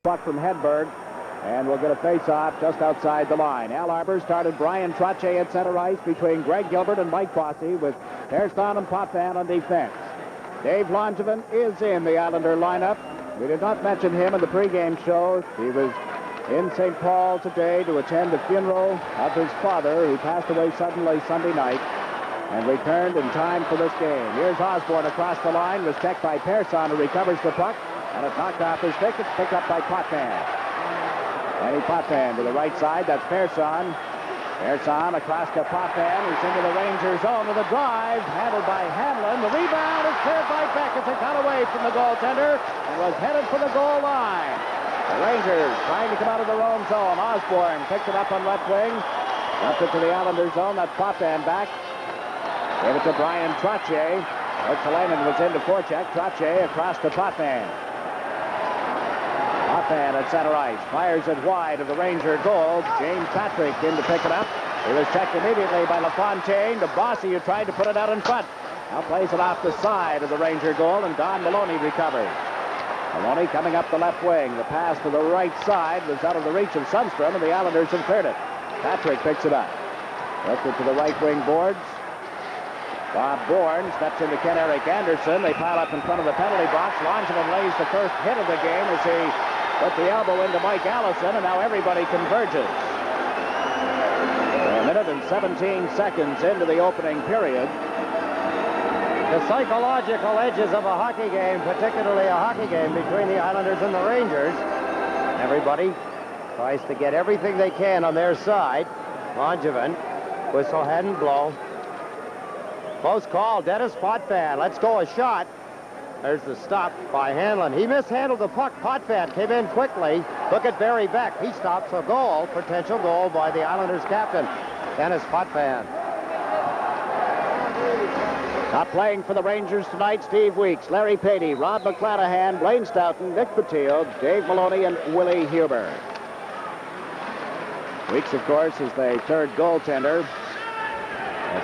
puck from Hedberg, and we'll get a face-off just outside the line. Al Arbour started Bryan Trottier at center ice between Greg Gilbert and Mike Bossy, with Persson and Potvin on defense. Dave Langevin is in the Islander lineup. We did not mention him in the pregame show. He was in St. Paul today to attend the funeral of his father, who passed away suddenly Sunday night, and returned in time for this game. Here's Osborne across the line. Was checked by Persson, who recovers the puck, and it's knocked off his stick. It's picked up by Potvin. Danny Potvin to the right side. That's Persson. Persson across to Potvin, who's into the Rangers zone with a drive, handled by Hanlon. The rebound is cleared by Beck as it got away from the goaltender and was headed for the goal line. The Rangers trying to come out of their own zone. Osborne picked it up on left wing, dumped it to the Islanders zone. That's Potvin back. Gave it to Bryan Trottier. Boutilier was into forecheck. Trottier across to Potvin. Potvin at center ice. Fires it wide of the Ranger goal. James Patrick in to pick it up. He was checked immediately by LaFontaine. To Bossy, who tried to put it out in front. Now plays it off the side of the Ranger goal, and Don Maloney recovers. Maloney coming up the left wing. The pass to the right side was out of the reach of Sundstrom, and the Islanders have cleared it. Patrick picks it up. Left it to the right wing boards. Bob Bourne steps into Ken-Eric Anderson. They pile up in front of the penalty box. Langevin lays the first hit of the game as he put the elbow into Mike Allison, and now everybody converges. A minute and 17 seconds into the opening period. The psychological edges of a hockey game, particularly a hockey game between the Islanders and the Rangers. Everybody tries to get everything they can on their side. Langevin, whistle hadn't blown. Close call, Denis Potvin. Let's go, a shot. There's the stop by Hanlon. He mishandled the puck. Potvin came in quickly. Look at Barry Beck. He stops a goal, potential goal by the Islanders captain, Denis Potvin. Not playing for the Rangers tonight, Steve Weeks, Larry Patey, Rob McClanahan, Blaine Stoughton, Nick Patillo, Dave Maloney, and Willie Huber. Weeks, of course, is the third goaltender.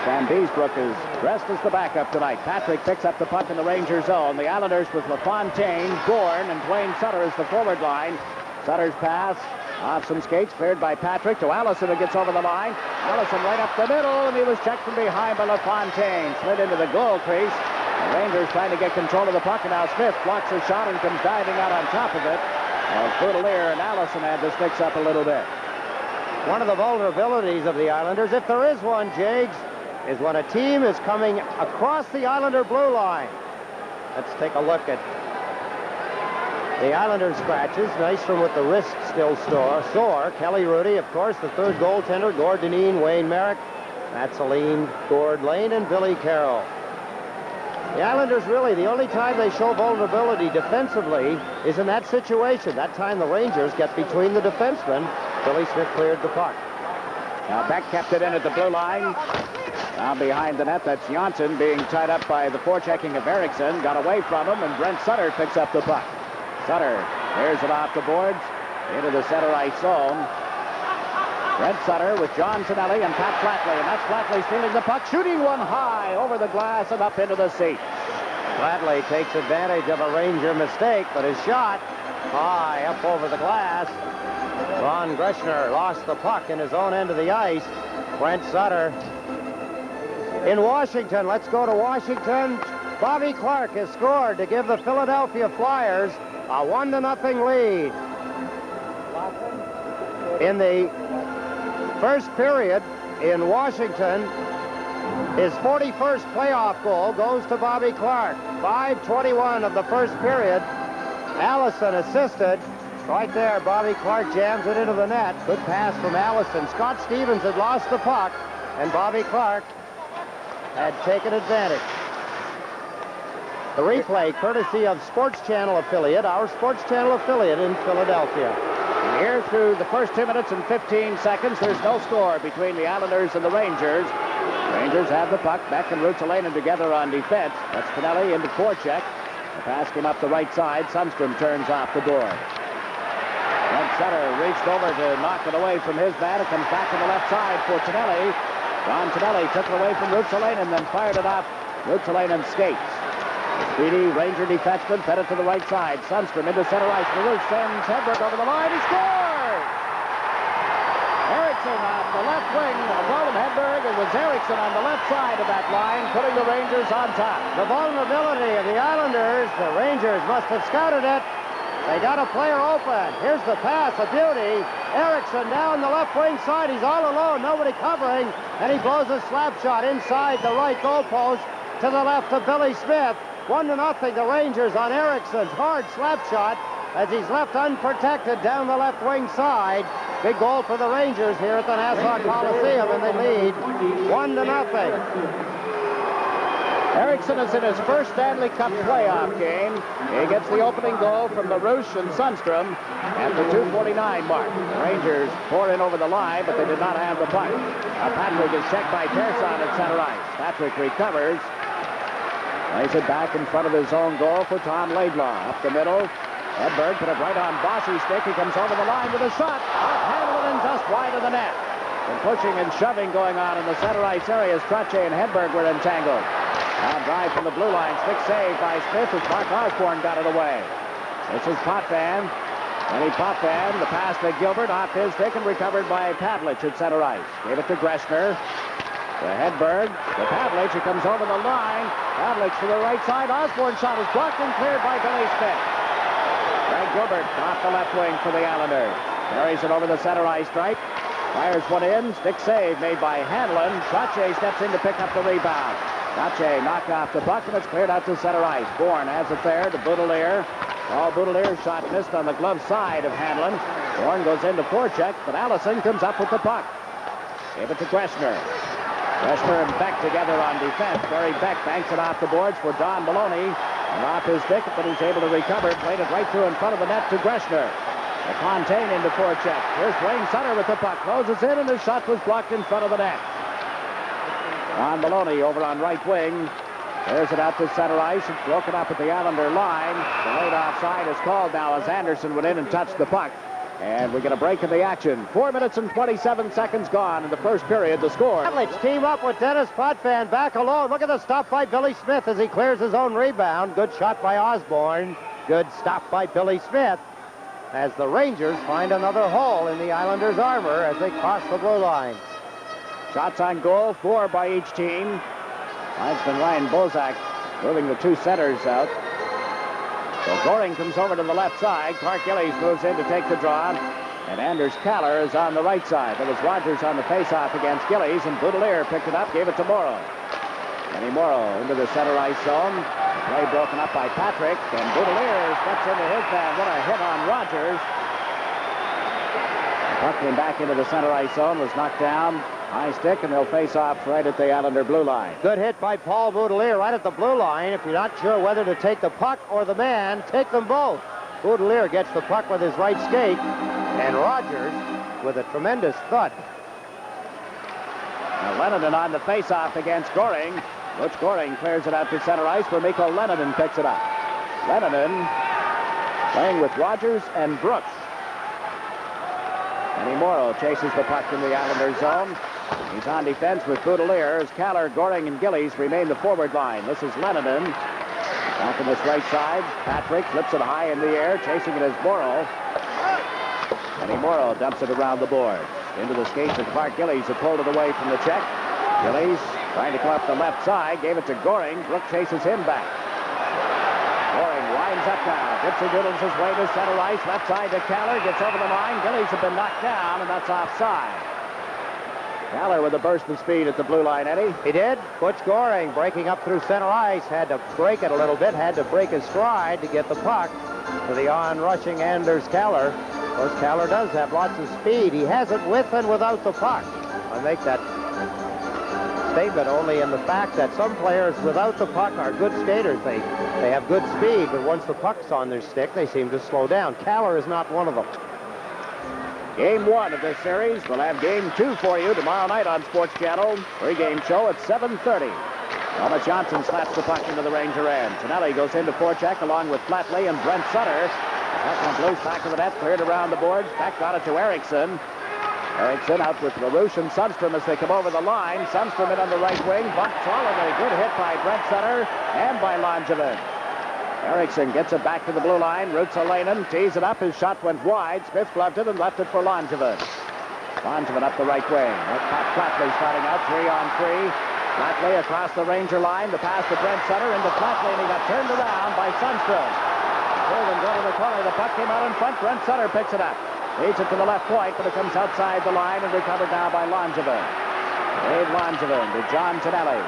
Van Beesbrook is dressed as the backup tonight. Patrick picks up the puck in the Ranger zone. The Islanders with LaFontaine, Bourne, and Duane Sutter as the forward line. Sutter's pass off some skates, cleared by Patrick to Allison, who gets over the line. Allison right up the middle, and he was checked from behind by LaFontaine. Slid into the goal crease. The Rangers trying to get control of the puck, and now Smith blocks a shot and comes diving out on top of it. As Boutilier and Allison had to sticks up a little bit. One of the vulnerabilities of the Islanders, if there is one, Jiggs, is when a team is coming across the Islander blue line. Let's take a look at the Islanders scratches. Nystrom with the wrist still sore. Kelly Rudy, of course, the third goaltender. Gord Dineen, Wayne Merrick, Matt Saline, Gord Lane, and Billy Carroll. The Islanders, really, the only time they show vulnerability defensively is in that situation. That time the Rangers get between the defensemen. Billy Smith cleared the puck. Now Beck kept it in at the blue line. Now behind the net, that's Jonsson being tied up by the forechecking of Eriksson. Got away from him, and Brent Sutter picks up the puck. Sutter clears it off the boards into the center ice zone. Brent Sutter with John Tonelli and Pat Flatley, and that's Flatley stealing the puck, shooting one high over the glass and up into the seat. Flatley takes advantage of a Ranger mistake, but his shot high up over the glass. Ron Greshner lost the puck in his own end of the ice. Brent Sutter in Washington. Let's go to Washington. Bobby Clark has scored to give the Philadelphia Flyers a 1-0 lead. In the first period in Washington, his 41st playoff goal goes to Bobby Clark. 5:21 of the first period. Allison assisted. Right there, Bobby Clark jams it into the net. Good pass from Allison. Scott Stevens had lost the puck, and Bobby Clark had taken advantage. The replay, courtesy of Sports Channel affiliate, our Sports Channel affiliate in Philadelphia. Here through the first 2 minutes and 15 seconds, there's no score between the Islanders and the Rangers. Rangers have the puck. Beck and Ruotsalainen together on defense. That's Tonelli into forecheck. The pass came up the right side. Sundstrom turns off the board. Brent Sutter reached over to knock it away from his man. It comes back to the left side for Tonelli. John Tonelli took it away from Ruotsalainen and then fired it off Ruotsalainen's skates. Speedy Ranger defenseman fed it to the right side. Sundstrom into center ice. Larouche sends Hedberg over the line. He scores! Eriksson on the left wing of William Hedberg. It was Eriksson on the left side of that line, putting the Rangers on top. The vulnerability of the Islanders, the Rangers must have scouted it. They got a player open. Here's the pass, a beauty. Eriksson down the left wing side. He's all alone, nobody covering. And he blows a slap shot inside the right goalpost to the left of Billy Smith. 1-0, the Rangers on Eriksson's hard slap shot as he's left unprotected down the left wing side. Big goal for the Rangers here at the Nassau Coliseum, and they lead 1-0. Eriksson is in his first Stanley Cup playoff game. He gets the opening goal from LaRouche and Sundstrom at the 2:49 mark. The Rangers pour in over the line, but they did not have the puck. Patrick is checked by Persson at center ice. Patrick recovers. Lays it back in front of his own goal for Tom Laidlaw. Up the middle. Hedberg put it right on Bossy's stick. He comes over the line with a shot. Handled and just wide of the net. And pushing and shoving going on in the center ice area as Trottier and Hedberg were entangled. Now drive from the blue line. Stick save by Smith as Mark Osborne got it away. This is Potvin. Potvin, the pass to Gilbert off his stick and recovered by Pavlich at center ice. Gave it to Greshner. To Hedberg. To Pavlich. He comes over the line. Pavlich to the right side. Osborne's shot is blocked and cleared by Billy Smith. Greg Gilbert off the left wing for the Islanders. Carries it over the center ice stripe. Fires one in. Stick save made by Hanlon. Trottier steps in to pick up the rebound. Trottier knocked off the puck and it's cleared out to center ice. Bourne has it there to Boutilier. Boutilier's shot missed on the glove side of Hanlon. Bourne goes into forecheck, but Allison comes up with the puck. Gave it to Greshner. Greshner and Beck together on defense. Barry Beck banks it off the boards for Don Maloney. And off his stick, but he's able to recover. Played it right through in front of the net to Greshner. LaFontaine into forecheck. Here's Duane Sutter with the puck. Closes in, and his shot was blocked in front of the net. Don Maloney over on right wing. There's it out to center ice. It's broken up at the Islander line. The late offside is called now as Anderson went in and touched the puck. And we get a break in the action. 4 minutes and 27 seconds gone in the first period. The score. Pavlich team up with Denis Potvin back alone. Look at the stop by Billy Smith as he clears his own rebound. Good shot by Osborne. Good stop by Billy Smith as the Rangers find another hole in the Islanders' armor as they cross the blue line. Shots on goal, 4 by each team. Linesman Ryan Bozak moving the two centers out. So Goring comes over to the left side. Clark Gillies moves in to take the draw. And Anders Kallur is on the right side. There was Rogers on the faceoff against Gillies, and Boutilier picked it up, gave it to Morrow. And Morrow into the center ice zone. Play broken up by Patrick, and Boutilier steps into his man. What a hit on Rogers. Puck came back into the center ice zone, was knocked down. High stick, and they'll face off right at the Islander blue line. Good hit by Paul Boutilier right at the blue line. If you're not sure whether to take the puck or the man, take them both. Boutilier gets the puck with his right skate, and Rogers with a tremendous thud. Now Lennon on the face-off against Goring. Butch Goring clears it out to center ice where Mikko Lennon picks it up. Lennon playing with Rogers and Brooke. And Morrow chases the puck in the Islander zone. He's on defense with Boutilier as Kallur, Goring, and Gillies remain the forward line. This is Lennon. Back on this right side. Patrick flips it high in the air. Chasing it is Morrow. And Morrow dumps it around the board. Into the skates of Clark Gillies, who pulled it away from the check. Gillies trying to come up the left side. Gave it to Goring. Brooke chases him back. Goring winds up now. Dipsy-doodles his way to center ice. Left side to Kallur. Gets over the line. Gillies have been knocked down, and that's offside. Kallur with a burst of speed at the blue line, Eddie. He did. Butch Goring breaking up through center ice. Had to break it a little bit. Had to break his stride to get the puck to the on-rushing Anders Kallur. Of course, Kallur does have lots of speed. He has it with and without the puck. I make that statement only in the fact that some players without the puck are good skaters. They have good speed, but once the puck's on their stick, they seem to slow down. Kallur is not one of them. Game 1 of this series. We'll have Game 2 for you tomorrow night on Sports Channel. Pre-game show at 7:30. Tomas Jonsson slaps the puck into the Ranger end. Tonelli goes into forecheck along with Flatley and Brent Sutter. Puck comes loose back of the net, cleared around the boards. Beck got it to Eriksson. Eriksson out with Larouche and Sundstrom as they come over the line. Sundstrom in on the right wing. Bumped solidly. Good hit by Brent Sutter and by Langevin. Eriksson gets it back to the blue line. Ruotsalainen tees it up. His shot went wide. Smith gloved it and left it for Langevin. Langevin up the right wing. Flatley starting out 3-on-3. Flatley across the Ranger line. The pass to Brent Sutter into Flatley, and he got turned around by Sundstrom. Pulled him go to the corner. The puck came out in front. Brent Sutter picks it up. Leads it to the left point, but it comes outside the line and recovered now by Langevin. Dave Langevin to John Tonelli.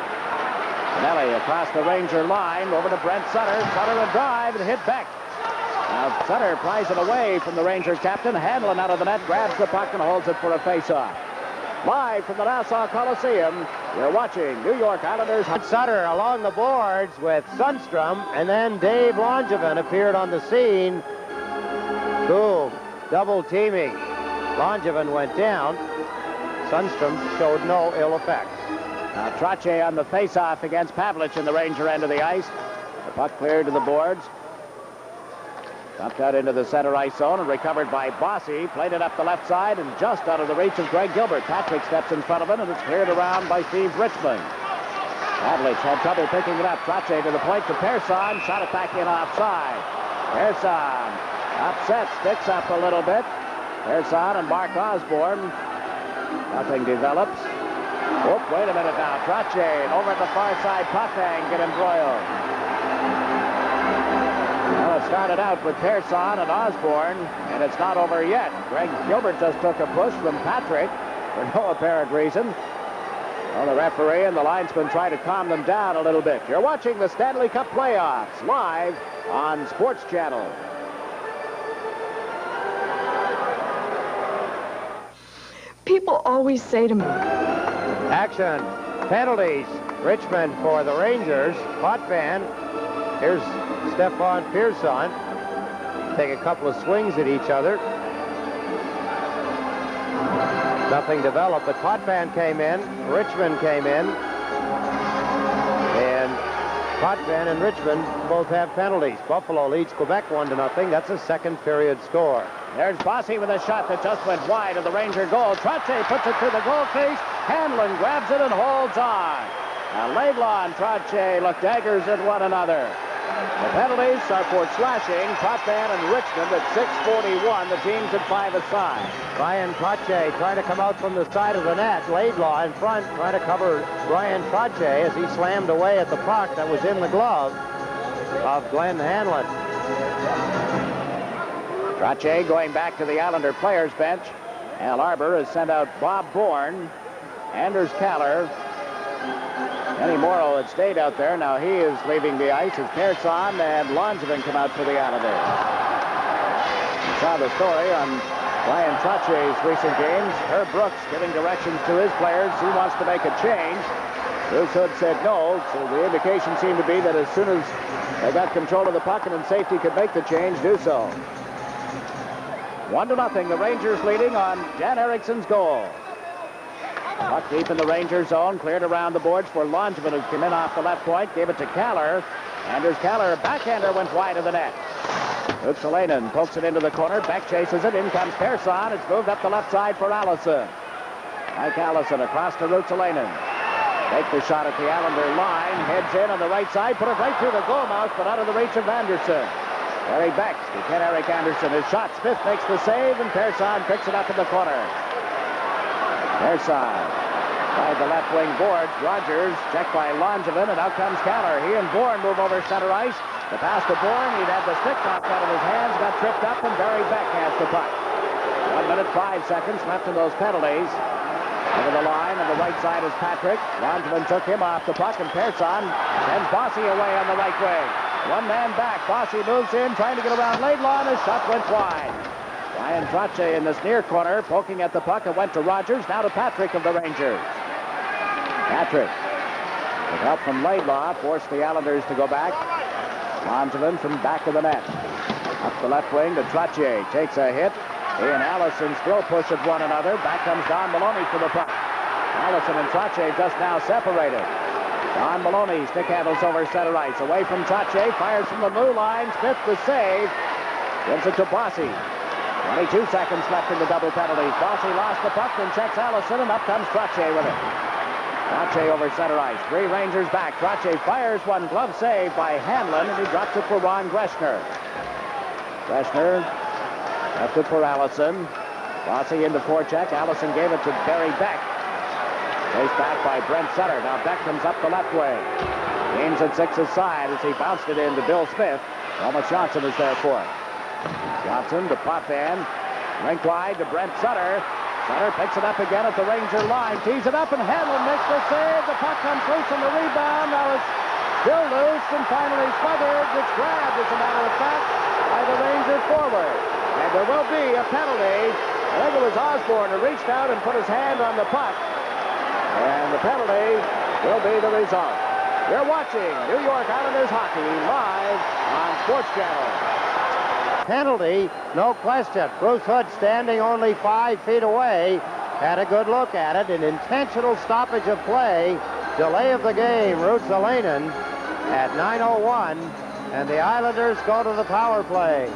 Tonelli across the Ranger line over to Brent Sutter. Sutter a drive and hit Beck. Now Sutter pries it away from the Ranger captain. Hanlon out of the net, grabs the puck and holds it for a face-off. Live from the Nassau Coliseum, you're watching New York Islanders. Sutter along the boards with Sundstrom, and then Dave Langevin appeared on the scene. Boom, double teaming. Langevin went down. Sundstrom showed no ill effect. Now Trottier on the face-off against Pavlich in the Ranger end of the ice. The puck cleared to the boards. Dumped out into the center ice zone and recovered by Bossy. Played it up the left side and just out of the reach of Greg Gilbert. Patrick steps in front of it and it's cleared around by Steve Richmond. Pavlich had trouble picking it up. Trottier to the point to Persson. Shot it back in offside. Persson upset, sticks up a little bit. Persson and Mark Osborne. Nothing develops. Oh, wait a minute now. Trottier over at the far side. Potvin get embroiled. Well, it started out with Persson and Osborne, and it's not over yet. Greg Gilbert just took a push from Patrick for no apparent reason. Well, the referee and the linesman try to calm them down a little bit. You're watching the Stanley Cup Playoffs live on Sports Channel. People always say to me, Action, penalties. Richmond for the Rangers. Potvin. Here's Stefan Persson. Take a couple of swings at each other. Nothing developed, but Potvin came in. Richmond came in. And Potvin and Richmond both have penalties. Buffalo leads Quebec 1-0. That's a second period score. There's Bossy with a shot that just went wide of the Ranger goal. Trottier puts it through the goal crease. Hanlon grabs it and holds on. Now Laidlaw and Trottier look daggers at one another. The penalties are for slashing. Potvin and Richmond at 6:41. The teams at 5 aside. Bryan Trottier trying to come out from the side of the net. Laidlaw in front trying to cover Bryan Trottier as he slammed away at the puck that was in the glove of Glen Hanlon. Trottier going back to the Islander players bench. Al Arbour has sent out Bob Bourne, Anders Kallur. Kenny Morrow had stayed out there. Now he is leaving the ice as Persson and Langevin come out for the Islanders. You saw the story on Bryan Trottier's recent games. Herb Brooks giving directions to his players. He wants to make a change. Bruce Hood said no, so the indication seemed to be that as soon as they got control of the puck and in safety could make the change, do so. 1-0, the Rangers leading on Jan Eriksson's goal. Puck deep in the Ranger zone, cleared around the boards for Langevin, who came in off the left point, gave it to Kallur. Anders Kallur, backhander, went wide of the net. Ruotsalainen pokes it into the corner, Beck chases it, in comes Persson. It's moved up the left side for Allison. Mike Allison across to Ruotsalainen. Take the shot at the Islander line, heads in on the right side, put it right through the goal mouth, but out of the reach of Anderson. Barry Beck to Ken-Eric Anderson. His shot, Smith makes the save, and Persson picks it up in the corner. Persson by the left wing boards. Rogers checked by Langevin, and out comes Kallur. He and Bourne move over center ice. The pass to Bourne. He'd had the stick knocked out of his hands, got tripped up, and Barry Beck has the puck. 1 minute, 5 seconds left in those penalties. Over the line on the right side is Patrick. Langevin took him off the puck, and Persson sends Bossy away on the right wing. One man back. Bossy moves in, trying to get around Laidlaw, and his shot went wide. Bryan Trottier in this near corner, poking at the puck. It went to Rogers, now to Patrick of the Rangers. Patrick, with help from Laidlaw, forced the Islanders to go back. Langevin from back of the net. Up the left wing to Trottier. Takes a hit. He and Allison still push at one another. Back comes Don Maloney for the puck. Allison and Trottier just now separated. Don Maloney stick handles over center ice. Away from Trottier, fires from the blue line. Smith the save. Gives it to Bossy. 22 seconds left in the double penalties. Bossy lost the puck and checks Allison, and up comes Trottier with it. Trottier over center ice. 3 Rangers back. Trottier fires one. Glove save by Hanlon, and he drops it for Ron Greshner. Greshner left it for Allison. Bossy into forecheck. Allison gave it to Barry Beck. Chased back by Brent Sutter. Now Beck comes up the left wing. Gains at 6's side as he bounced it into Bill Smith. Tomas Jonsson is there for it. Jonsson to Potvin. Rink wide to Brent Sutter. Sutter picks it up again at the Ranger line. Tees it up, and Hanlon makes the save. The puck comes loose on the rebound. Now it's still loose and finally smothered. It's grabbed, as a matter of fact, by the Ranger forward. And there will be a penalty. I think it was Osborne who reached out and put his hand on the puck. And the penalty will be the result. You're watching New York Islanders hockey live on SportsChannel. Penalty, no question. Bruce Hood, standing only 5 feet away, had a good look at it. An intentional stoppage of play. Delay of the game. Ruotsalainen at 9:01, and the Islanders go to the power play.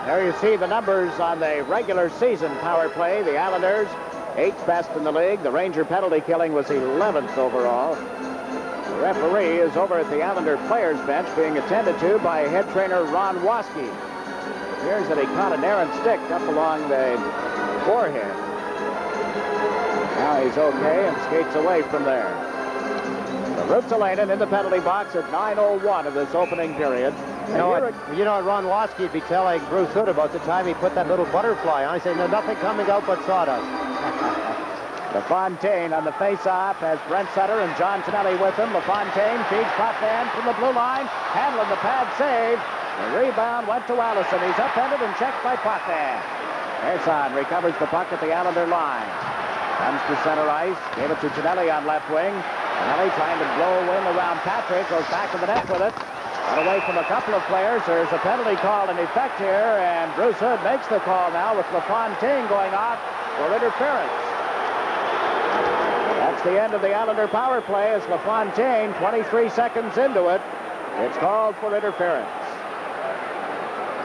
There you see the numbers on the regular season power play. The Islanders, 8th best in the league. The Ranger penalty killing was 11th overall. The referee is over at the Islander players bench being attended to by head trainer Ron Waskey. It appears that he caught an errant stick up along the forehead. Now he's okay and skates away from there. Ruotsalainen in the penalty box at 9:01 of this opening period. You know what Ron Waskey would be telling Bruce Hood about the time he put that little butterfly on. He said, "No, nothing coming out but sawdust." LaFontaine on the face-off has Brent Sutter and John Tonelli with him. LaFontaine feeds Potvin from the blue line. Hanlon the pad save. The rebound went to Allison. He's upended and checked by Potvin. Persson recovers the puck at the Islander line. Comes to center ice. Gave it to Tonelli on left wing. Tonelli trying to blow a wing around Patrick. Goes back to the net with it. Got away from a couple of players. There's a penalty call in effect here, and Bruce Hood makes the call now with LaFontaine going off for interference. That's the end of the Islander power play as LaFontaine, 23 seconds into it, it's called for interference.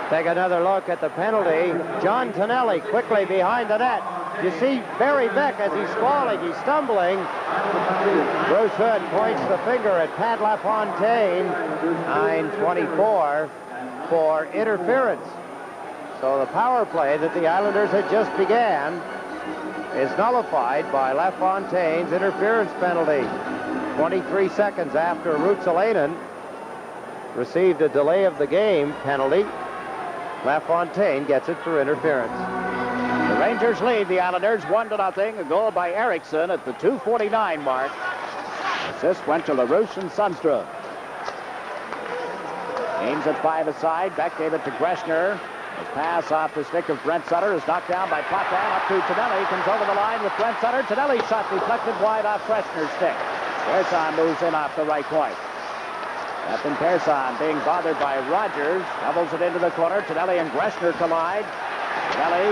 Take another look at the penalty. John Tonelli quickly behind the net. You see Barry Beck as he's falling, he's stumbling. Bruce Hood points the finger at Pat LaFontaine, 9:24, for interference. So the power play that the Islanders had just began is nullified by LaFontaine's interference penalty. 23 seconds after Ruotsalainen received a delay of the game penalty, LaFontaine gets it for interference. The Rangers lead the Islanders 1-0. A goal by Eriksson at the 2:49 mark. Assist went to LaRouche and Sundstrom. Ames at 5 aside. Beck gave it to Greshner. His pass off the stick of Brent Sutter is knocked down by Potvin. Up to Tonelli. Comes over the line with Brent Sutter. Tonelli's shot deflected wide off Greshner's stick. Persson moves in off the right point. Stefan Persson being bothered by Rogers. Doubles it into the corner. Tonelli and Greshner collide. Tonelli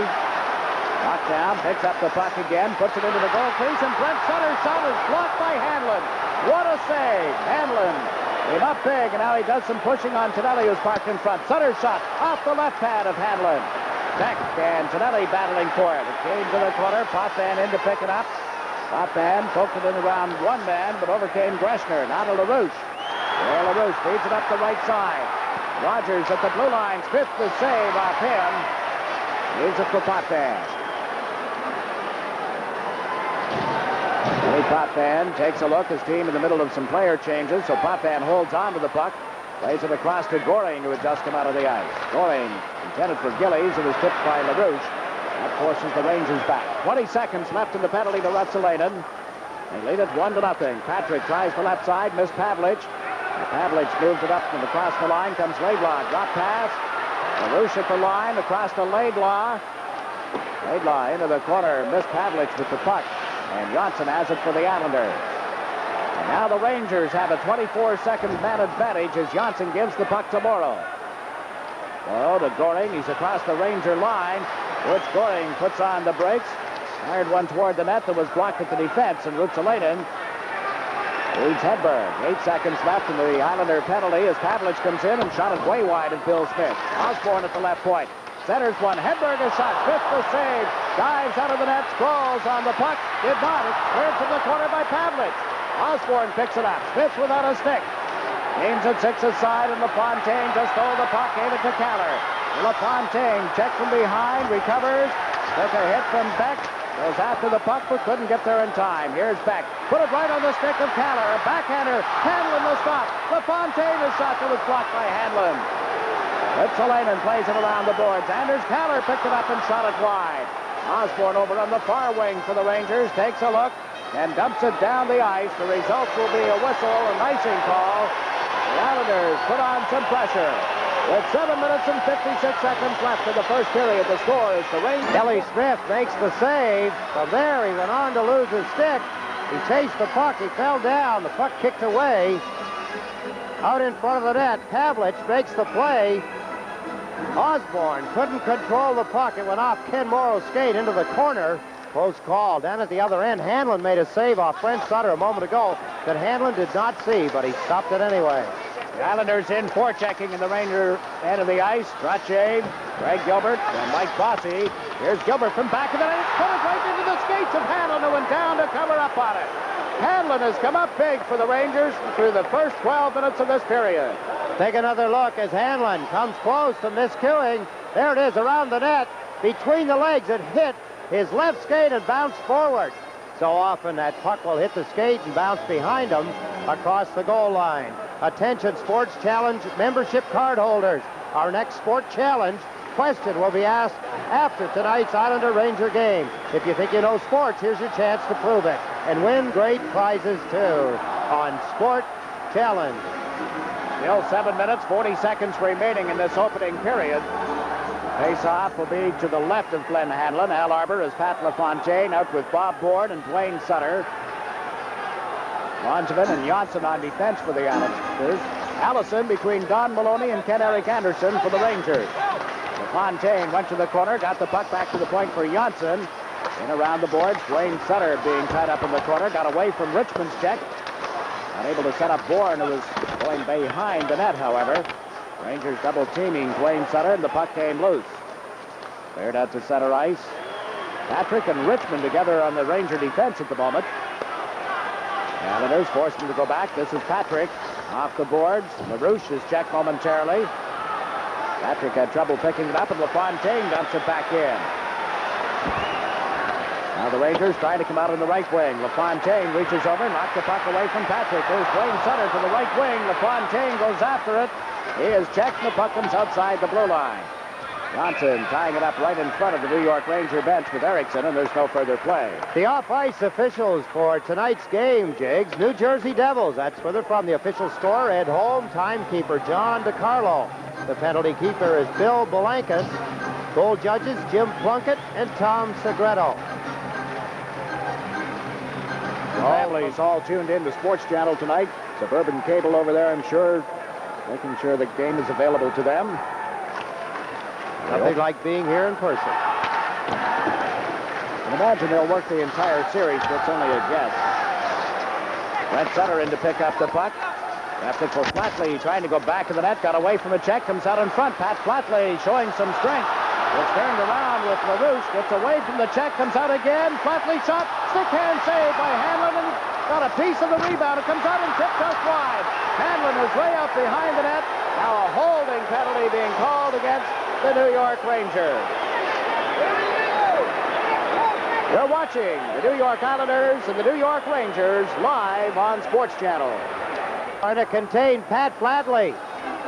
knocked down. Picks up the puck again. Puts it into the goal crease. And Brent Sutter's shot is blocked by Hanlon. What a save. Hanlon came up big, and now he does some pushing on Tonelli, who's parked in front. Sutter's shot off the left pad of Hanlon. Beck and Tonelli battling for it. It came to the corner. Potvin in to pick it up. Potvin poked it in around one man, but overcame Greshner. Now to LaRouche. Pierre Larouche feeds it up the right side. Rogers at the blue line. Smith the save off him. Leaves it for Potvin. Potvin takes a look. His team in the middle of some player changes, so Potvin holds on to the puck. Plays it across to Goring, who had just come out of the ice. Goring intended for Gillies. It was tipped by LaRouche. That forces the Rangers back. 20 seconds left in the penalty to Ruotsalainen. They lead it 1-0. Patrick tries the left side, missed Pavlich. Pavlich moves it up and across the line comes Laidlaw. Drop pass. LaRouche at the line across to Laidlaw. Laidlaw into the corner, missed Pavlich with the puck. And Jonsson has it for the Islanders. And now the Rangers have a 24-second man advantage as Jonsson gives the puck to Morrow. Morrow to Goring. He's across the Ranger line, which Goring puts on the brakes. Fired one toward the net that was blocked at the defense, and Ruotsalainen leads Hedberg. 8 seconds left in the Islander penalty as Pavlich comes in and shot it way wide of Bill Smith. Osborne at the left point. Centers one. Hedberg a shot. Smith the save. Dives out of the net. Scrolls on the puck. Did not. It's cleared from the corner by Pavlich. Osborne picks it up. Smith without a stick. Aims at 6 aside, and LaFontaine just stole the puck. Gave it to Kallur. LaFontaine checked from behind. Recovers. Took a hit from Beck. Goes after the puck, but couldn't get there in time. Here's Beck. Put it right on the stick of Kallur. A backhander. Hanlon the stop. LaFontaine is shot that was blocked by Hanlon. Ritsalainen plays it around the boards. Anders Kallur picked it up and shot it wide. Osborne over on the far wing for the Rangers. Takes a look and dumps it down the ice. The result will be a whistle, an icing call. The Islanders put on some pressure. With 7 minutes and 56 seconds left in the first period, the score is the Rangers. Kelly Smith makes the save. From there, he went on to lose his stick. He chased the puck. He fell down. The puck kicked away. Out in front of the net, Pavlich makes the play. Osborne couldn't control the puck. It went off Ken Morrow's skate into the corner. Close call. Down at the other end, Hanlon made a save off Brent Sutter a moment ago that Hanlon did not see, but he stopped it anyway. The Islanders in forechecking in the Ranger end of the ice. Trottier, Greg Gilbert, and Mike Bossy. Here's Gilbert from back of the net. Put it right into the skates of Hanlon, who went down to cover up on it. Hanlon has come up big for the Rangers through the first 12 minutes of this period. Take another look as Hanlon comes close to miscuing. There it is around the net. Between the legs, it hit his left skate and bounced forward. So often that puck will hit the skate and bounce behind him across the goal line. Attention, Sports Challenge membership card holders. Our next Sport Challenge question will be asked after tonight's Islander Ranger game. If you think you know sports, here's your chance to prove it and win great prizes too on Sport Challenge. Still 7 minutes, 40 seconds remaining in this opening period. Face-off will be to the left of Glen Hanlon. Al Arbour is Pat LaFontaine out with Bob Bourne and Duane Sutter. Langevin and Jonsson on defense for the Islanders. Allison between Don Maloney and Ken-Eric Anderson for the Rangers. LaFontaine went to the corner, got the puck back to the point for Jonsson. In around the boards, Duane Sutter being tied up in the corner, got away from Richmond's check. Unable to set up Bourne, who was going behind the net, however. Rangers double-teaming Duane Sutter, and the puck came loose. Cleared out to center ice. Patrick and Richmond together on the Ranger defense at the moment. Islanders forced him to go back. This is Patrick off the boards. LaRouche is checked momentarily. Patrick had trouble picking it up, and LaFontaine dumps it back in. Now the Rangers trying to come out on the right wing. LaFontaine reaches over, knocks the puck away from Patrick. There's Duane Sutter to the right wing. LaFontaine goes after it. He is checked, and the puck comes outside the blue line. Johnson tying it up right in front of the New York Ranger bench with Erickson, and there's no further play. The off-ice officials for tonight's game, Jiggs. New Jersey Devils. That's where they're from. The official scorer, Ed Holm. Timekeeper, John DiCarlo. The penalty keeper is Bill Belankas. Goal judges, Jim Plunkett and Tom Segreto. Families all tuned in to Sports Channel tonight. Suburban Cable over there, I'm sure, making sure the game is available to them. Nothing like being here in person. And imagine they'll work the entire series, but it's only a guess. Brent Sutter in to pick up the puck. Left it for Flatley, trying to go back to the net, got away from a check, comes out in front. Pat Flatley showing some strength. It's turned around with LaRouche, gets away from the check, comes out again. Flatley shot, stick hand save by Hanlon, and got a piece of the rebound. It comes out and tipped just wide. Hanlon is way out behind the net. Now a holding penalty being called against the New York Rangers. You're watching the New York Islanders and the New York Rangers live on Sports Channel. Trying to contain Pat Flatley.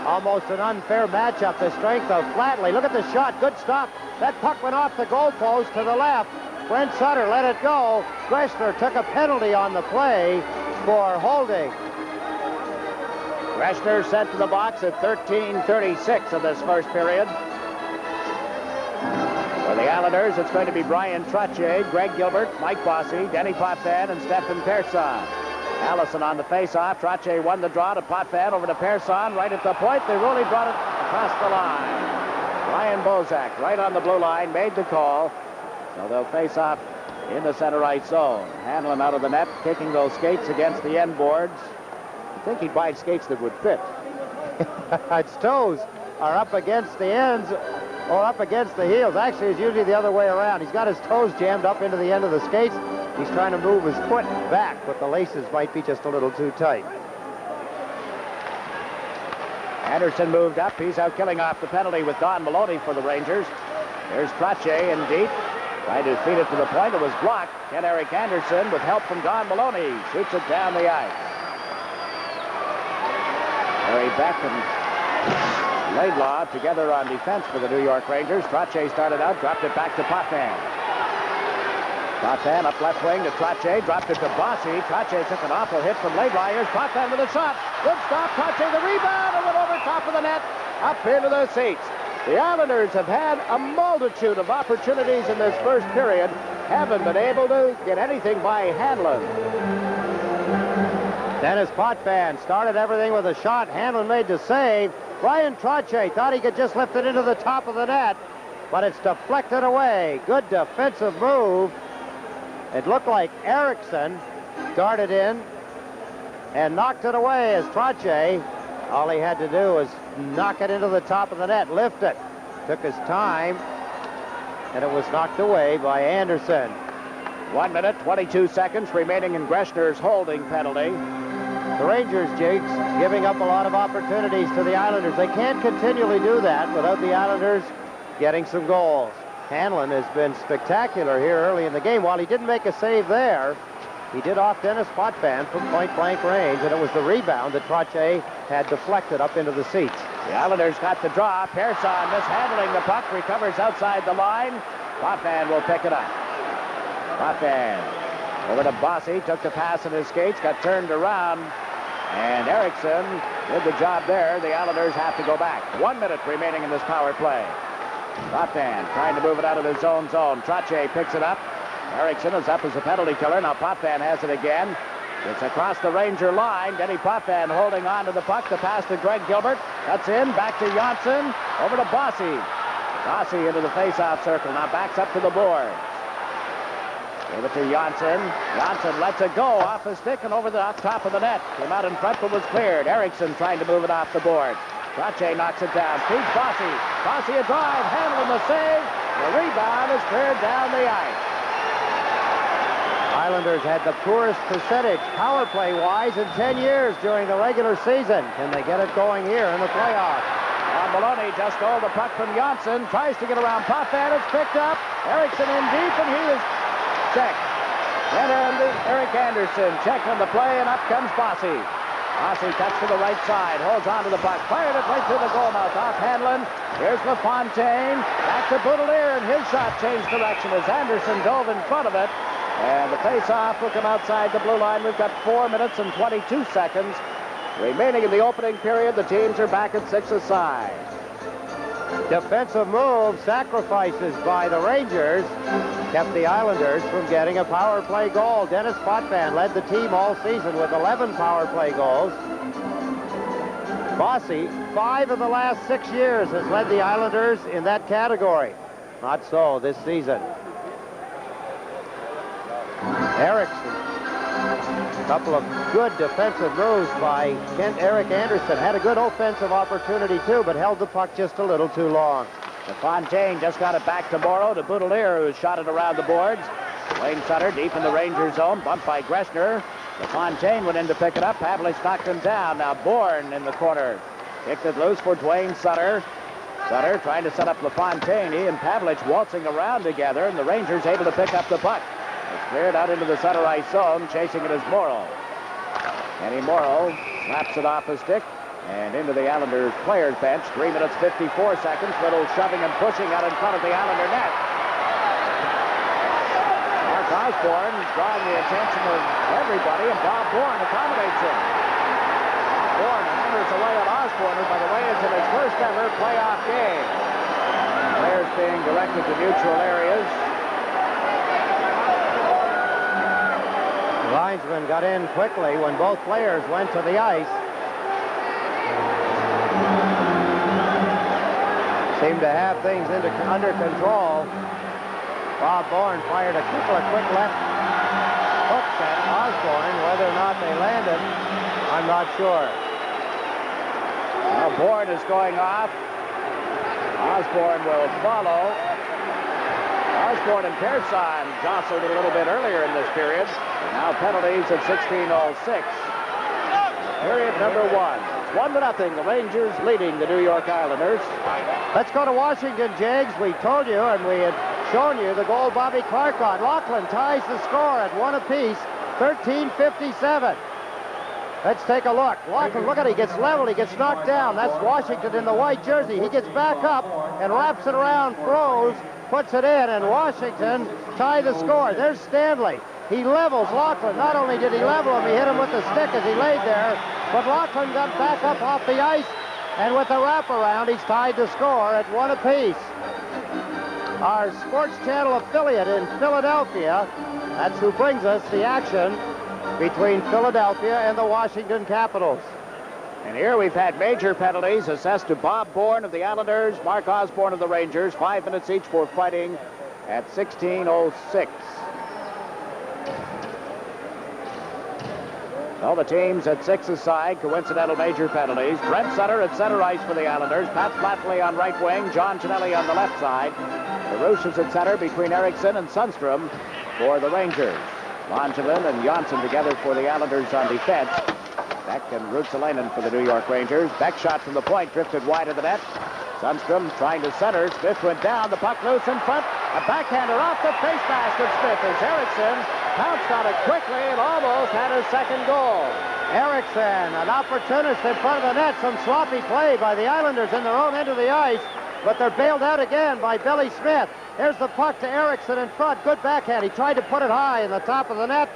Almost an unfair matchup, the strength of Flatley. Look at the shot, good stop. That puck went off the goalpost to the left. Brent Sutter let it go. Gressler took a penalty on the play for holding. Gressler sent to the box at 13:36 of this first period. For the Islanders, it's going to be Bryan Trottier, Greg Gilbert, Mike Bossy, Denis Potvin, and Stefan Persson. Allison on the face-off. Trottier won the draw to Potvin, over to Persson, right at the point. They really brought it across the line. Ryan Bozak, right on the blue line, made the call. So they'll face off in the center ice zone. Hanlon out of the net, kicking those skates against the end boards. I think he'd buy skates that would fit. Its toes are up against the ends or up against the heels. Actually, it's usually the other way around. He's got his toes jammed up into the end of the skates. He's trying to move his foot back, but the laces might be just a little too tight. Anderson moved up. He's out killing off the penalty with Don Maloney for the Rangers. Here's Trottier in deep. Tried to feed it to the point. It was blocked. Ken-Eric Anderson, with help from Don Maloney, shoots it down the ice. Harry Beck and Laidlaw together on defense for the New York Rangers. Trottier started out, dropped it back to Potvin. Potvin up left wing to Trottier, dropped it to Bossy. Trottier took an awful hit from Laidlaw. Here's Potvin with a shot. Good stop. Trottier the rebound and went over top of the net, up into the seats. The Islanders have had a multitude of opportunities in this first period. Haven't been able to get anything by Hanlon. Denis Potvin started everything with a shot. Hanlon made the save. Bryan Trottier thought he could just lift it into the top of the net, but it's deflected away. Good defensive move. It looked like Eriksson darted in and knocked it away as Trottier, all he had to do was knock it into the top of the net, lift it. Took his time, and it was knocked away by Anderson. 1 minute, 22 seconds remaining in Greshner's holding penalty. The Rangers, Jiggs, giving up a lot of opportunities to the Islanders. They can't continually do that without the Islanders getting some goals. Hanlon has been spectacular here early in the game. While he didn't make a save there, he did off Denis Potvin from point-blank range, and it was the rebound that Trottier had deflected up into the seats. The Islanders got the draw. Persson mishandling the puck, recovers outside the line. Potvin will pick it up. Potvin over to Bossy, took the pass in his skates, got turned around, and Eriksson did the job there. The Islanders have to go back. 1 minute remaining in this power play. Potvin trying to move it out of his own zone. Trottier picks it up. Eriksson is up as a penalty killer. Now Potvin has it again. It's across the Ranger line. Denis Potvin holding on to the puck. The pass to Greg Gilbert. That's in. Back to Jonsson. Over to Bossy. Bossy into the face-off circle. Now backs up to the board. Gave it to Jonsson. Jonsson lets it go off his stick and over the top of the net. Came out in front but was cleared. Eriksson trying to move it off the board. Trottier knocks it down. Feeds Bossy. Bossy a drive. Handling the save. The rebound is cleared down the ice. Islanders had the poorest percentage power play-wise in 10 years during the regular season. Can they get it going here in the playoffs? Maloney just stole the puck from Jonsson. Tries to get around Potvin. It's picked up. Eriksson in deep, and he is checked. And Eric Anderson checked on the play, and up comes Bossy. Bossy cuts to the right side, holds on to the puck, fired it right through the goal mouth off Hanlon. Here's LaFontaine. Back to Boutilier, and his shot changed direction as Anderson dove in front of it. And the face-off will come outside the blue line. We've got 4 minutes and 22 seconds remaining in the opening period. The teams are back at 6 aside. Defensive move, sacrifices by the Rangers kept the Islanders from getting a power play goal. Denis Potvin led the team all season with 11 power play goals. Bossy, 5 of the last 6 years, has led the Islanders in that category. Not so this season. Eriksson, a couple of good defensive moves by Eric Anderson. Had a good offensive opportunity too, but held the puck just a little too long. LaFontaine just got it back to Morrow, to Boutilier, who shot it around the boards. Duane Sutter deep in the Ranger zone, bumped by Greshner. LaFontaine went in to pick it up. Pavlich knocked him down. Now Bourne in the corner. Kicked it loose for Duane Sutter. Sutter trying to set up LaFontaine. He and Pavlich waltzing around together, and the Rangers able to pick up the puck. It's cleared out into the center ice zone. Chasing it is Morrow. Kenny Morrow slaps it off his stick and into the Islanders players bench. 3 minutes, 54 seconds. Little shoving and pushing out in front of the Islander net. Mark Osborne drawing the attention of everybody, and Bob Bourne accommodates him. Bourne hammers away at Osborne, who, by the way, is in his first ever playoff game. Players being directed to neutral areas. The linesman got in quickly when both players went to the ice. Seemed to have things under control. Bob Bourne fired a couple of quick left hooks at Osborne. Whether or not they landed, I'm not sure. Now Bourne is going off. Osborne will follow. Osborne and Persson jostled a little bit earlier in this period. Now penalties at 16:06. Period number 1. It's 1-0. The Rangers leading the New York Islanders. Let's go to Washington, Jiggs. We told you, and we had shown you the goal Bobby Clark got. Laughlin ties the score at 1 apiece, 13:57. Let's take a look. Laughlin, look at it. He gets leveled. He gets knocked down. That's Washington in the white jersey. He gets back up and wraps it around, throws, puts it in, and Washington tie the score. There's Stanley. He levels Laughlin. Not only did he level him, he hit him with the stick as he laid there, but Laughlin got back up off the ice, and with a wraparound, he's tied the score at 1 apiece. Our Sports Channel affiliate in Philadelphia, that's who brings us the action between Philadelphia and the Washington Capitals. And here we've had major penalties assessed to Bob Bourne of the Islanders, Mark Osborne of the Rangers. 5 minutes each for fighting at 16:06. So the teams at 6 aside, coincidental major penalties. Brent Sutter at center ice for the Islanders. Pat Flatley on right wing. John Tonelli on the left side. Larouche is at center between Eriksson and Sundstrom for the Rangers. Langevin and Jonsson together for the Islanders on defense. Beck and Ruotsalainen for the New York Rangers. Beck shot from the point, drifted wide of the net. Sundstrom trying to center. Smith went down. The puck loose in front. A backhander off the face mask of Smith as Eriksson pounced on it quickly and almost had his second goal. Eriksson, an opportunist in front of the net. Some sloppy play by the Islanders in their own end of the ice, but they're bailed out again by Billy Smith. There's the puck to Eriksson in front. Good backhand. He tried to put it high in the top of the net.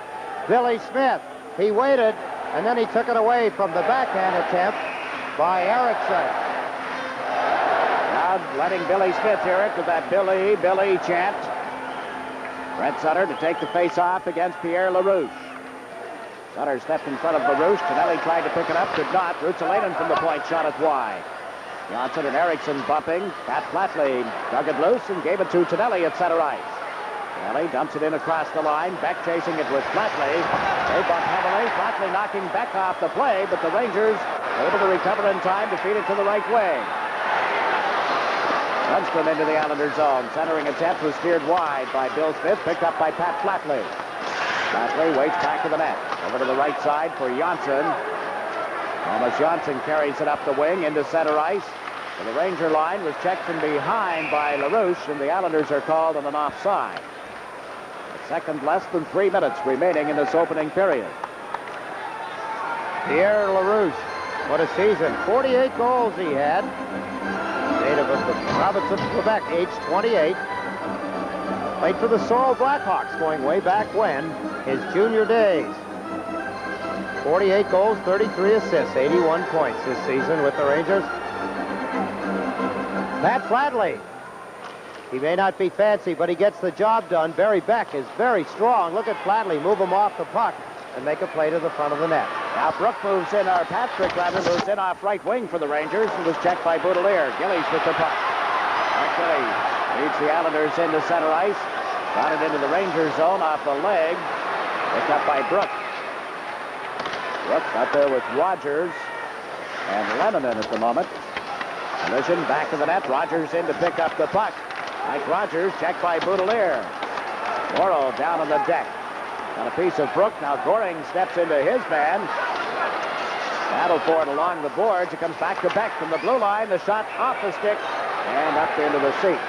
Billy Smith. He waited, and then he took it away from the backhand attempt by Eriksson. Now letting Billy Smith hear it with that Billy, Billy chant. Brent Sutter to take the face-off against Pierre Larouche. Sutter stepped in front of Larouche. Tonelli tried to pick it up, could not. Ruotsalainen from the point, shot it wide. Jonsson and Eriksson bumping. Pat Flatley dug it loose and gave it to Tonelli at center ice. Tonelli dumps it in across the line. Beck chasing it with Flatley. They bump heavily. Flatley knocking Beck off the play, but the Rangers able to recover in time to feed it to the right wing. Sundstrom into the Islanders zone. Centering attempt was steered wide by Bill Smith, picked up by Pat Flatley. Flatley waits back to the net. Over to the right side for Jonsson. Tomas Jonsson carries it up the wing into center ice. So the Ranger line was checked from behind by Larouche, and the Islanders are called on an offside. A second less than 3 minutes remaining in this opening period. Pierre Larouche, what a season. 48 goals he had. Native of the province of Quebec, age 28. Played for the Sorrel Blackhawks going way back when, his junior days. 48 goals, 33 assists, 81 points this season with the Rangers. Pat Flatley. He may not be fancy, but he gets the job done. Barry Beck is very strong. Look at Flatley move him off the puck and make a play to the front of the net. Now Brooke moves in, or Patrick rather, moves in off right wing for the Rangers. It was checked by Boutilier. Gillies with the puck. Gillies leads the Islanders into center ice. Got it into the Rangers zone off the leg. Picked up by Brooke. Brooke out there with Rogers and Lennon at the moment. Collision back of the net. Rogers in to pick up the puck. Mike Rogers checked by Boutilier. Morrow down on the deck. Got a piece of Brooke. Now Goring steps into his man. Battle for it along the boards. It comes back to Beck from the blue line. The shot off the stick and up into the seats.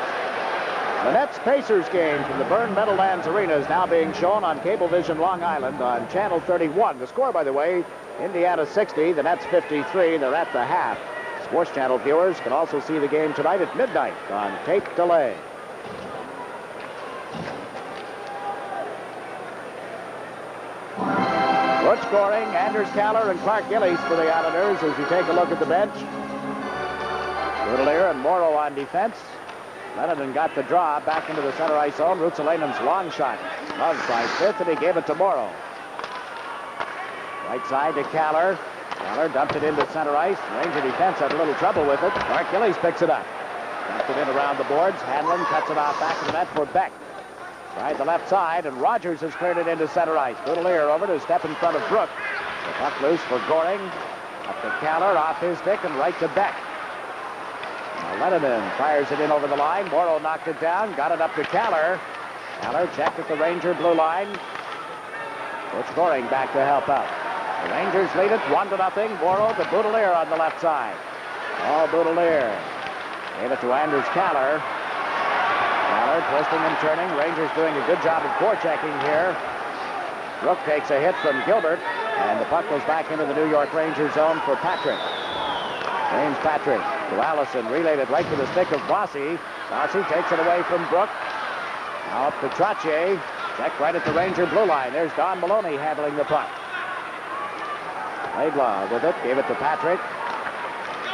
The Nets Pacers game from the Bourne Meadowlands Arena is now being shown on Cablevision Long Island on Channel 31. The score, by the way, Indiana 60, the Nets 53. They're at the half. Sports Channel viewers can also see the game tonight at midnight on tape delay. Butch Goring, Anders Kallur, and Clark Gillies for the Islanders as you take a look at the bench. Boutilier and Morrow on defense. Lennon got the draw back into the center ice zone. Ruotsalainen's long shot. Loved by Smith, and he gave it to Morrow. Right side to Kallur. Kallur dumped it into center ice. Ranger defense had a little trouble with it. Clark Gillies picks it up. Dumped it in around the boards. Hanlon cuts it off back of the net for Beck. Right the left side, and Rogers has cleared it into center ice. Boutilier over to step in front of Brooke. The puck loose for Goring. Up to Kallur, off his stick, and right to Beck. Lennon fires it in over the line. Morrow knocked it down, got it up to Kallur. Kallur checked at the Ranger blue line. Butch Goring back to help out. The Rangers lead it 1-0. Morrow to Boutilier on the left side. Oh, Boutilier gave it to Anders Kallur. Kallur twisting and turning. Rangers doing a good job of forechecking here. Brooke takes a hit from Gilbert, and the puck goes back into the New York Rangers zone for Patrick. James Patrick to Allison, relayed it right to the stick of Bossy. Bossy takes it away from Brooke. Now up to Trottier. Check right at the Ranger blue line. There's Don Maloney handling the puck. Laidlaw with it, gave it to Patrick.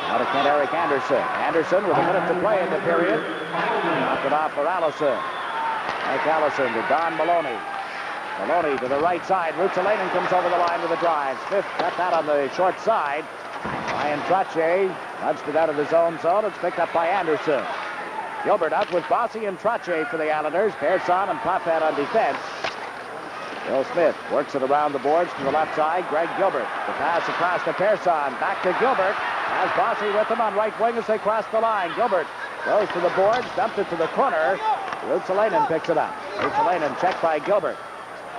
Now to Kent-Eric Anderson. Anderson with a minute to play in the period. Knocked it off for Allison. Mike Allison to Don Maloney. Maloney to the right side. Ruotsalainen comes over the line with a drive. Smith got that on the short side. Bryan Trottier nudged it out of his own zone. It's picked up by Anderson. Gilbert out with Bossy and Trottier for the Islanders. Persson and Potvin on defense. Bill Smith works it around the boards to the left side. Greg Gilbert. The pass across to Persson. Back to Gilbert. Has Bossy with him on right wing as they cross the line. Gilbert goes to the boards, dumps it to the corner. Ruotsalainen picks it up. Ruotsalainen checked by Gilbert.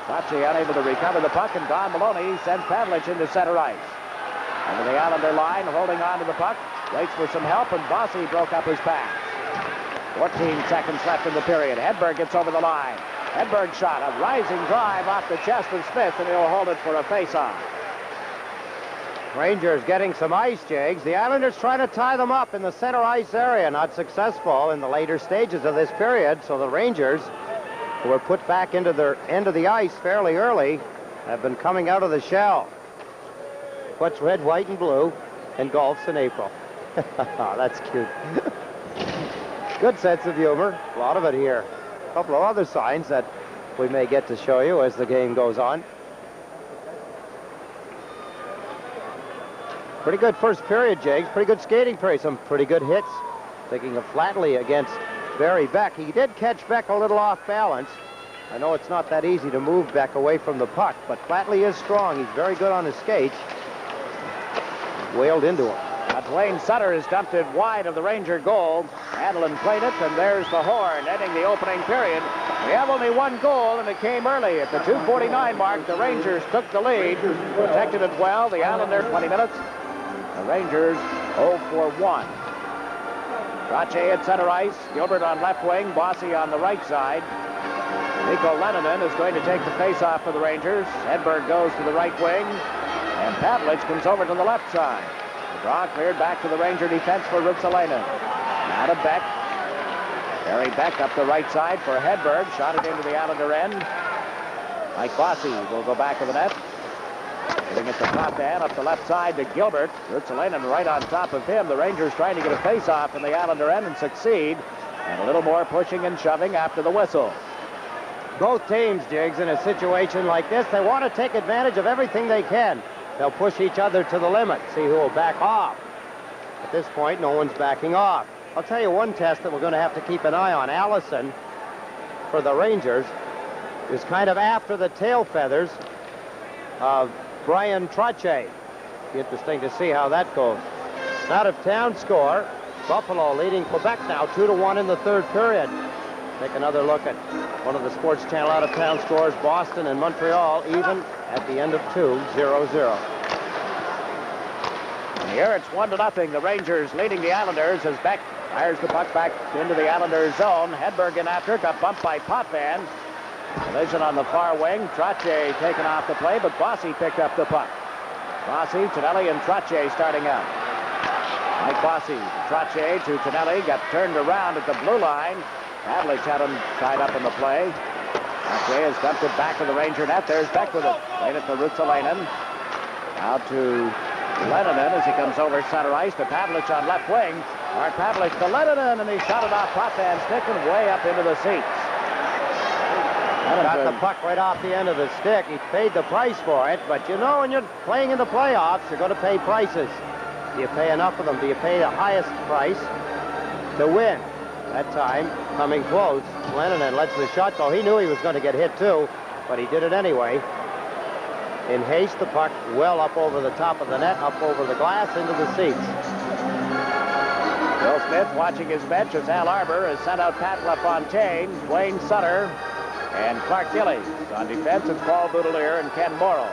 Trottier unable to recover the puck, and Don Maloney sends Pavlich into center ice. Under the Islander line, holding on to the puck. Waits for some help, and Bossy broke up his pass. 14 seconds left in the period. Hedberg gets over the line. Hedberg shot, a rising drive off the chest of Smith, and he'll hold it for a face-off. Rangers getting some ice, Jiggs. The Islanders trying to tie them up in the center ice area. Not successful in the later stages of this period, so the Rangers, who were put back into their end of the ice fairly early, have been coming out of the shell. Puts red, white, and blue, and golfs in April. That's cute. Good sense of humor. A lot of it here. A couple of other signs that we may get to show you as the game goes on. Pretty good first period, Jiggs. Pretty good skating period. Some pretty good hits. Thinking of Flatley against Barry Beck. He did catch Beck a little off balance. I know it's not that easy to move Beck away from the puck, but Flatley is strong. He's very good on his skates. Wailed into him. Duane Sutter has dumped it wide of the Ranger goal. Hanlon played it, and there's the horn ending the opening period. We have only one goal, and it came early. At the 2:49 mark, the Rangers took the lead, protected it well. The Islanders, 20 minutes. The Rangers 0 for 1. Trottier at center ice. Gilbert on left wing. Bossy on the right side. Mikko Lennon is going to take the face-off for the Rangers. Hedberg goes to the right wing. And Pavlich comes over to the left side. The draw cleared back to the Ranger defense for Ruotsalainen. Now to Beck. Barry Beck up the right side for Hedberg. Shot it into the Islander end. Mike Bossy will go back of the net. Getting it to Potvin up the left side to Gilbert. Ruotsalainen right on top of him. The Rangers trying to get a face-off in the Islander end and succeed. And a little more pushing and shoving after the whistle. Both teams, Jiggs, in a situation like this, they want to take advantage of everything they can. They'll push each other to the limit, see who will back off. At this point, no one's backing off. I'll tell you one test that we're going to have to keep an eye on. Allison, for the Rangers, is kind of after the tail feathers of Bryan Trottier. Be interesting to see how that goes. Out-of-town score. Buffalo leading Quebec now 2-1 in the third period. Take another look at one of the Sports Channel out-of-town scores. Boston and Montreal even at the end of 2, 0-0. And here it's 1-0. The Rangers leading the Islanders as Beck fires the puck back into the Islanders zone. Hedberg in after, got bumped by Potvin. Collision on the far wing. Trottier taken off the play, but Bossy picked up the puck. Bossy, Tonelli, and Trottier starting out. Mike Bossy, Trottier to Tonelli, got turned around at the blue line. Pavlich had him tied up in the play. Trottier has dumped it back to the Ranger net. There's Beck with it. Played it to Ruotsalainen. Now to Lennon as he comes over center ice to Pavlich on left wing. Mark Pavlich to Lennon, and he shot it off Potvin's stick and way up into the seats. Got the puck right off the end of the stick. He paid the price for it, but you know when you're playing in the playoffs, you're going to pay prices. Do you pay enough of them? Do you pay the highest price to win? That time, coming close, Lennon lets the shot go. He knew he was going to get hit too, but he did it anyway. In haste, the puck well up over the top of the net, up over the glass, into the seats. Bill Smith watching his bench as Al Arbour has sent out Pat LaFontaine, Duane Sutter, and Clark Gillies. On defense, it's Paul Boutilier and Ken Morrow.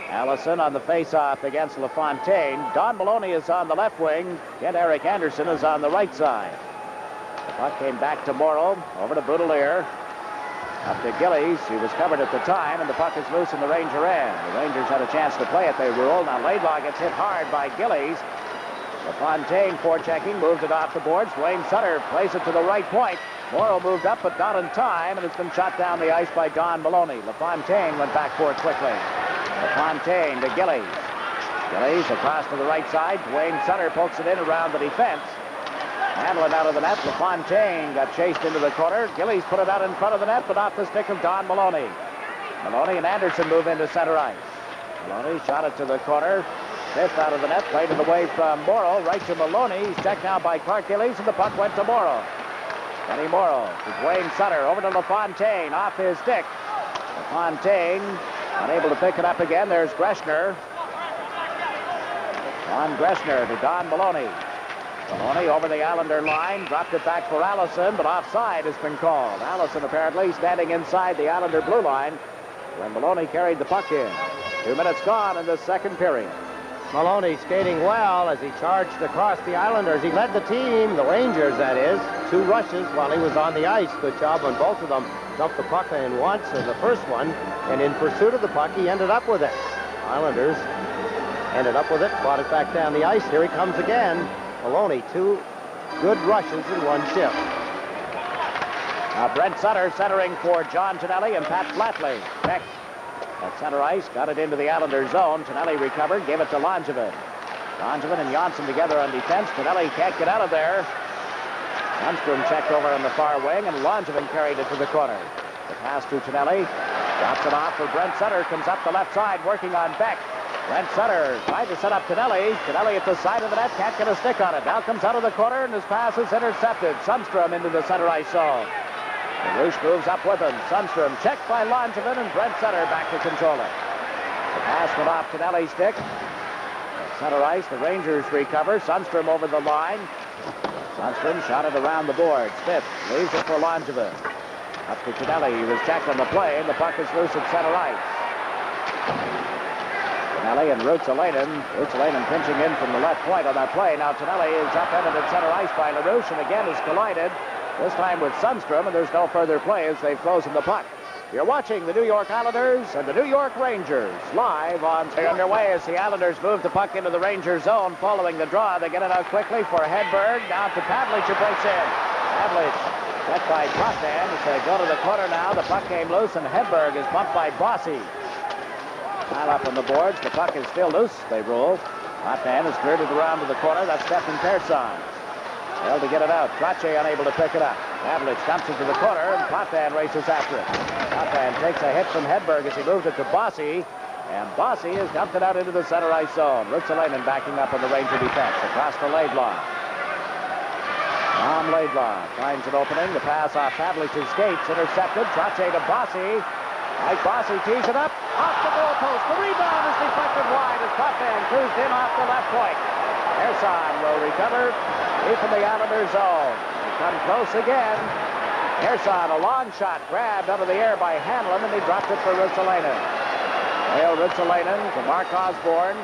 Allison on the face-off against LaFontaine. Don Maloney is on the left wing. Ken Eric Anderson is on the right side. The puck came back to Morrow, over to Boutilier. Up to Gillies. He was covered at the time, and the puck is loose in the Ranger end. The Rangers had a chance to play it. They rule. Now Laidlaw gets hit hard by Gillies. LaFontaine forechecking, moves it off the boards. Duane Sutter plays it to the right point. Morrow moved up, but not in time, and it's been shot down the ice by Don Maloney. LaFontaine went back for it quickly. LaFontaine to Gillies. Gillies across to the right side. Duane Sutter pokes it in around the defense. Hanlon out of the net. LaFontaine got chased into the corner. Gillies put it out in front of the net, but off the stick of Don Maloney. Maloney and Anderson move into center ice. Maloney shot it to the corner. Fifth out of the net, played it away from Morrow, right to Maloney. He's checked now by Clark Gillies, and the puck went to Morrow. Kenny Morrow to Duane Sutter, over to LaFontaine, off his stick. LaFontaine unable to pick it up again. There's Greshner. On Greshner to Don Maloney. Maloney over the Islander line, dropped it back for Allison, but offside has been called. Allison apparently standing inside the Islander blue line when Maloney carried the puck in. 2 minutes gone in the second period. Maloney skating well as he charged across the Islanders. He led the team, the Rangers that is, 2 rushes while he was on the ice. Good job on both of them. Dumped the puck in once in the first one, and in pursuit of the puck, he ended up with it. Islanders ended up with it, brought it back down the ice. Here he comes again. Maloney, 2 good rushes in 1 shift. Now Brent Sutter centering for John Tonelli and Pat Flatley. Beck at center ice, got it into the Islander zone. Tonelli recovered, gave it to Langevin. Langevin and Jonsson together on defense. Tonelli can't get out of there. Lundstrom checked over on the far wing, and Langevin carried it to the corner. The pass to Tonelli. Drops it off for Brent Sutter. Comes up the left side, working on Beck. Brent Sutter tried to set up Tonelli. Tonelli at the side of the net, can't get a stick on it. Now comes out of the corner, and his pass is intercepted. Sundstrom into the center ice zone. LaRouche moves up with him. Sundstrom checked by Langevin, and Brent Sutter back to control it. The pass went off Tonelli's stick. At center ice, the Rangers recover. Sundstrom over the line. Sundstrom shot it around the board. Smith leaves it for Langevin. Up to Tonelli. He was checked on the play, and the puck is loose at center ice. Tonelli and Ruotsalainen. Ruotsalainen pinching in from the left point on that play. Now Tonelli is upended at center ice by LaRouche, and again is collided. This time with Sundstrom, and there's no further play as they've frozen the puck. You're watching the New York Islanders and the New York Rangers live on. They're underway as the Islanders move the puck into the Ranger zone following the draw. They get it out quickly for Hedberg. Now to Pavlich, who breaks in. Pavlich checked by Potvin. As they go to the corner now, the puck came loose, and Hedberg is bumped by Bossy. Pile up on the boards. The puck is still loose, they rule. Potvin has cleared it around to the corner. That's Stefan Persson. Failed to get it out. Trottier unable to pick it up. Pavlich dumps it to the corner, and Potvin races after it. Potvin takes a hit from Hedberg as he moves it to Bossy, and Bossy has dumped it out into the center ice zone. Ruotsalainen backing up on the Ranger defense. Across to Laidlaw. Tom Laidlaw finds an opening. The pass off Pavlich's skates. Intercepted. Trottier to Bossy. Mike Bossy tees it up. Off the goalpost. The rebound is deflected wide as Potvin cruised in off the left point. Persson will recover deep in the Islander zone. They come close again. Persson, a long shot, grabbed out of the air by Hanlon, and he dropped it for Ruotsalainen. Well, Ruotsalainen to Mark Osborne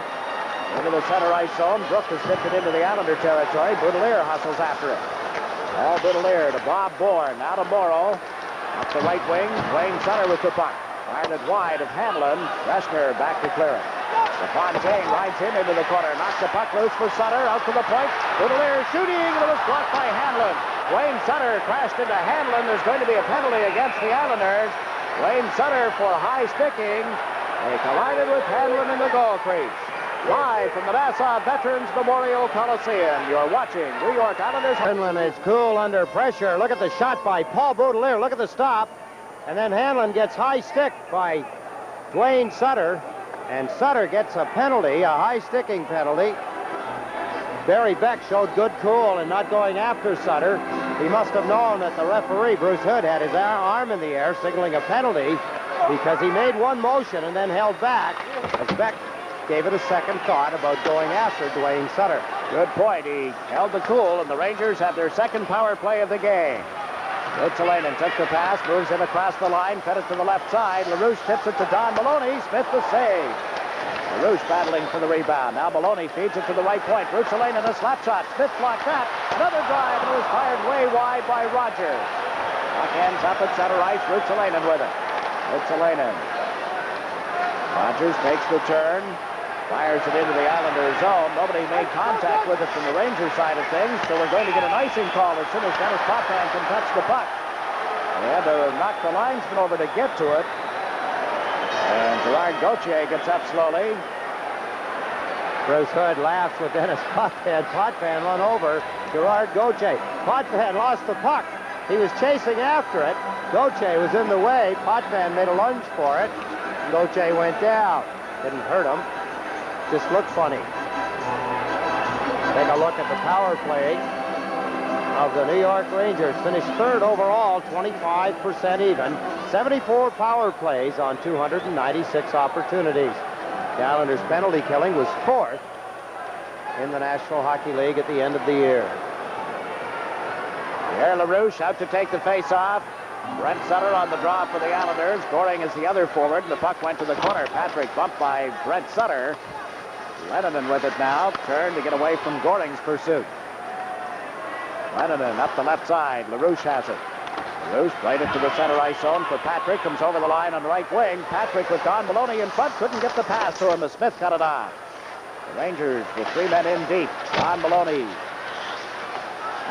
into the center ice zone. Brooke has tipped it into the Islander territory. Boutilier hustles after it. All Boutilier to Bob Bourne. Now to Morrow. Up the right wing. Duane Sutter with the puck. Fired it wide of Hanlon. Greshner back to clear it. LaFontaine rides him into the corner. Knocks the puck loose for Sutter. Out to the point. Boutilier shooting, and it was blocked by Hanlon. Duane Sutter crashed into Hanlon. There's going to be a penalty against the Islanders. Duane Sutter for high sticking. They collided with Hanlon in the goal crease. Live from the Nassau Veterans Memorial Coliseum, you're watching New York Islanders. Hanlon is cool under pressure. Look at the shot by Paul Boutilier. Look at the stop. And then Hanlon gets high stick by Duane Sutter. And Sutter gets a penalty, a high sticking penalty. Barry Beck showed good cool in not going after Sutter. He must have known that the referee, Bruce Hood, had his arm in the air signaling a penalty because he made one motion and then held back as Beck gave it a second thought about going after Duane Sutter. Good point. He held the cool, and the Rangers have their second power play of the game. Rutsalainen took the pass, moves it across the line, fed it to the left side. LaRouche tips it to Don Maloney. Smith the save. LaRouche battling for the rebound. Now Maloney feeds it to the right point. Rutsalainen a slap shot. Smith blocked that. Another drive, and it was fired way wide by Rogers. Puck ends up at center ice. Rutsalainen with it. Rutsalainen. Rogers takes the turn, fires it into the Islanders' zone. Nobody made contact with it from the Rangers side of things, so we're going to get an icing call as soon as Denis Potvin can touch the puck. They had to knock the linesman over to get to it. And Gerard Gauthier gets up slowly. Bruce Hood laughs with Denis Potvin. Potvin run over Gerard Gauthier. Potvin lost the puck. He was chasing after it. Gauthier was in the way. Potvin made a lunge for it. Gauthier went down. Didn't hurt him. Just looked funny. Take a look at the power play of the New York Rangers. Finished third overall, 25% even. 74 power plays on 296 opportunities. The Islanders' penalty killing was fourth in the National Hockey League at the end of the year. Pierre Larouche out to take the face-off. Brent Sutter on the draw for the Islanders. Goring is the other forward. The puck went to the corner. Patrick bumped by Brent Sutter. Lennon with it now. Turn to get away from Goring's pursuit. Lennon up the left side. LaRouche has it. LaRouche played it to the center ice zone for Patrick. Comes over the line on the right wing. Patrick with Don Maloney in front. Couldn't get the pass to him as Smith cut it off. The Rangers with 3 men in deep. Don Maloney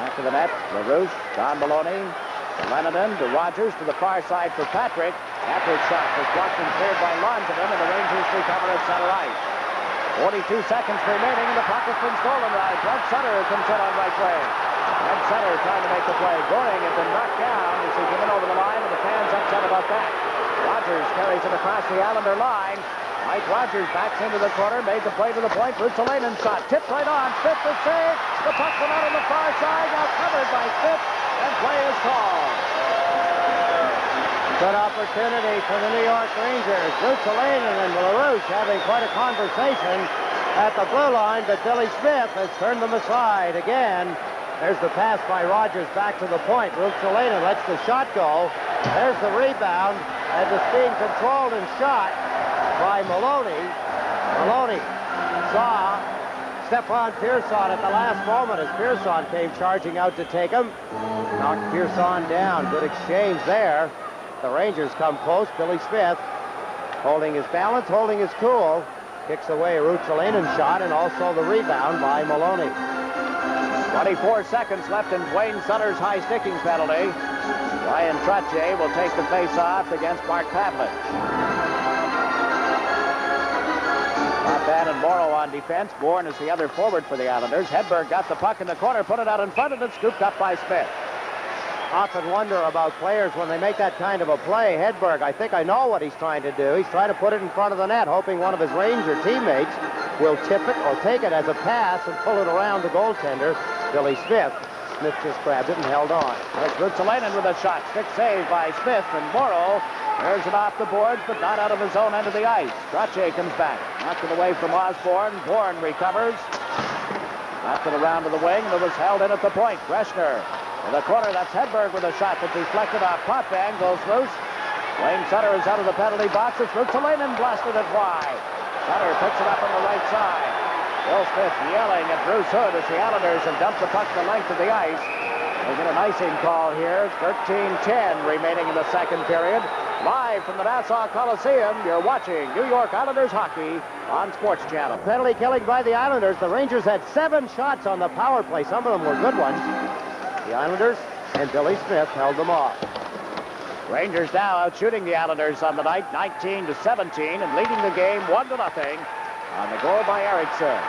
after the net. LaRouche, Don Maloney, to Lennon, to Rogers, to the far side for Patrick. Patrick's shot was blocked and cleared by Langevin, and the Rangers recover at center ice. 42 seconds remaining, and the puck has been stolen by Brent Sutter, who comes in on right wing. Brent Sutter trying to make the play. Goring has been knocked down as he came in over the line, and the fans upset about that. Rogers carries it across the Islander line. Mike Rogers backs into the corner, made the play to the point. Rutsalainen shot, tipped right on. Smith the save. The puck went out on the far side, now covered by Smith, and play is called. Good opportunity for the New York Rangers. Rutsalainen and LaRouche having quite a conversation at the blue line, but Billy Smith has turned them aside again. There's the pass by Rogers back to the point. Rutsalainen lets the shot go. There's the rebound, and it's being controlled and shot by Maloney. Maloney saw Stefan Persson at the last moment as Persson came charging out to take him. Knocked Persson down. Good exchange there. The Rangers come close. Billy Smith holding his balance, holding his cool. Kicks away a Rutsalainen shot and also the rebound by Maloney. 24 seconds left in Duane Sutter's high sticking penalty. Bryan Trottier will take the face-off against Mark Pavlich. Potvin and Morrow on defense. Bourne is the other forward for the Islanders. Hedberg got the puck in the corner, put it out in front, and it's scooped up by Smith. Often wonder about players when they make that kind of a play. Hedberg, I think I know what he's trying to do. He's trying to put it in front of the net, hoping one of his Ranger teammates will tip it or take it as a pass and pull it around the goaltender, Billy Smith. Smith just grabbed it and held on. There's Rutsalainen with a shot. Stick save by Smith, and Morrow airs it off the boards, but not out of his own end of the ice. Trottier comes back. Knocked it away from Osborne. Bourne recovers. Knocked it around to the wing. It was held in at the point. Greshner in the corner. That's Hedberg with a shot that's deflected off. Potvin goes loose. Duane Sutter is out of the penalty box. It's Rutsalainen blasted it wide. Sutter picks it up on the right side. Bill Smith yelling at Bruce Hood as the Islanders have dumped the puck the length of the ice. They get an icing call here. 13:10 remaining in the second period. Live from the Nassau Coliseum, you're watching New York Islanders hockey on Sports Channel. Penalty killing by the Islanders. The Rangers had 7 shots on the power play. Some of them were good ones. The Islanders and Billy Smith held them off. Rangers now out shooting the Islanders on the night, 19-17, and leading the game 1-0 on the goal by Eriksson.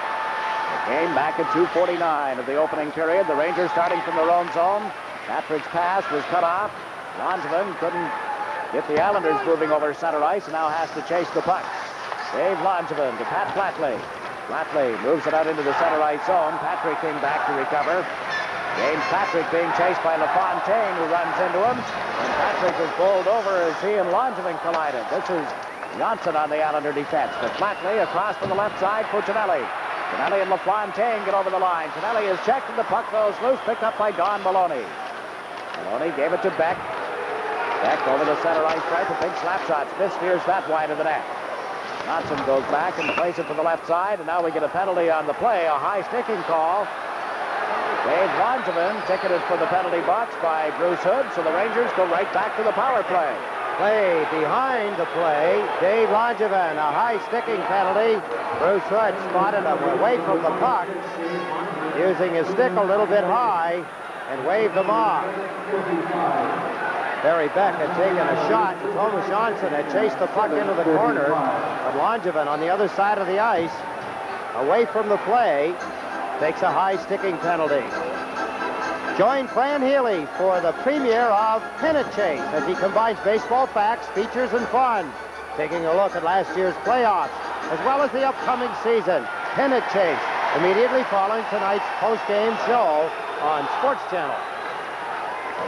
The game back at 2:49 of the opening period. The Rangers starting from their own zone. Patrick's pass was cut off. Langevin couldn't get the Islanders moving over center ice and now has to chase the puck. Dave Langevin to Pat Flatley. Flatley moves it out into the center ice zone. Patrick came back to recover. James Patrick being chased by LaFontaine, who runs into him. And Patrick is bowled over as he and Langevin collided. This is Jonsson on the Islander defense. To Flatley across to the left side for Tonelli. Tonelli and LaFontaine get over the line. Tonelli is checked and the puck goes loose, picked up by Don Maloney. Maloney gave it to Beck. Beck over the center ice stripe. A big slap shot. Smith steers that wide of the net. Jonsson goes back and plays it to the left side, and now we get a penalty on the play, a high sticking call. Dave Langevin ticketed for the penalty box by Bruce Hood, so the Rangers go right back to the power play. Play behind the play. Dave Langevin, a high sticking penalty. Bruce Hood spotted him away from the puck, using his stick a little bit high, and waved him off. Barry Beck had taken a shot, and Tomas Jonsson had chased the puck into the corner, but Langevin on the other side of the ice, away from the play, takes a high sticking penalty. Join Fran Healy for the premiere of Pennant Chase as he combines baseball facts, features, and fun. Taking a look at last year's playoffs, as well as the upcoming season. Pennant Chase, immediately following tonight's post-game show on Sports Channel.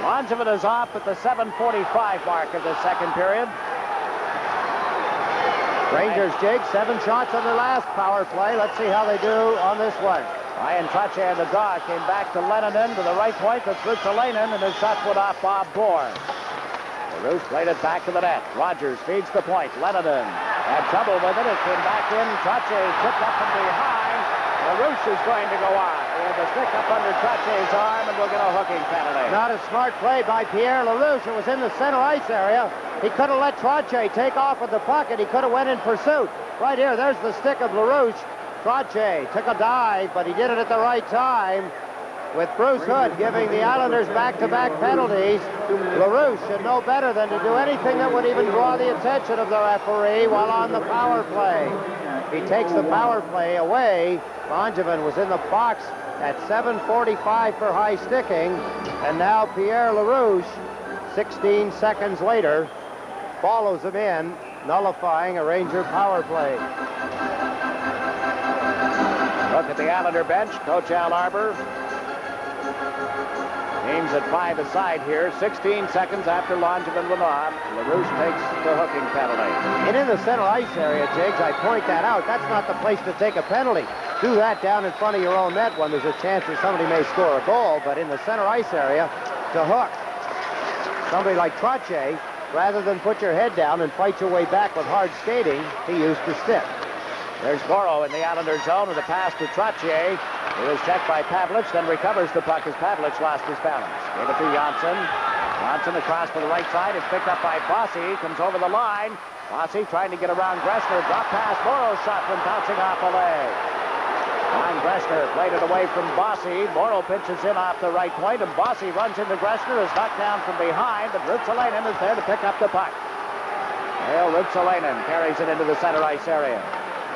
Langevin is off at the 7:45 mark of the second period. Rangers, Jiggs, 7 shots on their last power play. Let's see how they do on this one. Bryan Trottier and the dog came back to Lennon to the right point. That's Rutsalainen, and his shot went off Bob Bourne. LaRouche played it back to the net. Rogers feeds the point. Lennon had trouble with it. It came back in. Trottier tripped up from behind. LaRouche is going to go on. He had the stick up under Trottier's arm, and we'll get a hooking penalty. Not a smart play by Pierre Larouche. It was in the center ice area. He could have let Trottier take off with the puck, and he could have went in pursuit. Right here, there's the stick of LaRouche. Trottier took a dive, but he did it at the right time. With Bruce Hood giving the Islanders back-to-back penalties, LaRouche should know better than to do anything that would even draw the attention of the referee while on the power play. He takes the power play away. Langevin was in the box at 7:45 for high sticking, and now Pierre Larouche, 16 seconds later, follows him in, nullifying a Ranger power play. Look at the Islander bench. Coach Al Arbour. Teams at 5 aside here. 16 seconds after Langevin went off. LaRouche takes the hooking penalty. And in the center ice area, Jiggs, I point that out. That's not the place to take a penalty. Do that down in front of your own net when there's a chance that somebody may score a goal. But in the center ice area, to hook somebody like Trottier, rather than put your head down and fight your way back with hard skating, he used the stick. There's Morrow in the Islander zone with a pass to Trottier. It was checked by Pavlich, then recovers the puck as Pavlich lost his balance. Gave it to Jonsson. Jonsson across to the right side. It's picked up by Bossy. Comes over the line. Bossy trying to get around Gressner. Drop pass. Morrow's shot from bouncing off a leg. Ron Gressner played it away from Bossy. Morrow pitches in off the right point, and Bossy runs into Gressner. Is knocked down from behind, but Rutsalainen is there to pick up the puck. Well, Rutsalainen carries it into the center ice area.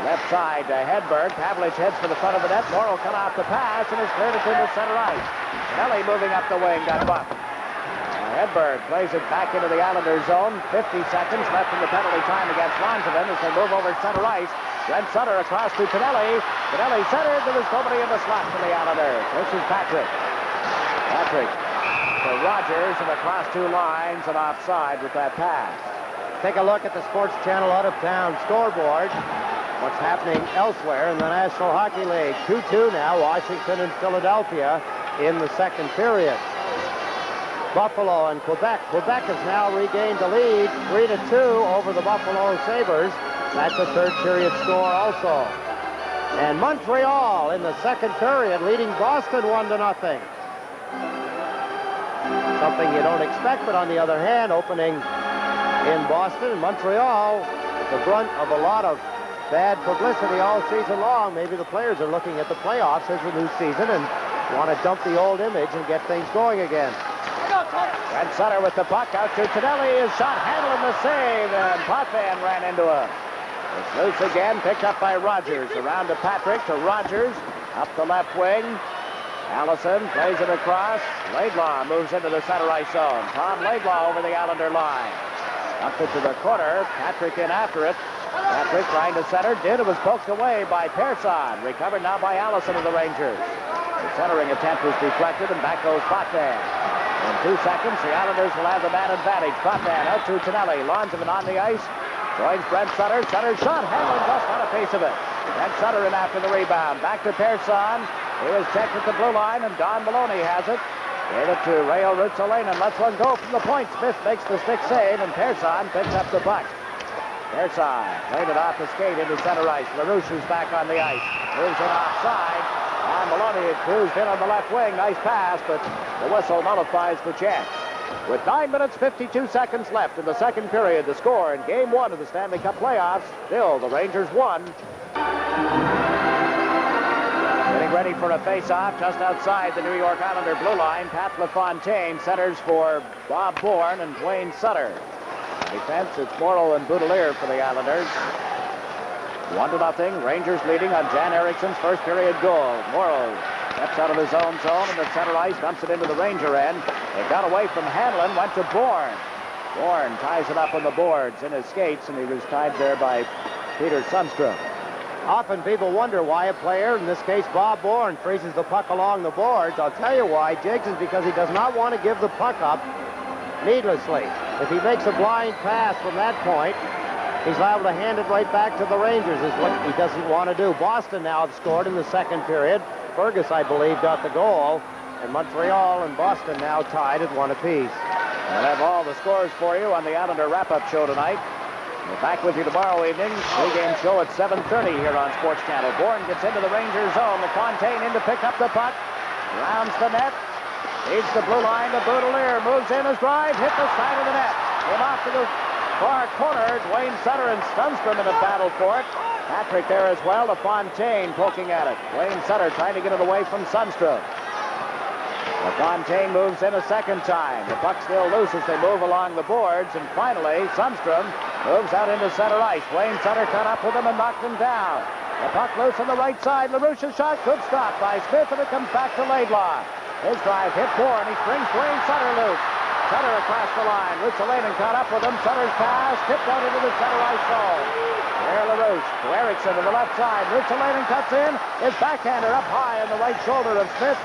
Left side to Hedberg. Pavlich heads for the front of the net. Morrow cut off the pass and has cleared it into center ice. Tonelli moving up the wing, got bumped. Hedberg plays it back into the Islander zone. 50 seconds left in the penalty time against Langevin as they move over center ice. Brent Sutter across to Tonelli. Tonelli centered. There was nobody in the slot for the Islanders. This is Patrick. Patrick to Rogers and across 2 lines and offside with that pass. Take a look at the Sports Channel out-of-town scoreboard. What's happening elsewhere in the National Hockey League. 2-2 now, Washington and Philadelphia in the second period. Buffalo and Quebec. Quebec has now regained the lead, 3-2 over the Buffalo Sabres. That's a third period score also. And Montreal in the second period leading Boston 1-0. Something you don't expect, but on the other hand, opening in Boston and Montreal, the brunt of a lot of bad publicity all season long. Maybe the players are looking at the playoffs as a new season and want to dump the old image and get things going again. Brent Sutter with the puck out to Tonelli. His shot handling the save, and Potvin ran into him. It's loose again, picked up by Rogers. Around to Patrick, to Rogers, up the left wing. Allison plays it across. Laidlaw moves into the center ice zone. Tom Laidlaw over the Islander line. Up it to the corner. Patrick in after it. Patrick trying to center. It was poked away by Persson. Recovered now by Allison of the Rangers. The centering attempt was deflected, and back goes Potvin. In 2 seconds, the Islanders will have the man advantage. Potvin out to Tonelli. Langevin on the ice. Joins Brent Sutter. Sutter's shot. Hanlon just on a piece of it. Brent Sutter in after the rebound. Back to Persson. He was checked at the blue line, and Don Maloney has it. Gave it to Rayo Rutsalainen. Lets one go from the point. Smith makes the stick save, and Persson picks up the puck. Persson played it off the skate into center ice. LaRouche is back on the ice. Moves it offside. And Maloney had cruised in on the left wing. Nice pass, but the whistle nullifies the chance. With 9 minutes, 52 seconds left in the second period, the score in Game 1 of the Stanley Cup Playoffs, still the Rangers won. Getting ready for a face-off just outside the New York Islander blue line. Pat LaFontaine centers for Bob Bourne and Duane Sutter. Defense, it's Morrow and Boutilier for the Islanders. 1-0. Rangers leading on Jan Eriksson's first period goal. Morrow steps out of his own zone and the center ice, dumps it into the Ranger end. It got away from Hanlon, went to Bourne. Bourne ties it up on the boards in his skates, and he was tied there by Peter Sundstrom. Often people wonder why a player, in this case Bob Bourne, freezes the puck along the boards. I'll tell you why, Jiggs, is because he does not want to give the puck up needlessly. If he makes a blind pass from that point, he's liable to hand it right back to the Rangers, is what he doesn't want to do. Boston now have scored in the second period. Fergus, I believe, got the goal. And Montreal and Boston now tied at 1 apiece. We'll have all the scores for you on the Islander wrap-up show tonight. We're back with you tomorrow evening. Pre-game show at 7:30 here on Sports Channel. Bourne gets into the Rangers zone. LaFontaine in to pick up the puck. Rounds the net. Leads the blue line to Boutilier. Moves in his drive. Hit the side of the net. Went off to the far corner. Duane Sutter and Sundstrom in a battle for it. Patrick there as well. LaFontaine poking at it. Duane Sutter trying to get it away from Sundstrom. LaFontaine moves in a second time. The puck still loose as they move along the boards. And finally, Sundstrom moves out into center ice. Duane Sutter caught up with him and knocked him down. The puck loose on the right side. LaRouche's shot. Good stop by Smith, and it comes back to Laidlaw. His drive hit Bourne. He springs Duane Sutter loose. Sutter across the line. Rutsalainen caught up with him. Sutter's pass tipped out into the center ice zone. Pierre Larouche to Eriksson to the left side. Rutsalainen cuts in. His backhander up high on the right shoulder of Smith.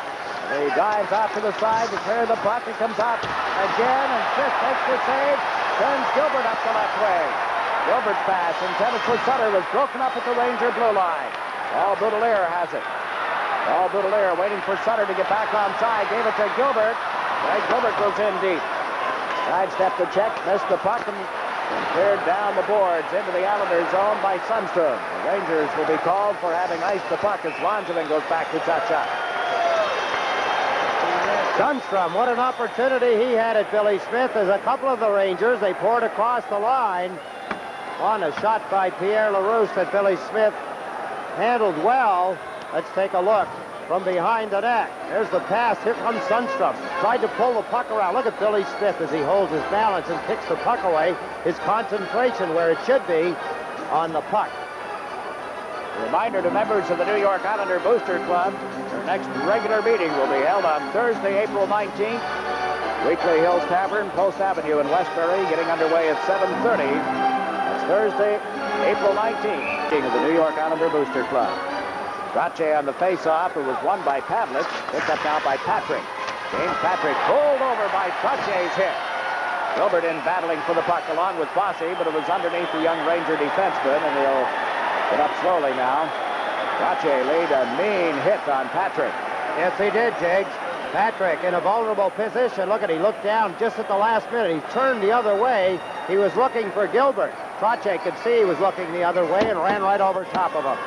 He dives out to the side to clear the puck. It comes out again, and Smith makes the save. Sends Gilbert up the left wing. Gilbert's pass intended for Sutter was broken up at the Ranger blue line. Paul Boutilier has it. Paul Boutilier waiting for Sutter to get back onside. Gave it to Gilbert. Greg Gilbert goes in deep. Sidestepped the check, missed the puck, and cleared down the boards into the Islanders zone by Sundstrom. The Rangers will be called for having iced the puck as Langevin goes back to touch-up. Sundstrom, what an opportunity he had at Billy Smith. There's a couple of the Rangers. They poured across the line on a shot by Pierre Larouche that Billy Smith handled well. Let's take a look from behind the net. There's the pass. Here comes Sundstrom. Tried to pull the puck around. Look at Billy Smith as he holds his balance and kicks the puck away. His concentration where it should be on the puck. A reminder to members of the New York Islander Booster Club, their next regular meeting will be held on Thursday, April 19th. Weekly Hills Tavern, Post Avenue in Westbury, getting underway at 7:30. That's Thursday, April 19th, meeting of the New York Islander Booster Club. Trottier on the face-off. It was won by Pavlich. Picked up now by Patrick. James Patrick pulled over by Trottier's hit. Gilbert in battling for the puck along with Bossy, but it was underneath the young Ranger defenseman, and he'll get up slowly now. Trottier laid a mean hit on Patrick. Yes, he did, Jiggs. Patrick in a vulnerable position. Look at, he looked down just at the last minute. He turned the other way. He was looking for Gilbert. Trottier could see he was looking the other way and ran right over top of him.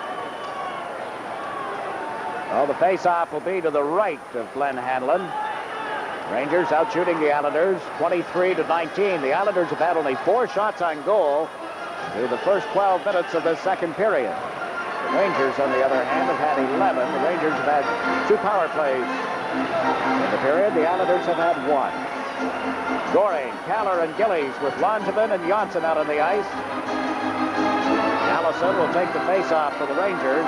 Well, the face-off will be to the right of Glen Hanlon. Rangers out shooting the Islanders 23-19. The Islanders have had only 4 shots on goal through the first 12 minutes of the second period. The Rangers, on the other hand, have had 11. The Rangers have had 2 power plays in the period. The Islanders have had 1. Goring, Kallur, and Gillies with Langevin and Jonsson out on the ice. Allison will take the face-off for the Rangers.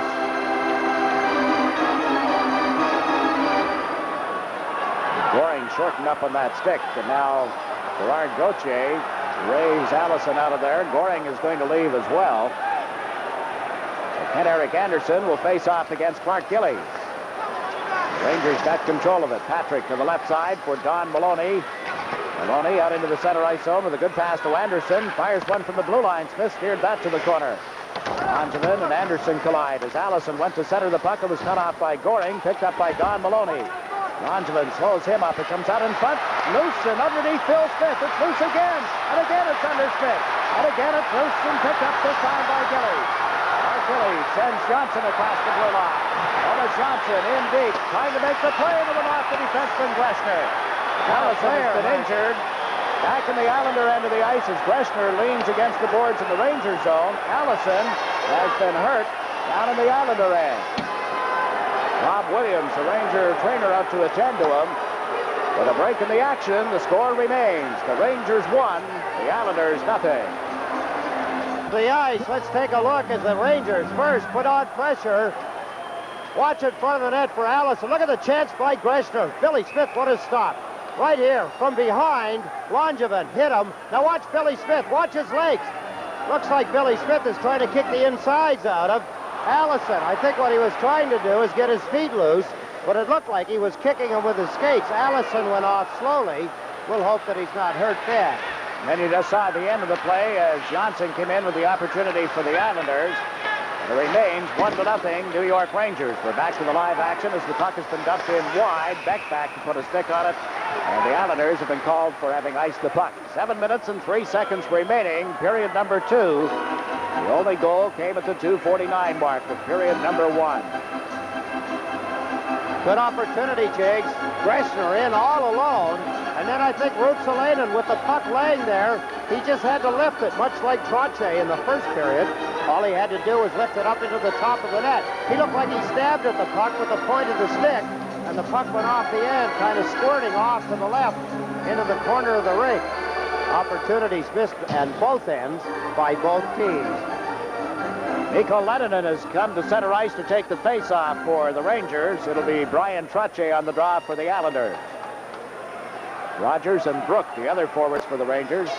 Goring shortened up on that stick, and now Gerard Gauthier raised Allison out of there. Goring is going to leave as well. Kent-Eric Anderson will face off against Clark Gillies. Rangers got control of it. Patrick to the left side for Don Maloney. Maloney out into the center ice zone with a good pass to Anderson. Fires one from the blue line. Smith steered that to the corner. Langevin and Anderson collide as Allison went to center the puck. It was cut off by Goring, picked up by Don Maloney. Langevin slows him up. It comes out in front. Loose and underneath Phil Smith. It's loose again. And again it's under Smith. And again it's loose and picked up this time by Gillies. Gillies sends Jonsson across the blue line. Tomas Jonsson in deep, trying to make the play, and it went off the defenseman Greshner. Allison has been injured. Back in the Islander end of the ice as Greshner leans against the boards in the Ranger zone. Allison has been hurt down in the Islander end. Bob Williams, the Ranger trainer, out to attend to him. With a break in the action, the score remains. The Rangers 1, the Islanders nothing. The ice, let's take a look as the Rangers first put on pressure. Watch in front of the net for Allison. Look at the chance by Greshner. Billy Smith, what a stop. Right here, from behind, Langevin hit him. Now watch Billy Smith, watch his legs. Looks like Billy Smith is trying to kick the insides out of Allison. I think what he was trying to do is get his feet loose, but it looked like he was kicking him with his skates. Allison went off slowly. We'll hope that he's not hurt bad. And then you just saw the end of the play as Jonsson came in with the opportunity for the Islanders. It remains 1-0 New York Rangers. We're back to the live action as the puck has been dumped in wide. Beck back to put a stick on it. And the Islanders have been called for having iced the puck. 7 minutes and 3 seconds remaining. Period number 2. The only goal came at the 2:49 mark of period number 1. Good opportunity, Jiggs. Greshner in all alone. And then I think Ruotsalainen with the puck laying there, he just had to lift it, much like Trottier in the first period. All he had to do was lift it up into the top of the net. He looked like he stabbed at the puck with the point of the stick, and the puck went off the end, kind of squirting off to the left into the corner of the rink. Opportunities missed on both ends by both teams. Mikko Lehtonen has come to center ice to take the face-off for the Rangers. It'll be Bryan Trottier on the draw for the Islanders. Rogers and Brooke, the other forwards for the Rangers.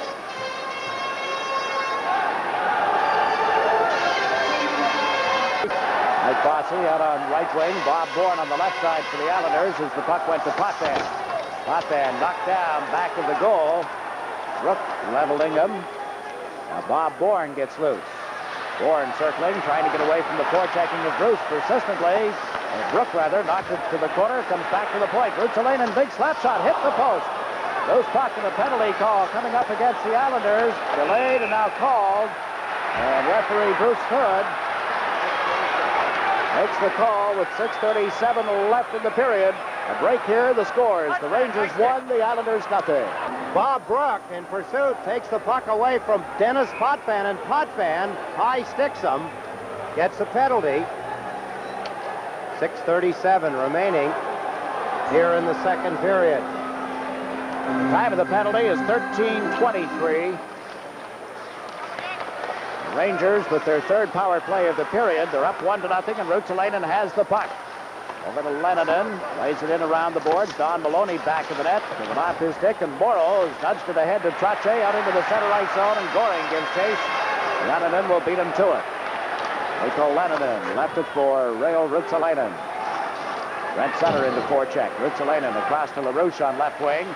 Mike Bossy out on right wing. Bob Bourne on the left side for the Islanders as the puck went to Potvin. Potvin knocked down back of the goal. Brooke leveling him. Now Bob Bourne gets loose. Bourne circling, trying to get away from the forechecking of Bruce persistently. Brooke, rather, knocked it to the corner, comes back to the point. Ruotsalainen, big slap shot, hit the post. Loose puck and a penalty call coming up against the Islanders. Delayed and now called. And referee Bruce Hood makes the call with 6:37 left in the period. A break here, the scores. The Rangers 1, the Islanders nothing. Bob Brooke in pursuit takes the puck away from Denis Potvin, and Potvin high sticks him, gets a penalty. 6:37 remaining here in the second period. Time of the penalty is 13:23. The Rangers with their third power play of the period. They're up 1-0, and Ruotsalainen has the puck. Over to Lehtonen, lays it in around the boards. Don Maloney back of the net, with it off his stick, and Morrow has nudged it ahead to Trottier out into the center ice zone, and Goring gives chase. Lehtonen will beat him to it. Mikko Lehtonen left it for Rail Ruotsalainen. Brent Sutter into forecheck. Ruotsalainen across to LaRouche on left wing.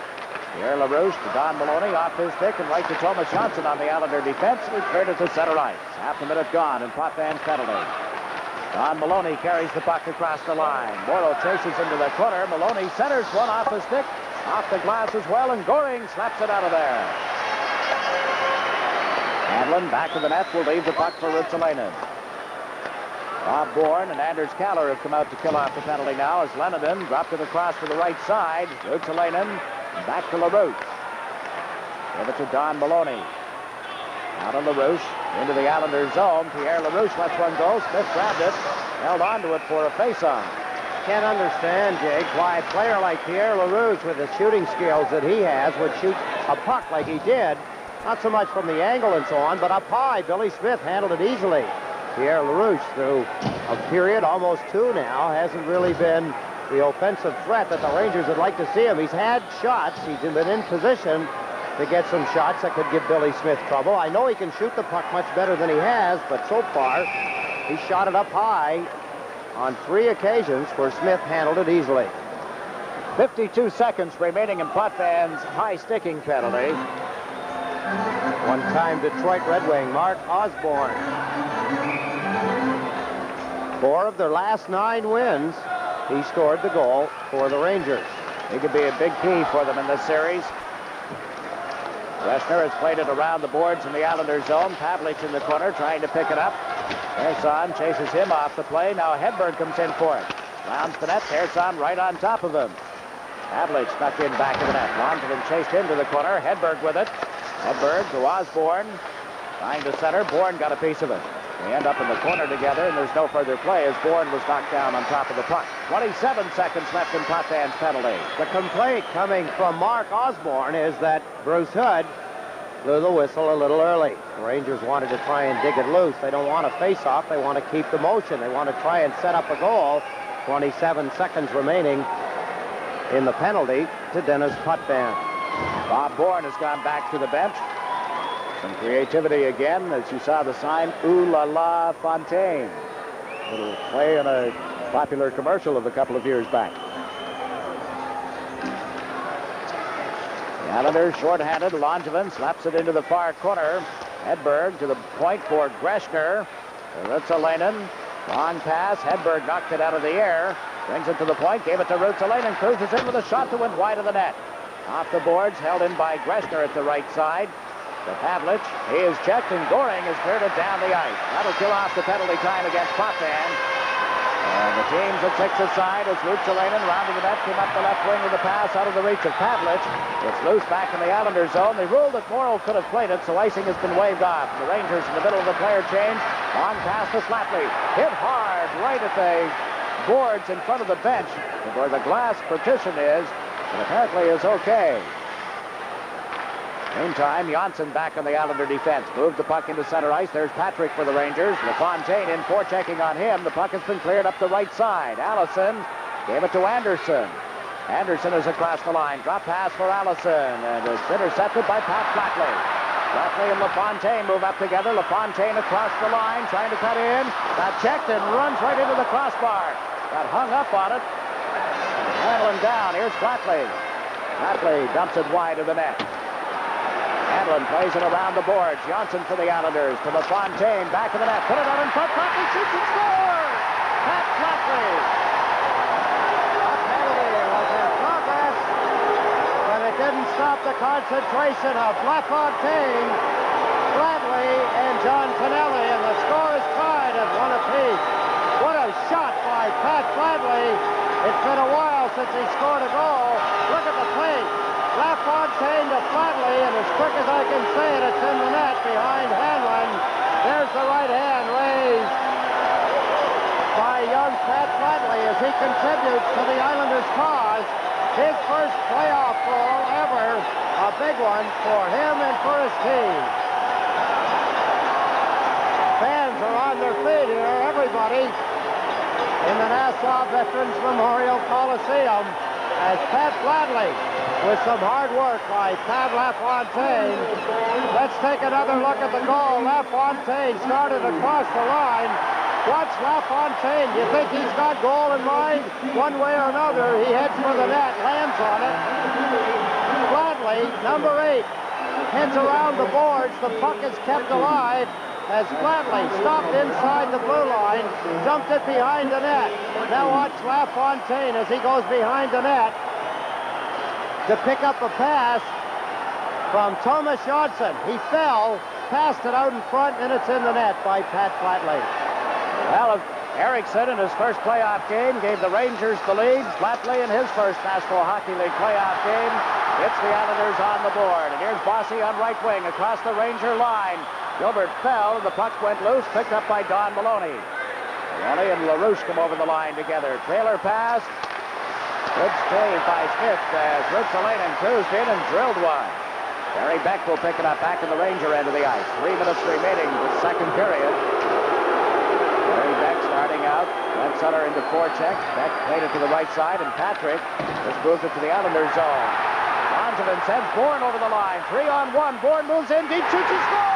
Pierre Larouche to Don Maloney off his stick and right to Tomas Jonsson on the Islander defense. We cleared it to center ice. Half a minute gone and Potvin's penalty. Don Maloney carries the puck across the line. Morrow chases into the corner. Maloney centers one off his stick, off the glass as well, and Goring slaps it out of there. Hanlon back to the net will leave the puck for Ruotsalainen. Bob Bourne and Anders Kallur have come out to kill off the penalty now as Lehtonen dropped it across to the right side. Ruotsalainen back to LaRouche. Give it to Don Maloney. Out on LaRouche, into the Islanders zone. Pierre Larouche lets one go. Smith grabbed it, held onto it for a face-off. Can't understand, Jake, why a player like Pierre Larouche, with the shooting skills that he has, would shoot a puck like he did. Not so much from the angle and so on, but up high. Billy Smith handled it easily. Pierre Larouche, through a period, almost 2 now, hasn't really been the offensive threat that the Rangers would like to see him. He's had shots. He's been in position to get some shots that could give Billy Smith trouble. I know he can shoot the puck much better than he has, but so far, he shot it up high on 3 occasions where Smith handled it easily. 52 seconds remaining in Potvin's high sticking penalty. One-time Detroit Red Wing, Mark Osborne. 4 of their last 9 wins, he scored the goal for the Rangers. He could be a big key for them in this series. Greshner has played it around the boards in the Islanders zone. Pavlich in the corner trying to pick it up. Persson chases him off the play. Now Hedberg comes in for it. Rounds the net. Persson right on top of him. Pavlich stuck in back of the net. Langevin chased into the corner. Hedberg with it. Hedberg to Osborne. Trying to center. Bourne got a piece of it. They end up in the corner together, and there's no further play as Bourne was knocked down on top of the puck. 27 seconds left in Potvin's penalty. The complaint coming from Mark Osborne is that Bruce Hood blew the whistle a little early. The Rangers wanted to try and dig it loose. They don't want to face off. They want to keep the motion. They want to try and set up a goal. 27 seconds remaining in the penalty to Denis Potvin. Bob Bourne has gone back to the bench. Some creativity again, as you saw the sign, Ooh La La Fontaine. Little play in a popular commercial of a couple of years back. The Islanders short-handed. Langevin slaps it into the far corner. Hedberg to the point for Greshner. Rutsalainen. Long pass. Hedberg knocked it out of the air. Brings it to the point. Gave it to Rutsalainen. Cruises in with a shot to win wide of the net. Off the boards. Held in by Greshner at the right side. To Pavlich. He is checked, and Goring has cleared it down the ice. That'll kill off the penalty time against Potvin. And the team's at 6 aside as Rutsalainen rounding the net, came up the left wing with a pass out of the reach of Pavlich. It's loose back in the Islanders zone. They ruled that Morrow could have played it, so icing has been waved off. The Rangers in the middle of the player change. Long pass to Flatley. Hit hard right at the boards in front of the bench, where the glass partition is, and apparently is okay. Meantime, Jonsson back on the Islander defense. Moved the puck into center ice. There's Patrick for the Rangers. LaFontaine in forechecking on him. The puck has been cleared up the right side. Allison gave it to Anderson. Anderson is across the line. Drop pass for Allison. And it's intercepted by Pat Flatley. Flatley and LaFontaine move up together. LaFontaine across the line, trying to cut in. Got checked and runs right into the crossbar. Got hung up on it. Hanlon down. Here's Flatley. Flatley dumps it wide of the net. Hanlon plays it around the boards. Jonsson for the Islanders. To LaFontaine. Back of the net. Put it out in front. Flatley shoots and scores! Pat Flatley. A penalty was in progress, but it didn't stop the concentration of LaFontaine, Flatley, and John Tonelli, and the score is tied at 1 apiece. What a shot by Pat Flatley. It's been a while since he scored a goal. Look at the pace. LaFontaine to Flatley, and as quick as I can say it, it's in the net behind Hanlon. There's the right hand raised by young Pat Flatley as he contributes to the Islanders' cause. His first playoff goal ever, a big one for him and for his team. Fans are on their feet here, everybody, in the Nassau Veterans Memorial Coliseum as Pat Flatley, with some hard work by Pat LaFontaine. Let's take another look at the goal. LaFontaine started across the line. Watch LaFontaine. You think he's got goal in mind? One way or another, he heads for the net, lands on it. Flatley, number 8, heads around the boards. The puck is kept alive as Flatley stopped inside the blue line, jumped it behind the net. Now watch LaFontaine as he goes behind the net to pick up a pass from Tomas Jonsson. He fell, passed it out in front, and it's in the net by Pat Flatley. Well, Erickson in his first playoff game gave the Rangers the lead. Flatley in his first National Hockey League playoff game gets the Islanders on the board. And here's Bossy on right wing across the Ranger line. Gilbert fell, the puck went loose, picked up by Don Maloney. Maloney and LaRouche come over the line together. Trailer pass. Good save by Smith as Rutsalainen cruised in and drilled one. Barry Beck will pick it up back in the Ranger end of the ice. 3 minutes remaining the second period. Barry Beck starting out. Brent Sutter into forecheck. Beck played it to the right side, and Patrick just moves it to the Islanders zone. Langevin sends Bourne over the line. 3-on-1. Bourne moves in deep, shoots and scores!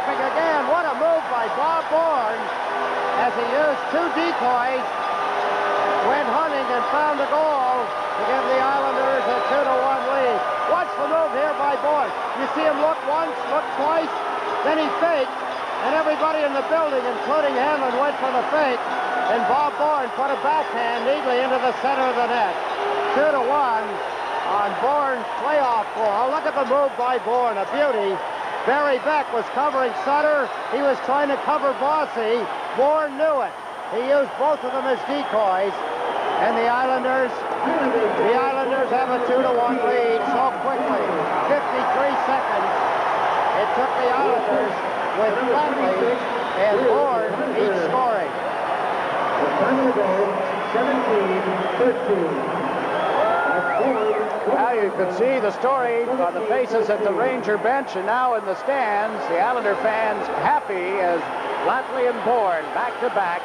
Again. he used 2 decoys, went hunting and found a goal to give the Islanders a 2-1 lead. Watch the move here by Bourne. You see him look once, look twice, then he faked, and everybody in the building, including Hanlon, went for the fake, and Bob Bourne put a backhand neatly into the center of the net. 2-1 on Bourne's playoff goal. Look at the move by Bourne, a beauty. Barry Beck was covering Sutter. He was trying to cover Bossy. Bourne knew it. He used both of them as decoys. And the Islanders have a 2-1 lead so quickly. 53 seconds. It took the Islanders with Flatley and Bourne each scoring. The final goal, 17-13. Now you can see the story on the faces at the Ranger bench and now in the stands. The Islander fans happy as Flatley and Bourne back-to-back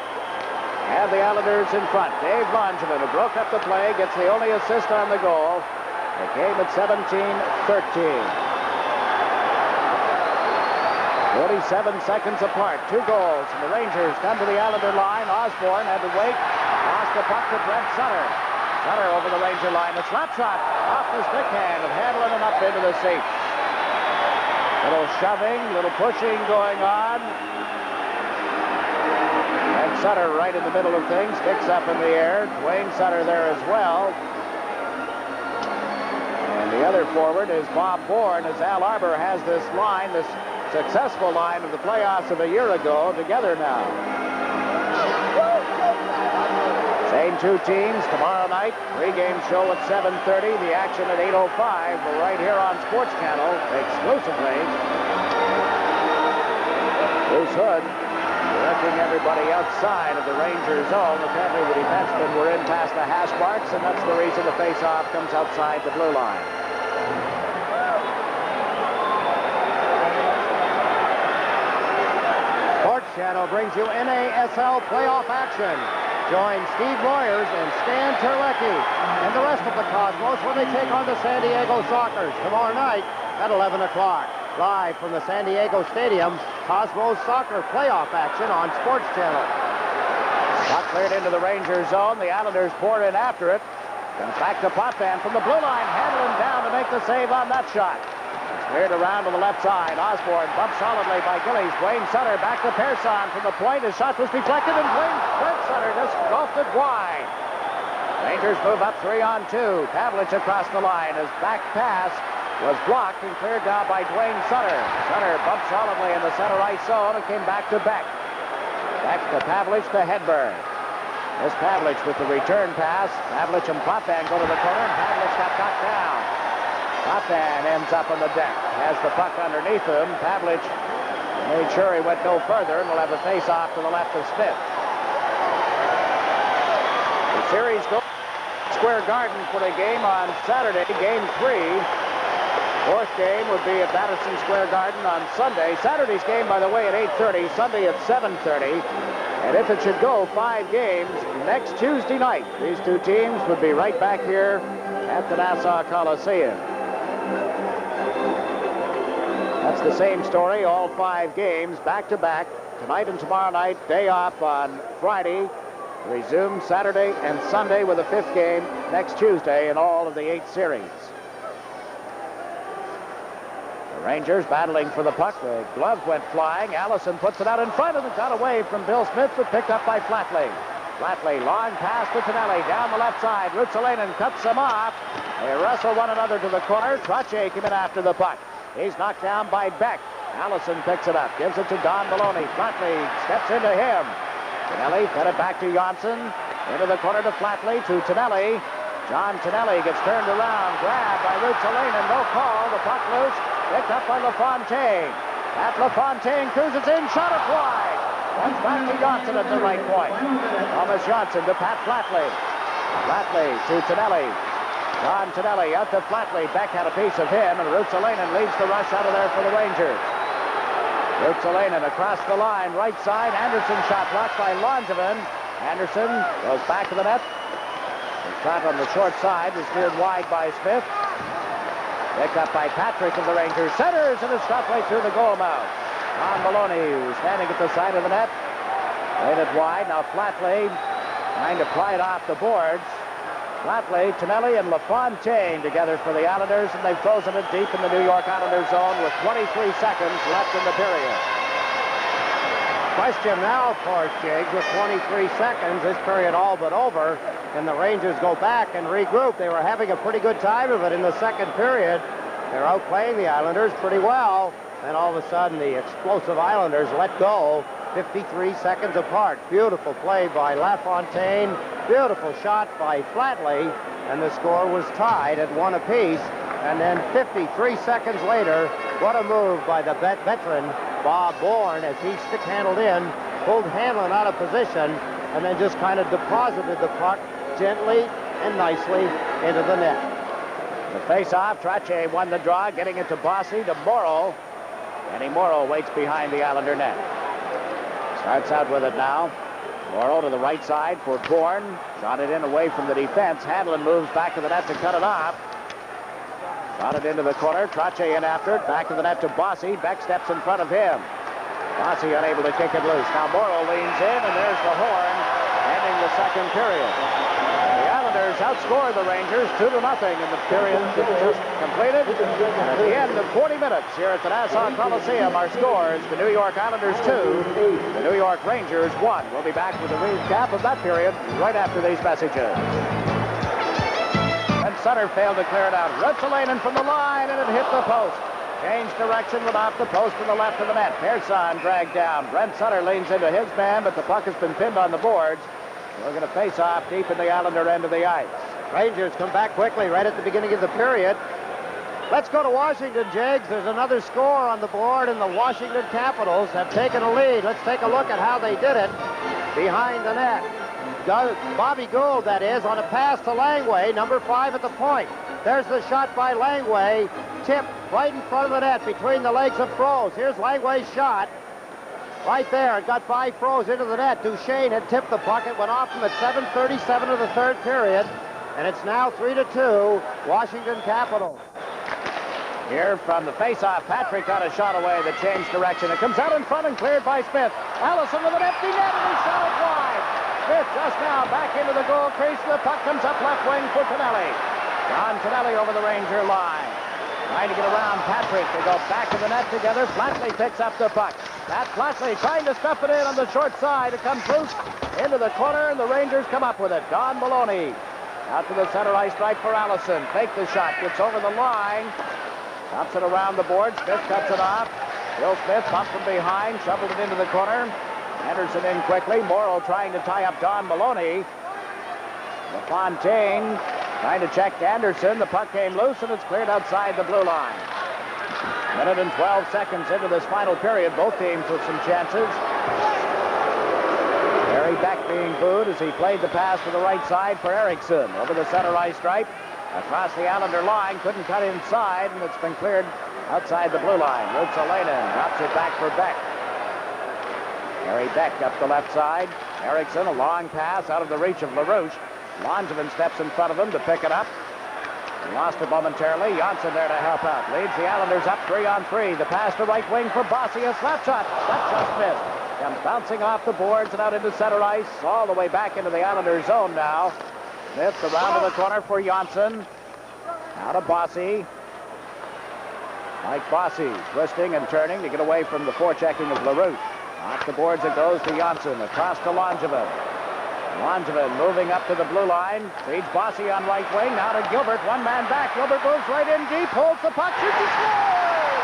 have the Islanders in front. Dave Langevin, who broke up the play, gets the only assist on the goal. The game at 17-13. 47 seconds apart. 2 goals. And the Rangers come to the Islander line. Osborne had to wait. Lost the puck to Brent Sutter. Sutter over the Ranger line. A slap shot off the stick hand of Hanlon and up into the seats. Little shoving, little pushing going on. And Sutter right in the middle of things. Sticks up in the air. Duane Sutter there as well. And the other forward is Bob Bourne as Al Arbour has this line, this successful line of the playoffs of a year ago, together now. Same 2 teams tomorrow night. Pre-game show at 7:30. The action at 8:05. We're right here on Sports Channel exclusively. Bruce Hood directing everybody outside of the Ranger zone. Apparently the defensemen were in past the hash marks, and that's the reason the face-off comes outside the blue line. Sports Channel brings you NASL playoff action. Join Steve Moyers and Stan Terlecki and the rest of the Cosmos when they take on the San Diego Sockers tomorrow night at 11 o'clock. Live from the San Diego Stadium, Cosmos Soccer playoff action on Sports Channel. Puck cleared into the Ranger zone. The Islanders pour in after it. Comes back to Potvin from the blue line. Hanlon down to make the save on that shot. Cleared around to the left side. Osborne bumped solidly by Gillies. Duane Sutter back to Persson from the point. His shot was deflected, and Brent Sutter just golfed it wide. Rangers move up 3-on-2. Pavlich across the line. His back pass was blocked and cleared down by Duane Sutter. Sutter bumped solidly in the center ice zone and came back to Beck. Back to Pavlich to Hedberg. This Pavlich with the return pass. Pavlich and Potvin go to the corner, and Pavlich got knocked down. Potvin ends up on the deck. Has the puck underneath him. Pavlich made sure he went no further and will have a face-off to the left of Smith. The series goes to Square Garden for a game on Saturday, Game 3. 4th game would be at Madison Square Garden on Sunday. Saturday's game, by the way, at 8:30. Sunday at 7:30. And if it should go 5 games, next Tuesday night, these 2 teams would be right back here at the Nassau Coliseum. That's the same story, all 5 games, back-to-back, tonight and tomorrow night, day off on Friday, resume Saturday and Sunday with a 5th game next Tuesday in all of the 8 series. The Rangers battling for the puck. The glove went flying. Allison puts it out in front, and it got away from Bill Smith, but picked up by Flatley. Flatley, long pass to Tonelli, down the left side. Rutsalainen cuts him off. They wrestle one another to the corner. Trottier came in after the puck. He's knocked down by Beck. Allison picks it up, gives it to Don Maloney. Flatley steps into him. Tonelli fed it back to Jonsson. Into the corner to Flatley, to Tonelli. John Tonelli gets turned around, grabbed by Rutsalainen. No call, the puck loose. Picked up by LaFontaine. At LaFontaine cruises in, shot it wide. Comes back to Jonsson at the right point. Tomas Jonsson to Pat Flatley. Flatley to Tonelli. John Tonelli out to Flatley. Beck had a piece of him, and Rutsalainen leads the rush out of there for the Rangers. Rutsalainen across the line, right side. Anderson shot blocked by Langevin. Anderson goes back to the net. The shot on the short side is steered wide by Smith. Picked up by Patrick of the Rangers. Centers, and it's shot right through the goal mouth. Don Maloney, standing at the side of the net. Played it wide. Now Flatley trying to pry it off the boards. Flatley, Tonelli, and LaFontaine together for the Islanders, and they've frozen it deep in the New York Islanders zone with 23 seconds left in the period. Question now, of course, Jiggs, with 23 seconds, this period all but over, and the Rangers go back and regroup. They were having a pretty good time of it in the second period. They're outplaying the Islanders pretty well, and all of a sudden the explosive Islanders let go 53 seconds apart. Beautiful play by LaFontaine, beautiful shot by Flatley, and the score was tied at 1 apiece. And then 53 seconds later, what a move by the veteran Bob Bourne as he stick-handled in, pulled Hanlon out of position, and then just kind of deposited the puck gently and nicely into the net. The face-off, Trottier won the draw, getting it to Bossy, to Morrow. Eddie Morrow waits behind the Islander net. Starts out with it now. Morrow to the right side for Bourne. Shot it in away from the defense. Hanlon moves back to the net to cut it off. Got it into the corner. Trottier in after it. Back to the net to Bossy. Beck steps in front of him. Bossy unable to kick it loose. Now Morrow leans in, and there's the horn, ending the second period. The Islanders outscored the Rangers 2-0 in the period just completed. And at the end of 40 minutes here at the Nassau Coliseum, our scores: the New York Islanders 2, the New York Rangers 1. We'll be back with a recap of that period right after these messages. And Sutter failed to clear it out. Rutsalainen from the line, and it hit the post. Changed direction, went off the post to the left of the net. Persson dragged down. Brent Sutter leans into his man, but the puck has been pinned on the boards. We're going to face off deep in the Islander end of the ice. Rangers come back quickly right at the beginning of the period. Let's go to Washington, Jiggs. There's another score on the board, and the Washington Capitals have taken a lead. Let's take a look at how they did it behind the net. Bobby Gould, that is, on a pass to Langway, number 5 at the point. There's the shot by Langway, tipped right in front of the net between the legs of Froese. Here's Langway's shot. Right there, it got by Froese into the net. Duchesne had tipped the puck. It went off him at 7:37 of the third period, and it's now 3-2, Washington Capitals. Here from the face-off, Patrick got a shot away that changed direction. It comes out in front and cleared by Smith. Allison with an empty net, and he shot it wide. Smith just now back into the goal crease. The puck comes up left wing for Tonelli. John Tonelli over the Ranger line. Trying to get around Patrick. They go back to the net together. Flatley picks up the puck. Pat Flatley trying to stuff it in on the short side. It comes loose into the corner, and the Rangers come up with it. Don Maloney out to the center ice stripe for Allison. Fake the shot. Gets over the line. Drops it around the board. Smith cuts it off. Bill Smith bumped from behind. Shoveled it into the corner. Anderson in quickly. Morrow trying to tie up Don Maloney. LaFontaine trying to check Anderson. The puck came loose, and it's cleared outside the blue line. Minute and 12 seconds into this final period. Both teams with some chances. Barry Beck being booed as he played the pass to the right side for Eriksson. Over the center ice stripe. Across the Islander line. Couldn't cut inside, and it's been cleared outside the blue line. Rutsalainen drops it back for Beck. Barry Beck up the left side. Eriksson, a long pass out of the reach of Larouche. Langevin steps in front of him to pick it up. He lost it momentarily. Jonsson there to help out. Leads the Islanders up 3-on-3. The pass to right wing for Bossy. A slap shot. That just missed. Comes bouncing off the boards and out into center ice. All the way back into the Islanders zone now. Smith around to the corner for Jonsson. Out of Bossy. Mike Bossy twisting and turning to get away from the forechecking of LaRouche. Off the boards it goes to Jonsson. Across to Langevin. Langevin moving up to the blue line. Feeds Bossy on right wing. Now to Gilbert. One man back. Gilbert moves right in deep. Holds the puck. Shoots and scores!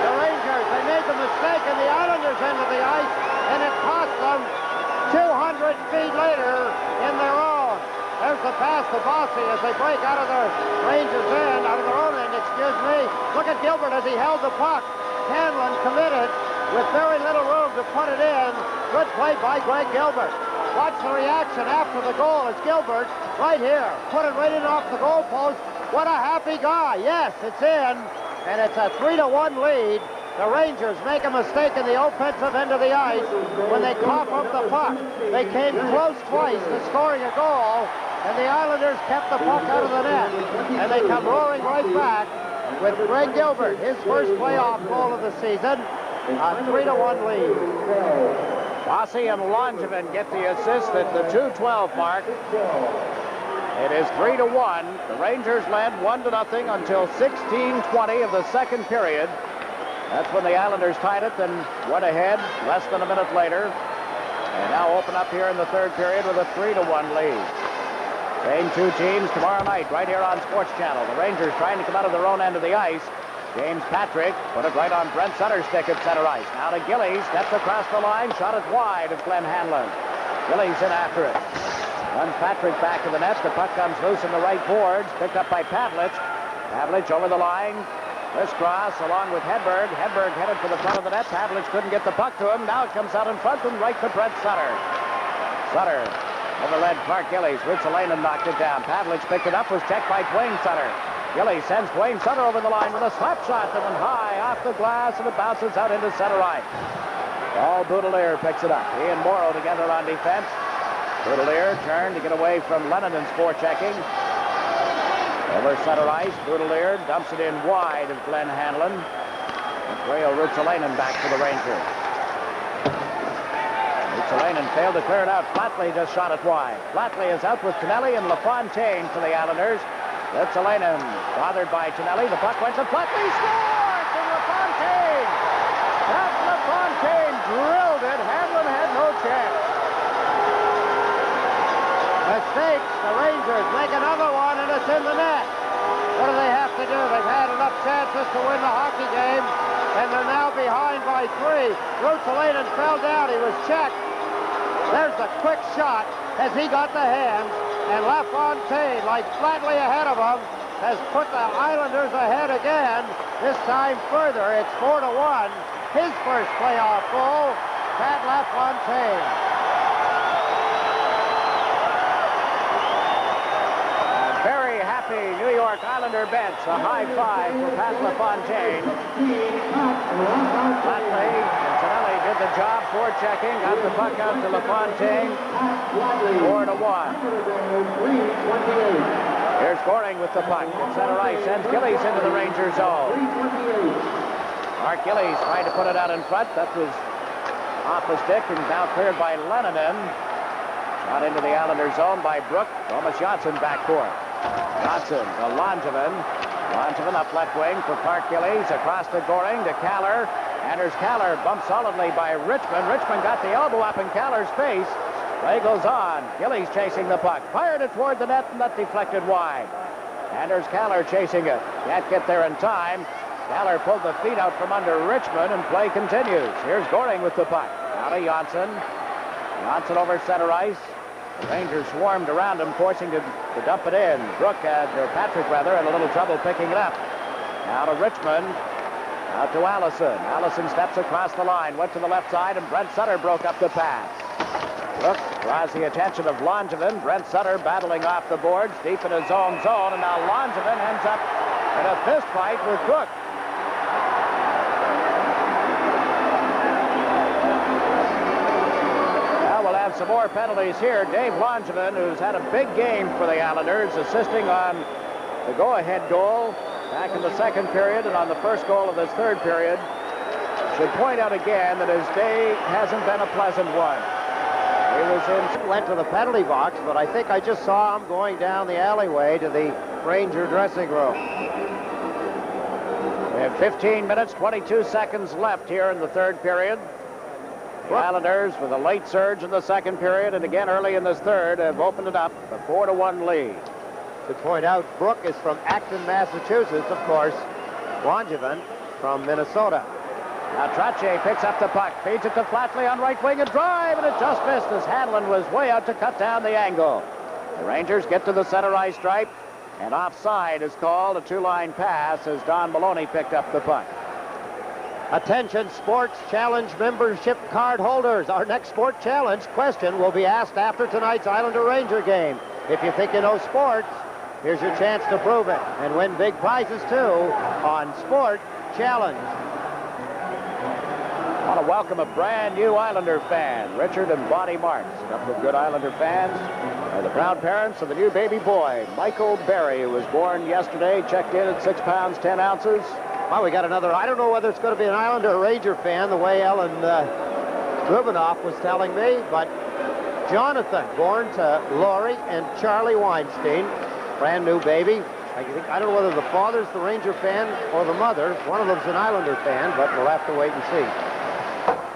The Rangers, they made the mistake in the Islanders' end of the ice, and it cost them 200 feet later in their own. There's the pass to Bossy as they break out of the Rangers' end, out of their own end, excuse me. Look at Gilbert as he held the puck. Hanlon committed with very little room to put it in. Good play by Greg Gilbert. Watch the reaction after the goal. It's Gilbert right here. Put it right in off the goal post. What a happy guy. Yes, it's in. And it's a 3-1 lead. The Rangers make a mistake in the offensive end of the ice when they cough up the puck. They came close twice to scoring a goal, and the Islanders kept the puck out of the net. And they come roaring right back with Greg Gilbert, his first playoff goal of the season. A 3-1 lead. Bossy and Langevin get the assist at the 2:12 mark. It is 3-1. The Rangers led 1-0 until 16:20 of the second period. That's when the Islanders tied it, then went ahead less than a minute later. And now open up here in the third period with a 3-1 lead. Same two teams tomorrow night right here on Sports Channel. The Rangers trying to come out of their own end of the ice. James Patrick put it right on Brent Sutter's stick at center ice. Now to Gillies, steps across the line, shot it wide of Glen Hanlon. Gillies in after it. Runs Patrick back to the net. The puck comes loose in the right boards, picked up by Pavlich. Pavlich over the line. Crisscross along with Hedberg. Hedberg headed for the front of the net. Pavlich couldn't get the puck to him. Now it comes out in front and right to Brent Sutter. Sutter overled Clark Gillies. Rutsalainen knocked it down. Pavlich picked it up, was checked by Duane Sutter. Gillies sends Duane Sutter over the line with a slap shot that went high off the glass, and it bounces out into center ice. Paul Boutilier picks it up. He and Morrow together on defense. Boutilier turned to get away from Lennonen's forechecking. Over center ice, Boutilier dumps it in wide of Glen Hanlon. And Trail Rutsalainen back to the Rangers. Rutsalainen failed to clear it out. Flatley just shot it wide. Flatley is out with Tonelli and LaFontaine for the Islanders. Rutsalainen bothered by Tonelli. The puck went to Flatley. Scores from LaFontaine! That LaFontaine drilled it. Hanlon had no chance. Mistakes. The Rangers make another one, and it's in the net. What do they have to do? They've had enough chances to win the hockey game, and they're now behind by 3. Rutsalainen fell down. He was checked. There's a quick shot as he got the hands, and LaFontaine, like Flatley ahead of him, has put the Islanders ahead again. This time further. It's 4-1. His first playoff goal, Pat LaFontaine. New York Islander bench. A high five for Pat LaFontaine. Flatley and Tonelli did the job forechecking. Got the puck out to LaFontaine. 4-1. Here's Goring with the puck. At center ice sends Gillies into the Ranger zone. Mark Gillies tried to put it out in front. That was off the stick and now cleared by Lenninen. Shot into the Islander zone by Brooke. Tomas Jonsson backcourt. Jonsson to Langevin. Langevin up left wing for Clark Gillies. Across to Goring to Kallur. Enters Kallur. Bumped solidly by Richmond. Richmond got the elbow up in Kallur's face. Play goes on. Gillies chasing the puck. Fired it toward the net, and that deflected wide. Anders Kallur chasing it. Can't get there in time. Kallur pulled the feet out from under Richmond, and play continues. Here's Goring with the puck. Now to Jonsson. Jonsson over center ice. The Rangers swarmed around him, forcing to dump it in. Brooke, or Patrick rather, had a little trouble picking it up. Now to Richmond. Out to Allison. Allison steps across the line, went to the left side, and Brent Sutter broke up the pass. Brooke draws the attention of Langevin. Brent Sutter battling off the boards, deep in his own zone, and now Langevin ends up in a fist fight with Brooke. Some more penalties here. Dave Langevin, who's had a big game for the Islanders, assisting on the go-ahead goal back in the second period and on the first goal of this third period, should point out again that his day hasn't been a pleasant one. He went to the penalty box, but I think I just saw him going down the alleyway to the Ranger dressing room. We have 15 minutes, 22 seconds left here in the third period. The Islanders, with a late surge in the second period and again early in this third, have opened it up, a 4-1 lead. To point out, Brooke is from Acton, Massachusetts, of course. Langevin from Minnesota. Now Trottier picks up the puck, feeds it to Flatley on right wing, and drive, and it just missed as Hanlon was way out to cut down the angle. The Rangers get to the center ice stripe, and offside is called, a two-line pass as Don Maloney picked up the puck. Attention, Sports Challenge membership card holders. Our next Sport Challenge question will be asked after tonight's Islander-Ranger game. If you think you know sports, here's your chance to prove it and win big prizes, too, on Sport Challenge. I want to welcome a brand new Islander fan, Richard and Bonnie Marks. A couple of good Islander fans are the proud parents of the new baby boy, Michael Berry, who was born yesterday, checked in at 6 pounds, 10 ounces. Well, we got another. I don't know whether it's going to be an Islander or Ranger fan, the way Ellen Rubinoff was telling me, but Jonathan, born to Laurie and Charlie Weinstein, brand new baby. I don't know whether the father's the Ranger fan or the mother. One of them's an Islander fan, but we'll have to wait and see.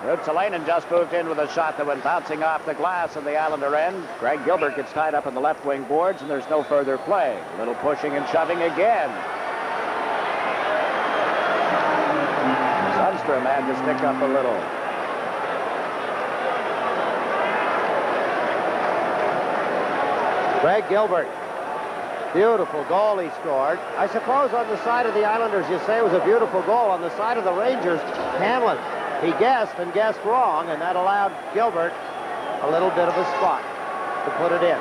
Ruotsalainen just moved in with a shot that went bouncing off the glass of the Islander end. Greg Gilbert gets tied up in the left wing boards, and there's no further play. A little pushing and shoving again. Sundstrom had to stick up a little. Greg Gilbert. Beautiful goal he scored. I suppose on the side of the Islanders, you say it was a beautiful goal. On the side of the Rangers, Hanlon. He guessed and guessed wrong, and that allowed Gilbert a little bit of a spot to put it in.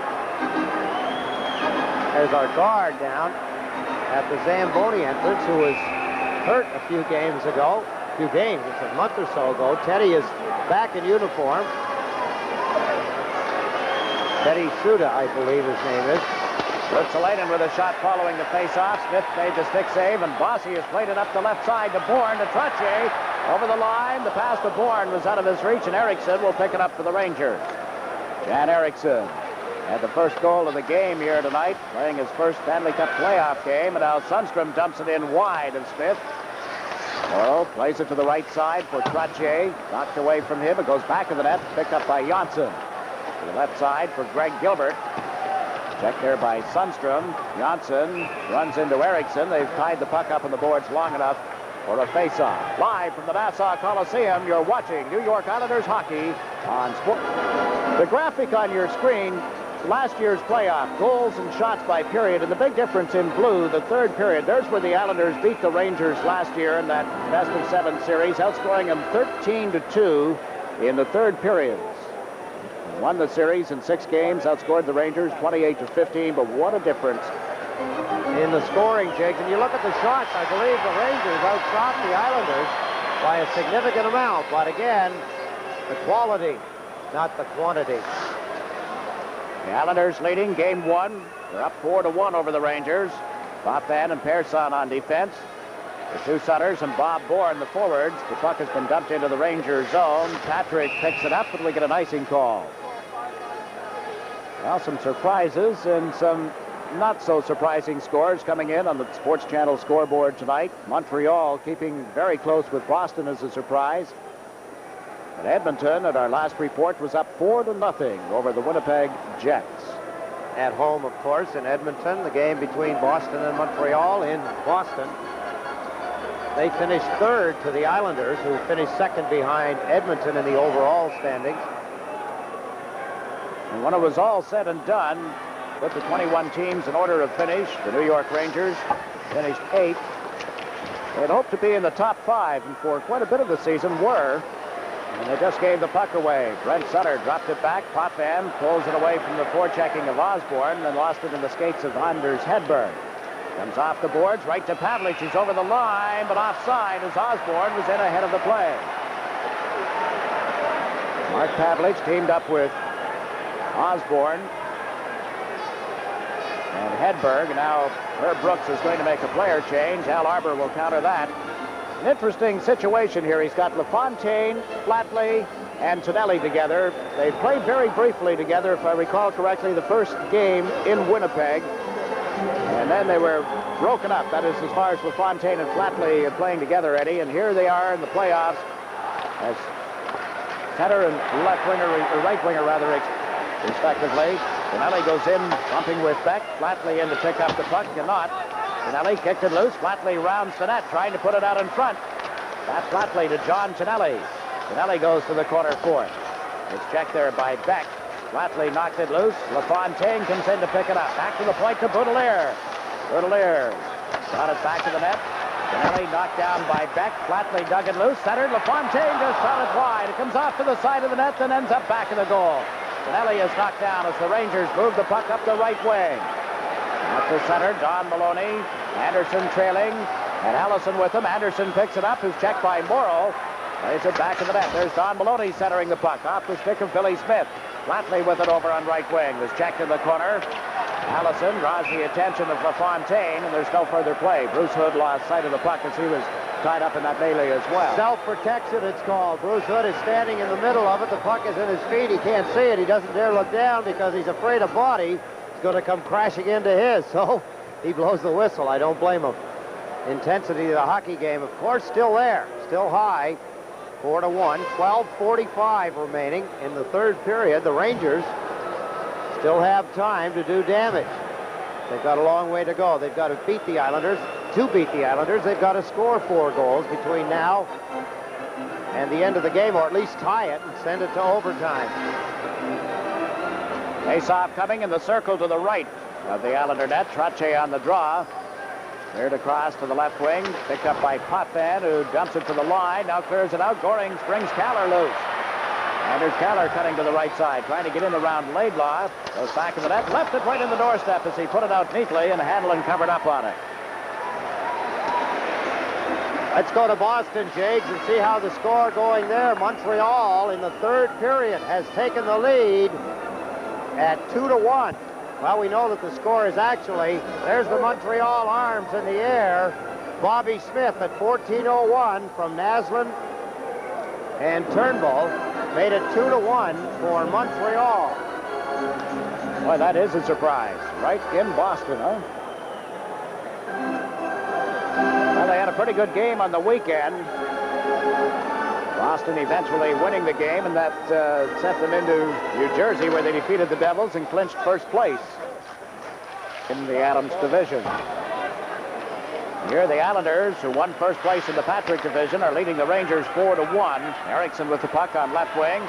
There's our guard down at the Zamboni entrance, who was hurt a few games, it's a month or so ago. Teddy is back in uniform. Teddy Suda, I believe his name is. Ruotsalainen with a shot following the face-off. Smith made the stick save, and Bossy has played it up the left side to Bourne, to Trottier. Over the line, the pass to Bourne was out of his reach, and Eriksson will pick it up for the Rangers. Jan Eriksson had the first goal of the game here tonight, playing his first Stanley Cup playoff game, and now Sundstrom dumps it in wide of Smith. Morrow plays it to the right side for Trottier. Knocked away from him. It goes back of the net, picked up by Jonsson. To the left side for Greg Gilbert. Checked there by Sundstrom. Jonsson runs into Eriksson. They've tied the puck up on the boards long enough for a face-off. Live from the Nassau Coliseum, you're watching New York Islanders hockey on Sport. The graphic on your screen, last year's playoff, goals and shots by period, and the big difference in blue, the third period. There's where the Islanders beat the Rangers last year in that best-of-7 series, outscoring them 13-2 in the third periods. Won the series in 6 games, outscored the Rangers 28-15, but what a difference in the scoring, Jiggs. And you look at the shots, I believe the Rangers outshot the Islanders by a significant amount. But again, the quality, not the quantity. The Islanders leading game 1. They're up 4-1 over the Rangers. Potvin and Persson on defense. The two Sutters and Bob Bourne, the forwards. The puck has been dumped into the Rangers zone. Patrick picks it up, and we get an icing call. Well, some surprises and some not so surprising scores coming in on the Sports Channel scoreboard tonight. Montreal keeping very close with Boston as a surprise. But Edmonton, at our last report, was up 4-0 over the Winnipeg Jets. At home, of course, in Edmonton, the game between Boston and Montreal in Boston. They finished third to the Islanders, who finished second behind Edmonton in the overall standings. And when it was all said and done, with the 21 teams in order of finish, the New York Rangers finished 8th. They had hoped to be in the top 5, and for quite a bit of the season were. And they just gave the puck away. Brent Sutter dropped it back. Potvin pulls it away from the forechecking of Osborne and lost it in the skates of Anders Hedberg. Comes off the boards, right to Pavlich. He's over the line, but offside as Osborne was in ahead of the play. Mark Pavlich teamed up with Osborne and Hedberg. And now Herb Brooks is going to make a player change. Al Arbour will counter that. An interesting situation here. He's got LaFontaine, Flatley, and Tonelli together. They played very briefly together, if I recall correctly, the first game in Winnipeg. And then they were broken up. That is as far as LaFontaine and Flatley are playing together, Eddie. And here they are in the playoffs as center and left winger, or right winger rather, respectively. Tonelli goes in, bumping with Beck. Flatley in to pick up the puck, cannot. Tonelli kicked it loose. Flatley rounds the net, trying to put it out in front. That's Flatley to John Tonelli. Tonelli goes to the corner court. It's checked there by Beck. Flatley knocked it loose. LaFontaine comes in to pick it up. Back to the point to Boutilier. Boutilier got it back to the net. Tonelli knocked down by Beck. Flatley dug it loose. Centered. LaFontaine just shot it wide. It comes off to the side of the net, then ends up back in the goal. Tonelli is knocked down as the Rangers move the puck up the right wing. Up the center, Don Maloney. Anderson trailing, and Allison with him. Anderson picks it up. Who's checked by Morrow. Plays it back in the net. There's Don Maloney centering the puck off the stick of Billy Smith. Flatley with it over on right wing. Was checked in the corner. Allison draws the attention of LaFontaine, and there's no further play. Bruce Hood lost sight of the puck as he was tied up in that melee as well. Self-protection, it's called. Bruce Hood is standing in the middle of it. The puck is in his feet. He can't see it. He doesn't dare look down because he's afraid a body is going to come crashing into his. So he blows the whistle. I don't blame him. Intensity of the hockey game, of course, still there. Still high. 4-1. 12:45 remaining in the third period. The Rangers still have time to do damage. They've got a long way to go. They've got to beat the Islanders. To beat the Islanders, they've got to score 4 goals between now and the end of the game, or at least tie it and send it to overtime. Face-off coming in the circle to the right of the Islander net. Trottier on the draw. Cleared across to the left wing. Picked up by Potvin, who dumps it for the line. Now clears it out. Goring springs Kallur loose. And there's Kallur cutting to the right side, trying to get in around Laidlaw. Goes back of the net, left it right in the doorstep as he put it out neatly, and Hanlon covered up on it. Let's go to Boston, Jiggs, and see how the score going there. Montreal in the third period has taken the lead at 2-1. Well, we know that the score is actually, there's the Montreal arms in the air. Bobby Smith at 14:01 from Naslin and Turnbull made it 2-1 for Montreal. Boy, that is a surprise. Right in Boston, huh? Well, they had a pretty good game on the weekend. Boston eventually winning the game, and that sent them into New Jersey, where they defeated the Devils and clinched first place in the Adams division. Here the Islanders, who won first place in the Patrick division, are leading the Rangers 4-1. Erickson with the puck on left wing.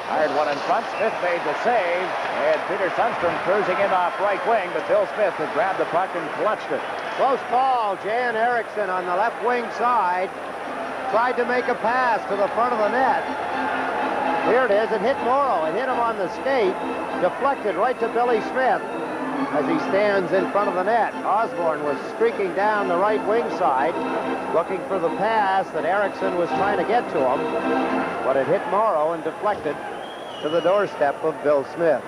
Fired one in front. Smith made the save, and Peter Sundstrom cruising in off right wing, but Bill Smith had grabbed the puck and clutched it. Close call. Jan Erickson on the left wing side tried to make a pass to the front of the net. Here it is. It hit Morrow. It hit him on the skate. Deflected right to Billy Smith as he stands in front of the net. Osborne was streaking down the right wing side, looking for the pass that Erickson was trying to get to him, but it hit Morrow and deflected to the doorstep of Bill Smith.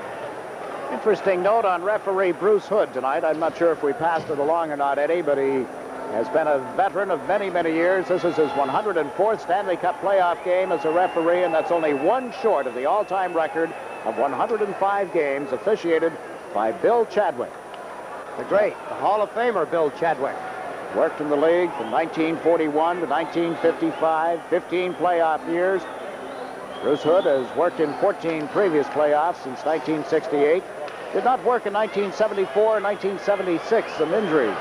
Interesting note on referee Bruce Hood tonight. I'm not sure if we passed it along or not, Eddie, but he has been a veteran of many, many years. This is his 104th Stanley Cup playoff game as a referee, and that's only one short of the all-time record of 105 games officiated by Bill Chadwick. The great, the Hall of Famer Bill Chadwick. Worked in the league from 1941 to 1955, 15 playoff years. Bruce Hood has worked in 14 previous playoffs since 1968. Did not work in 1974 and 1976, some injuries.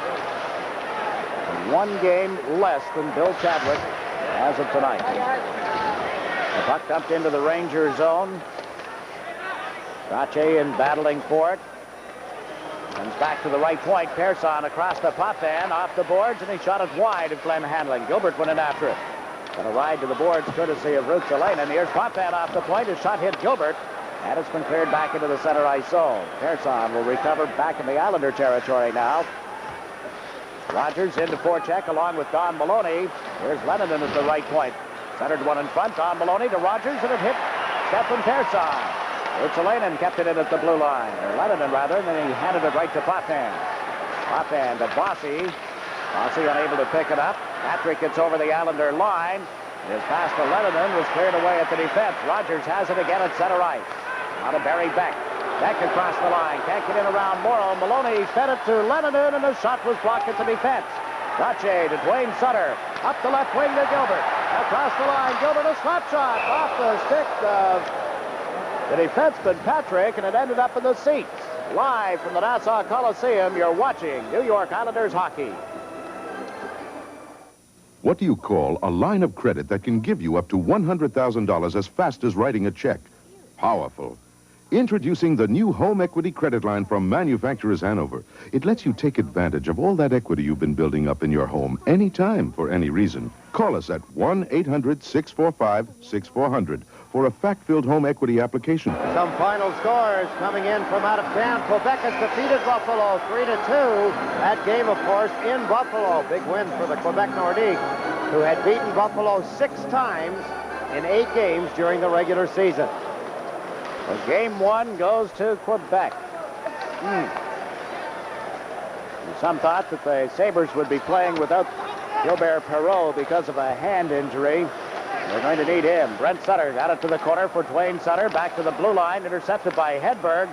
And 1 game less than Bill Chadwick as of tonight. The puck dumped into the Ranger zone. Trottier in battling for it. Comes back to the right point. Persson across the Potvin, off the boards, and he shot it wide of Glen Hanlon. Gilbert went in after it. Going to ride to the boards courtesy of Rutsalainen. And here's Potvin off the point. His shot hit Gilbert, and it's been cleared back into the center ice zone. Persson will recover back in the Islander territory now. Rogers into forecheck along with Don Maloney. Here's Lennon at the right point. Centered one in front. Don Maloney to Rogers, and it hit Stefan Persson. Rutsalainen kept it in at the blue line, or Lennon rather, and then he handed it right to Potvin. Potvin to Bossy. Bossy unable to pick it up. Patrick gets over the Islander line. His pass to Lennon was cleared away at the defense. Rogers has it again at center ice. Now to Barry Beck. Beck across the line. Can't get in around Morrow. Maloney fed it to Lennon, and the shot was blocked at the defense. Trottier to Duane Sutter. Up the left wing to Gilbert. Across the line. Gilbert a slap shot off the stick of the defenseman Patrick, and it ended up in the seats. Live from the Nassau Coliseum, you're watching New York Islanders hockey. What do you call a line of credit that can give you up to $100,000 as fast as writing a check? Powerful. Introducing the new home equity credit line from Manufacturers Hanover. It lets you take advantage of all that equity you've been building up in your home anytime for any reason. Call us at 1-800-645-6400 for a fact-filled home equity application. Some final scores coming in from out of town. Quebec has defeated Buffalo 3-2. That game, of course, in Buffalo. Big win for the Quebec Nordiques, who had beaten Buffalo 6 times in 8 games during the regular season. Well, game 1 goes to Quebec. Some thought that the Sabres would be playing without Gilbert Perreault because of a hand injury. They're going to need him. Brent Sutter got it to the corner for Duane Sutter. Back to the blue line, intercepted by Hedberg.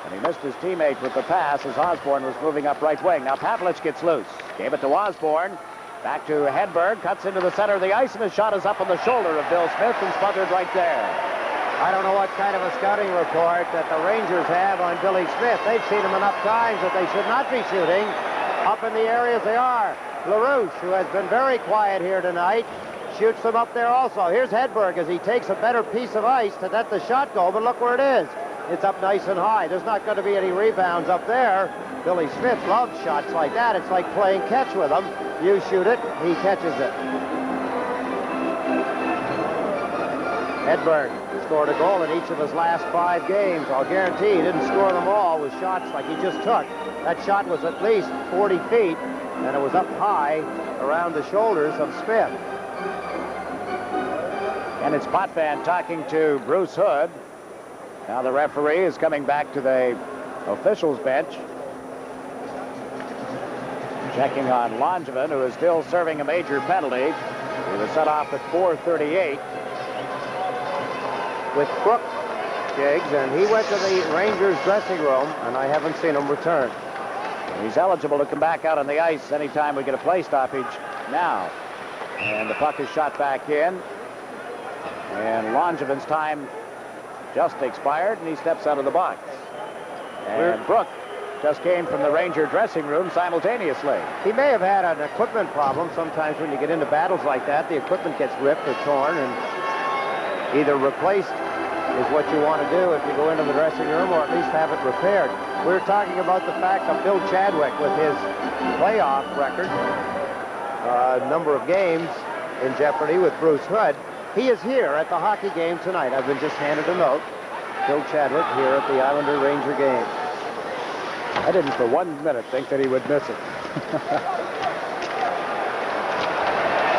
And he missed his teammate with the pass as Osborne was moving up right wing. Now Pavlich gets loose. Gave it to Osborne. Back to Hedberg. Cuts into the center of the ice, and his shot is up on the shoulder of Bill Smith and smothered right there. I don't know what kind of a scouting report that the Rangers have on Billy Smith. They've seen him enough times that they should not be shooting up in the areas they are. Larouche, who has been very quiet here tonight, shoots them up there also. Here's Hedberg as he takes a better piece of ice to let the shot go, but look where it is. It's up nice and high. There's not going to be any rebounds up there. Billy Smith loves shots like that. It's like playing catch with him. You shoot it, he catches it. Hedberg scored a goal in each of his last 5 games. I'll guarantee he didn't score them all with shots like he just took. That shot was at least 40 feet, and it was up high around the shoulders of Smith. And it's Potvin talking to Bruce Hood. Now the referee is coming back to the officials' bench. Checking on Langevin, who is still serving a major penalty. He was set off at 4:38. With Brooke, Jiggs, and he went to the Rangers dressing room, and I haven't seen him return. He's eligible to come back out on the ice anytime we get a play stoppage now. And the puck is shot back in. And Langevin's time just expired, and he steps out of the box. And Brooke just came from the Ranger dressing room simultaneously. He may have had an equipment problem. Sometimes when you get into battles like that, the equipment gets ripped or torn, and either replaced is what you want to do if you go into the dressing room, or at least have it repaired. We're talking about the fact of Bill Chadwick with his playoff record, number of games in jeopardy with Bruce Hood. He is here at the hockey game tonight. I've been just handed a note. Bill Chadwick here at the Islander Ranger game. I didn't for 1 minute think that he would miss it.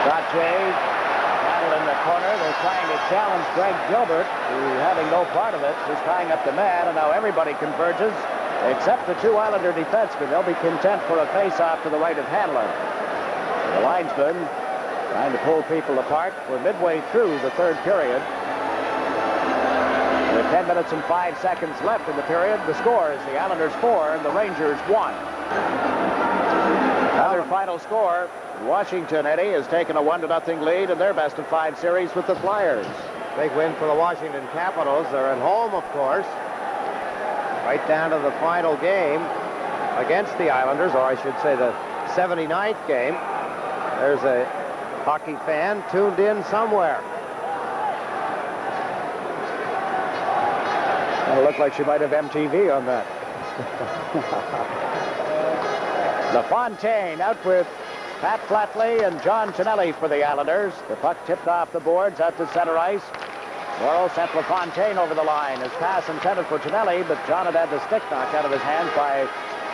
Trottier battle in the corner. They're trying to challenge Greg Gilbert, who, having no part of it, is tying up the man, and now everybody converges, except the 2 Islander defensemen. They'll be content for a face-off to the right of Hanlon. The linesman trying to pull people apart. We're midway through the 3rd period. With 10 minutes and 5 seconds left in the period, the score is the Islanders 4 and the Rangers 1. Another final score. Washington, Eddie, has taken a 1-0 lead in their best-of-5 series with the Flyers. Big win for the Washington Capitals. They're at home, of course. Right down to the final game against the Islanders, or I should say the 79th game. There's a hockey fan tuned in somewhere. It looked like she might have MTV on that. LaFontaine out with Pat Flatley and John Tonelli for the Islanders. The puck tipped off the boards out to center ice. Morrow sent LaFontaine over the line. His pass intended for Tonelli, but John had the stick knocked out of his hands by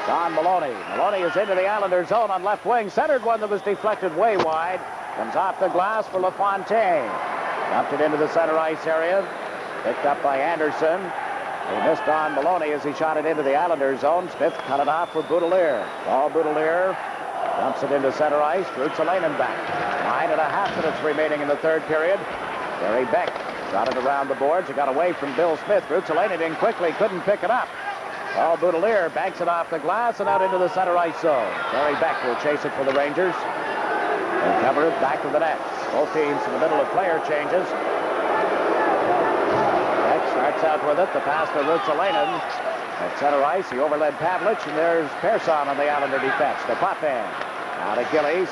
Don Maloney. Maloney is into the Islanders' zone on left wing. Centered one that was deflected way wide. Comes off the glass for LaFontaine. Dumped it into the center ice area. Picked up by Anderson. He missed on Maloney as he shot it into the Islanders' zone. Smith cut it off for Boutilier. Ball Boutilier dumps it into center ice. Rutsalainen back. 9.5 minutes remaining in the 3rd period. Barry Beck shot it around the boards. It got away from Bill Smith. Rutsalainen in quickly, couldn't pick it up. Ball Boutilier banks it off the glass and out into the center ice zone. Barry Beck will chase it for the Rangers. And cover it back to the net. Both teams in the middle of player changes. Starts out with it. The pass to Rutsalainen. At center ice, he overled Pavlich, and there's Persson on the Islander defense. To Potvin. Now to Gillies.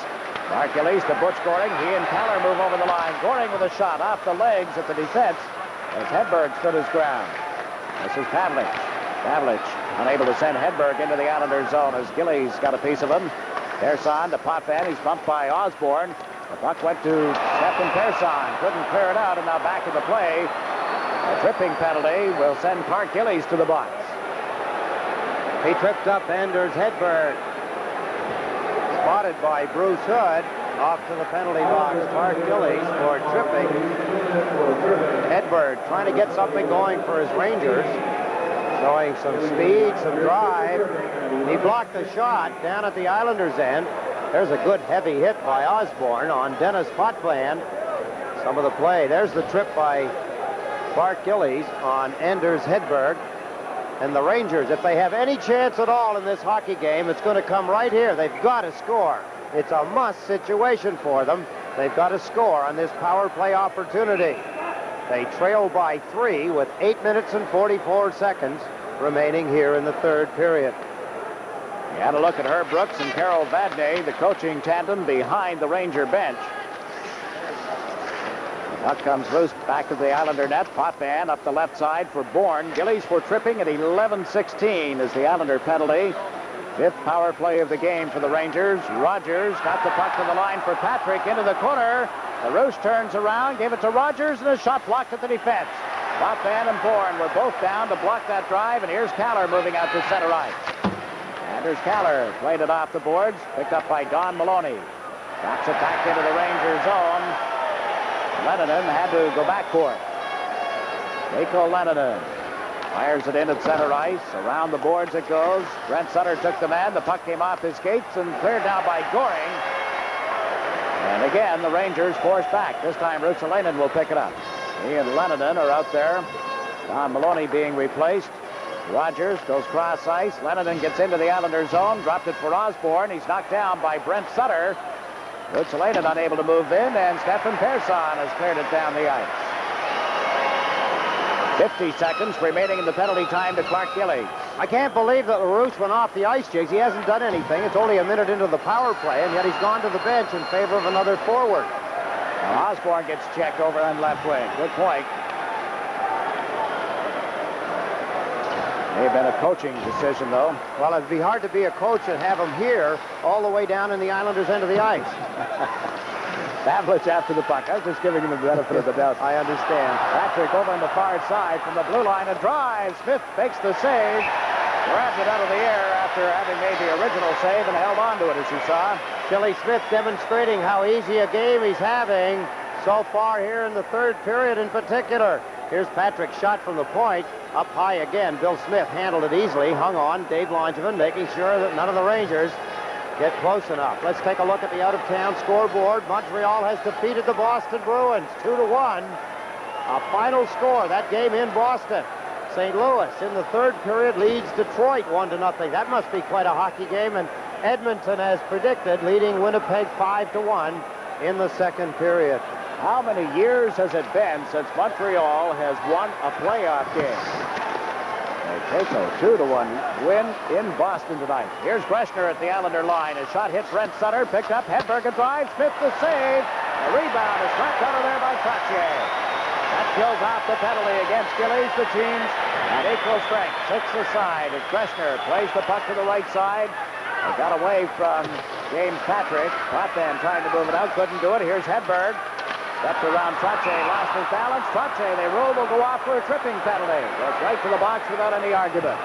Mark Gillies to Butch Goring. He and Kallur move over the line. Goring with a shot off the legs at the defense as Hedberg stood his ground. This is Pavlich. Pavlich unable to send Hedberg into the Islanders' zone as Gillies got a piece of him. Persson to Potvin. He's bumped by Osborne. The puck went to Stefan Persson. Couldn't clear it out, and now back in the play. A tripping penalty will send Clark Gillies to the box. He tripped up Anders Hedberg. Spotted by Bruce Hood. Off to the penalty box. Clark Gillies for tripping Hedberg. Trying to get something going for his Rangers. Showing some speed, some drive. He blocked the shot down at the Islanders' end. There's a good heavy hit by Osborne on Denis Potvin. Some of the play. There's the trip by Bart Gillies on Anders Hedberg. And the Rangers, if they have any chance at all in this hockey game, it's going to come right here. They've got to score. It's a must situation for them. They've got to score on this power play opportunity. They trail by 3 with 8 minutes and 44 seconds remaining here in the third period. You had a look at Herb Brooks and Carol Vadney, the coaching tandem behind the Ranger bench. Puck comes loose back of the Islander net. Potvin up the left side for Bourne. Gillies for tripping at 11:16 is the Islander penalty. 5th power play of the game for the Rangers. Rogers got the puck to the line for Patrick into the corner. LaRouche turns around, gave it to Rogers, and a shot blocked at the defense. Potvin and Bourne were both down to block that drive, and here's Kallur moving out to center ice. Anders Kallur played it off the boards, picked up by Don Maloney. Drops it back into the Ranger zone. Lennon had to go back for it. Mikko Lennon fires it in at center ice. Around the boards it goes. Brent Sutter took the man. The puck came off his skates and cleared down by Goring. And again, the Rangers force back. This time, Ruotsalainen will pick it up. He and Lennon are out there. Don Maloney being replaced. Rogers goes cross ice. Lennon gets into the Islander zone. Dropped it for Osborne. He's knocked down by Brent Sutter. Ruotsalainen unable to move in, and Stefan Persson has cleared it down the ice. 50 seconds remaining in the penalty time to Clark Gillies. I can't believe that LaRouche went off the ice, Jiggs. He hasn't done anything. It's only a minute into the power play, and yet he's gone to the bench in favor of another forward. Now Osborne gets checked over on left wing. Good point. May have been a coaching decision, though. Well, it'd be hard to be a coach and have him here all the way down in the Islanders' end of the ice. Pavlich after the puck. I was just giving him the benefit of the doubt. I understand. Patrick over on the far side from the blue line and drives. Smith makes the save. Grabs it out of the air after having made the original save and held on to it, as you saw. Billy Smith demonstrating how easy a game he's having so far here in the third period in particular. Here's Patrick's shot from the point. Up high again. Bill Smith handled it easily. Hung on. Dave Langevin making sure that none of the Rangers get close enough. Let's take a look at the out-of-town scoreboard. Montreal has defeated the Boston Bruins 2-1. A final score, that game in Boston. St. Louis in the third period leads Detroit 1-0. That must be quite a hockey game. And Edmonton, as predicted, leading Winnipeg 5-1 in the second period. How many years has it been since Montreal has won a playoff game? They take a 2-1 win in Boston tonight. Here's Breshner at the Islander line. A shot hit Brent Sutter, picked up. Hedberg and drives. Smith the save. The rebound is tracked out of there by Trottier. That kills off the penalty against Gillies. The teams at equal strength. 6 aside as Breshner plays the puck to the right side. They got away from James Patrick. Potvin trying to move it out. Couldn't do it. Here's Hedberg. Stepped around Trottier, lost his balance. Trottier, they rule, will go off for a tripping penalty. Goes right to the box without any argument.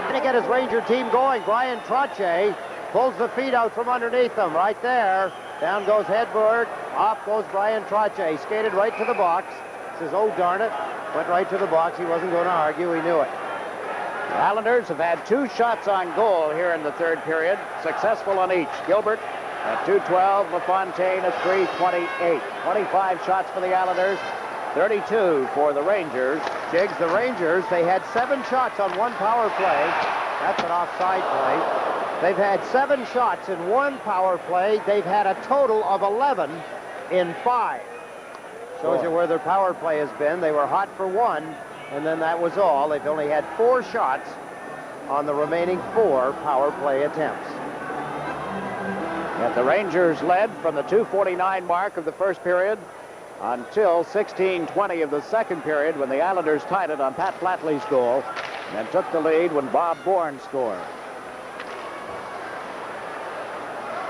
Going to get his Ranger team going. Bryan Trottier pulls the feet out from underneath them right there. Down goes Hedberg. Off goes Bryan Trottier. He skated right to the box. Says, oh, darn it. Went right to the box. He wasn't going to argue. He knew it. The Islanders have had 2 shots on goal here in the third period. Successful on each. Gilbert at .212, LaFontaine at .328. 25 shots for the Islanders, 32 for the Rangers. Jiggs, the Rangers, they had 7 shots on 1 power play. That's an offside play. They've had 7 shots in 1 power play. They've had a total of 11 in 5. Shows you where their power play has been. They were hot for 1, and then that was all. They've only had 4 shots on the remaining 4 power play attempts. Yet the Rangers led from the 2:49 mark of the first period until 16:20 of the second period when the Islanders tied it on Pat Flatley's goal and then took the lead when Bob Bourne scored.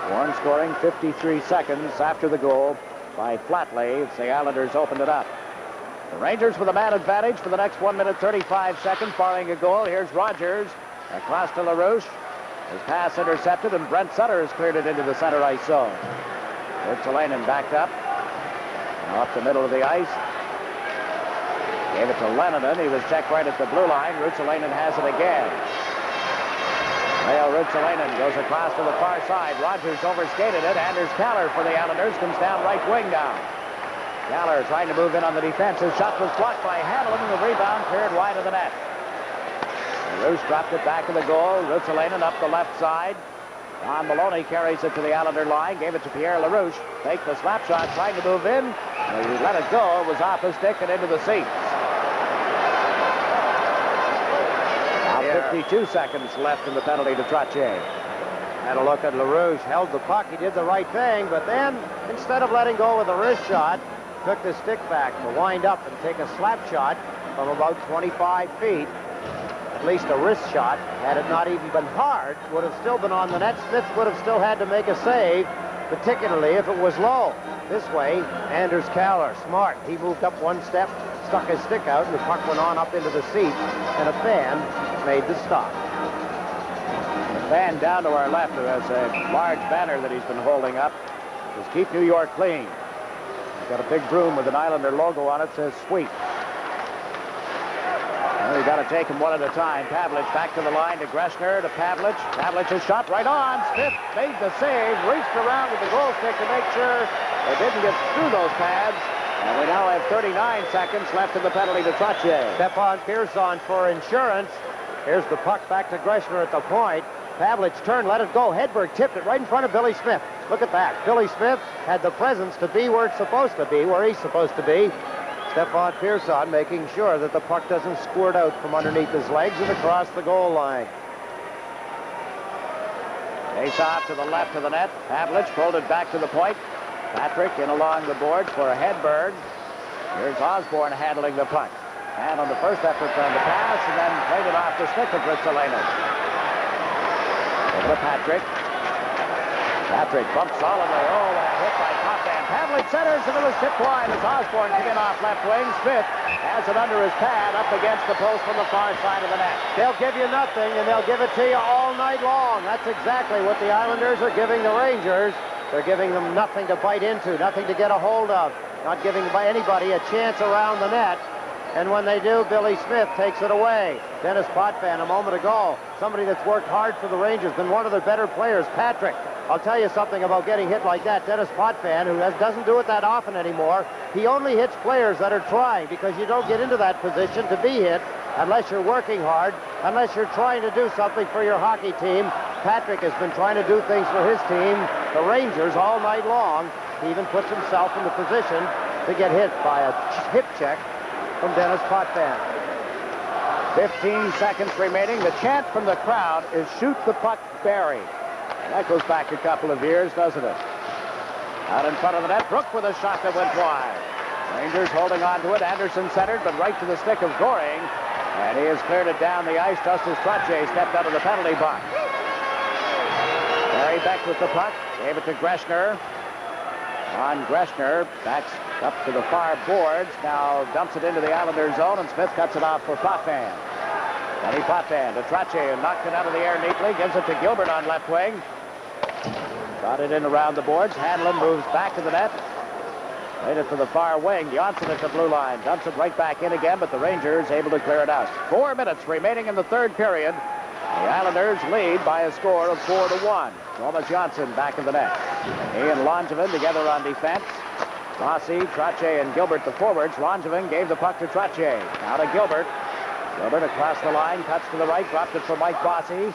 Bourne scoring 53 seconds after the goal by Flatley as the Islanders opened it up. The Rangers with a man advantage for the next 1 minute 35 seconds following a goal. Here's Rogers across to LaRouche. His pass intercepted, and Brent Sutter has cleared it into the center ice zone. Ruotsalainen backed up. Now up the middle of the ice. Gave it to Lennon. He was checked right at the blue line. Ruotsalainen has it again. Leo Rutsalainen goes across to the far side. Rogers overskated it. Anders Kallur for the Islanders comes down right wing now. Kallur trying to move in on the defense. His shot was blocked by Hanlon, and the rebound cleared wide of the net. LaRouche dropped it back to the goal. Rutsalainen up the left side. Don Maloney carries it to the Islander line. Gave it to Pierre Larouche. Take the slap shot, trying to move in. He let it go. It was off his stick and into the seats. Now 52 seconds left in the penalty to Trottier. Had a look at LaRouche. Held the puck. He did the right thing. But then, instead of letting go with a wrist shot, took the stick back to wind up and take a slap shot from about 25 feet. At least a wrist shot, had it not even been hard, would have still been on the net. Smith would have still had to make a save, particularly if it was low. This way, Anders Kallur, smart. He moved up one step, stuck his stick out, and the puck went on up into the seat, and a fan made the stop. The fan down to our left, who has a large banner that he's been holding up, is Keep New York Clean. He's got a big broom with an Islander logo on it, says Sweet. Well, you got to take them one at a time. Pavlich back to the line to Greshner, to Pavlich. Pavlich's shot right on. Smith made the save, reached around with the goal stick to make sure it didn't get through those pads. And we now have 39 seconds left in the penalty to Trottier. Stefan Persson for insurance. Here's the puck back to Greshner at the point. Pavlich turned, let it go. Hedberg tipped it right in front of Billy Smith. Look at that. Billy Smith had the presence to be where it's supposed to be, where he's supposed to be. Stefan Persson making sure that the puck doesn't squirt out from underneath his legs and across the goal line. Face off to the left of the net. Pavlich pulled it back to the point. Patrick in along the boards for a Hedberg. Here's Osborne handling the puck. And on the first effort on the pass, and then played it off the stick of Rutsalainen. Over to Patrick. Patrick bumps solidly. Oh, and a hit by Potvin. Pavlich centers, and it was tipped wide as Osborne came in off left wing. Smith has it under his pad up against the post from the far side of the net. They'll give you nothing, and they'll give it to you all night long. That's exactly what the Islanders are giving the Rangers. They're giving them nothing to bite into, nothing to get a hold of, not giving anybody a chance around the net. And when they do, Billy Smith takes it away. Denis Potvin a moment ago, somebody that's worked hard for the Rangers, been one of their better players, Patrick. I'll tell you something about getting hit like that. Denis Potvin, who doesn't do it that often anymore, he only hits players that are trying, because you don't get into that position to be hit unless you're working hard, unless you're trying to do something for your hockey team. Patrick has been trying to do things for his team, the Rangers, all night long. He even puts himself in the position to get hit by a hip check from Denis Potvin. 15 seconds remaining. The chant from the crowd is shoot the puck, Barry. That goes back a couple of years, doesn't it? Out in front of the net, Brooke with a shot that went wide. Rangers holding on to it. Anderson centered, but right to the stick of Goring. And he has cleared it down the ice just as Trottier stepped out of the penalty box. Barry Beck with the puck. Gave it to Greshner. On Greshner, backs up to the far boards. Now dumps it into the Islanders zone, and Smith cuts it off for Potvin. Denis Potvin to Trottier, knocked it out of the air neatly. Gives it to Gilbert on left wing. Got it in around the boards. Hanlon moves back to the net. Laid it to the far wing. Jonsson at the blue line. Dumps it right back in again, but the Rangers able to clear it out. 4 minutes remaining in the third period. The Islanders lead by a score of 4-1. Tomas Jonsson back in the net. He and Langevin together on defense. Bossy, Trottier, and Gilbert the forwards. Langevin gave the puck to Trottier. Now to Gilbert. Gilbert across the line, cuts to the right, dropped it for Mike Bossy.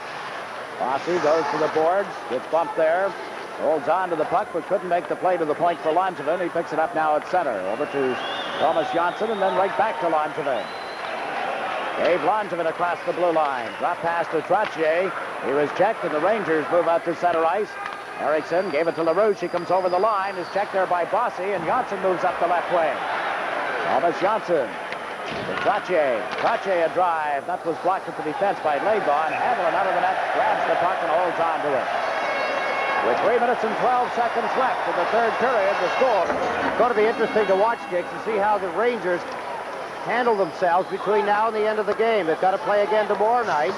Bossy goes to the boards, gets bumped there. Holds on to the puck, but couldn't make the play to the point for Langevin. He picks it up now at center. Over to Tomas Jonsson, and then right back to Langevin. Dave Langevin across the blue line. Drop pass to Trottier. He was checked, and the Rangers move out to center ice. Eriksson gave it to LaRouche. He comes over the line. Is checked there by Bossy, and Jonsson moves up the left wing. Tomas Jonsson to Trottier. Trottier a drive. That was blocked at the defense by Laidlaw. Hanlon out of the net, grabs the puck and holds on to it. With 3 minutes and 12 seconds left in the third period, the score. It's going to be interesting to watch, Jiggs, to see how the Rangers handle themselves between now and the end of the game. They've got to play again tomorrow night.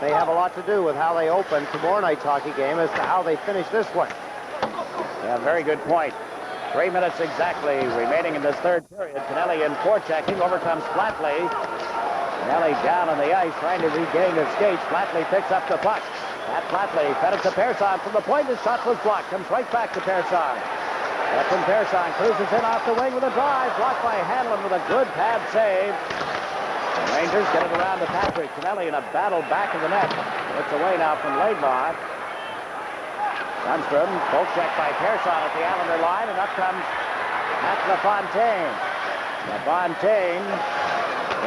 They have a lot to do with how they open tomorrow night's hockey game as to how they finish this one. Yeah, very good point. 3 minutes exactly remaining in this third period. Tonelli in forechecking, overcomes Flatley. Tonelli down on the ice, trying to regain his skates. Flatley picks up the puck. At Flatley, fed it to Persson from the point. His shot was blocked. Comes right back to Persson. Stefan Persson cruises in off the wing with a drive. Blocked by Hanlon with a good pad save. The Rangers get it around to Patrick. Tonelli in a battle back of the net. It's away now from Laidlaw. Lundstrom, poke check by Persson at the Islander line, and up comes LaFontaine. LaFontaine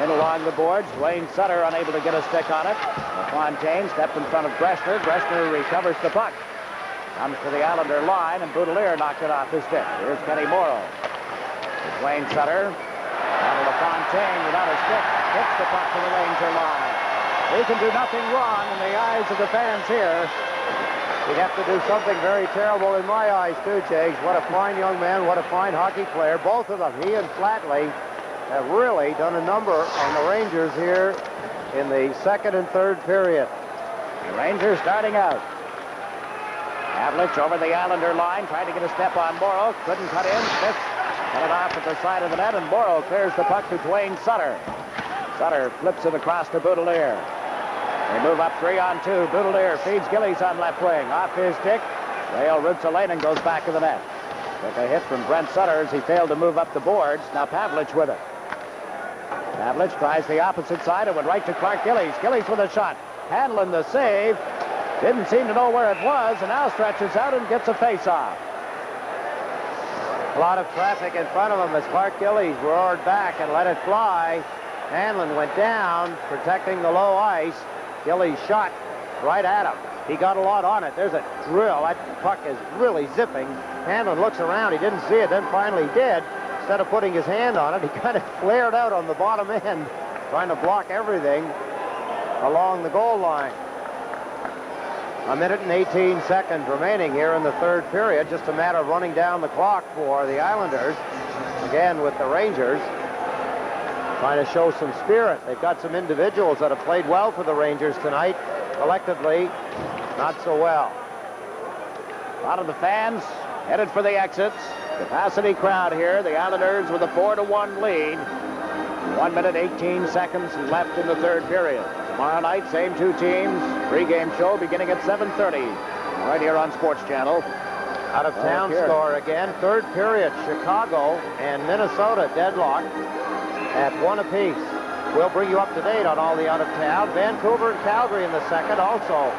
in along the boards. Duane Sutter unable to get a stick on it. LaFontaine stepped in front of Gressner. Gressner recovers the puck. Comes to the Islander line, and Boutilier knocked it off his stick. Here's Kenny Morrow. Duane Sutter. And LaFontaine without a stick hits the puck to the Ranger line. He can do nothing wrong in the eyes of the fans here. He'd have to do something very terrible in my eyes, too, Jiggs. What a fine young man, what a fine hockey player. Both of them, he and Flatley, have really done a number on the Rangers here in the second and third period. The Rangers starting out. Havlich over the Islander line, trying to get a step on Morrow. Couldn't cut in. Smith cut it off at the side of the net, and Morrow clears the puck to Duane Sutter. Sutter flips it across to Boutilier. They move up 3-on-2. Boutilier feeds Gillies on left wing. Off his stick. Rail rips a lane and goes back to the net. Took a hit from Brent Sutter as he failed to move up the boards. Now Pavlich with it. Pavlich tries the opposite side and went right to Clark Gillies. Gillies with a shot. Hanlon the save. Didn't seem to know where it was, and now stretches out and gets a face-off. A lot of traffic in front of him as Clark Gillies roared back and let it fly. Hanlon went down, protecting the low ice. Gillies shot right at him. He got a lot on it. There's a drill. That puck is really zipping. Hanlon looks around. He didn't see it, then finally did. Instead of putting his hand on it, he kind of flared out on the bottom end, trying to block everything along the goal line. 1 minute and 18 seconds remaining here in the third period. Just a matter of running down the clock for the Islanders. Again with the Rangers. Trying to show some spirit. They've got some individuals that have played well for the Rangers tonight. Collectively, not so well. A lot of the fans headed for the exits. Capacity crowd here. The Islanders with a 4-1 lead. 1 minute, 18 seconds left in the third period. Tomorrow night, same two teams. Pre-game show beginning at 7:30. Right here on Sports Channel. Out of town score again. Third period, Chicago and Minnesota deadlocked at 1 apiece. We'll bring you up to date on all the out of town. Vancouver and Calgary in the second, also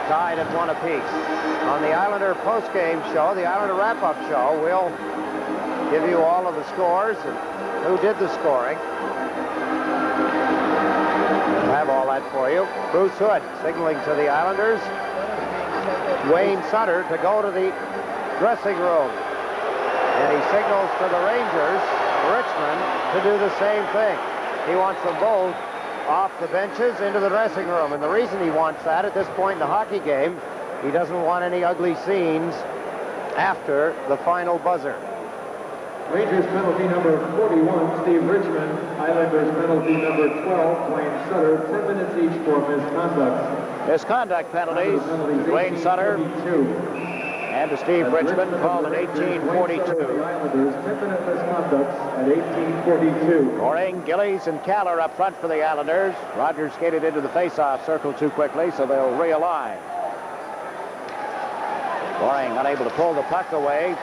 tied at 1 apiece. On the Islander post-game show, the Islander wrap-up show, we'll give you all of the scores and who did the scoring. We'll have all that for you. Bruce Hood signaling to the Islanders. Duane Sutter to go to the dressing room. And he signals to the Rangers, Richmond, to do the same thing. He wants them both off the benches into the dressing room. And the reason he wants that at this point in the hockey game, he doesn't want any ugly scenes after the final buzzer. Rangers penalty number 41, Steve Richmond. Islanders penalty number 12, Duane Sutter. 10 minutes each for misconduct. Misconduct penalties. Duane Sutter and to Steve Richmond, called at 18:42. Islanders 10-minute misconducts at 18:42. Goring, Gillies, and Kallur up front for the Islanders. Rogers skated into the face-off circle too quickly, so they'll realign. Goring unable to pull the puck away.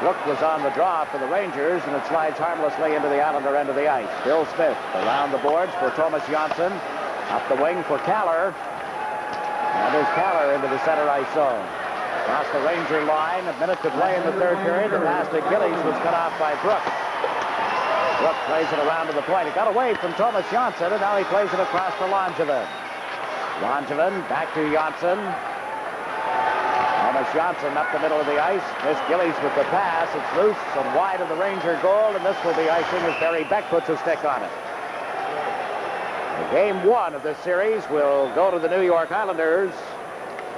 Brooke was on the draw for the Rangers, and it slides harmlessly into the Islander end of the ice. Bill Smith around the boards for Tomas Jonsson. Up the wing for Kallur. And there's Kallur into the center ice zone. Across the Ranger line, a minute to play in the third period. The pass to Gillies was cut off by Brooke. Brooke plays it around to the point. It got away from Tomas Jonsson, and now he plays it across to Langevin. Langevin back to Jonsson. Tomas Jonsson up the middle of the ice. Missed Gillies with the pass. It's loose and wide of the Ranger goal, and this will be icing as Barry Beck puts a stick on it. Game one of this series will go to the New York Islanders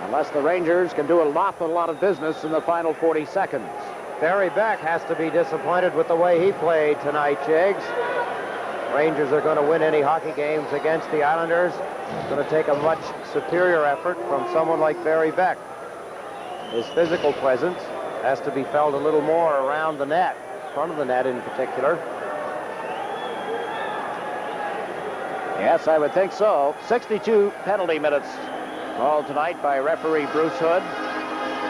unless the Rangers can do an awful lot of business in the final 40 seconds. Barry Beck has to be disappointed with the way he played tonight, Jiggs. Rangers are going to win any hockey games against the Islanders. It's going to take a much superior effort from someone like Barry Beck. His physical presence has to be felt a little more around the net, front of the net in particular. Yes, I would think so. 62 penalty minutes Called tonight by referee Bruce Hood.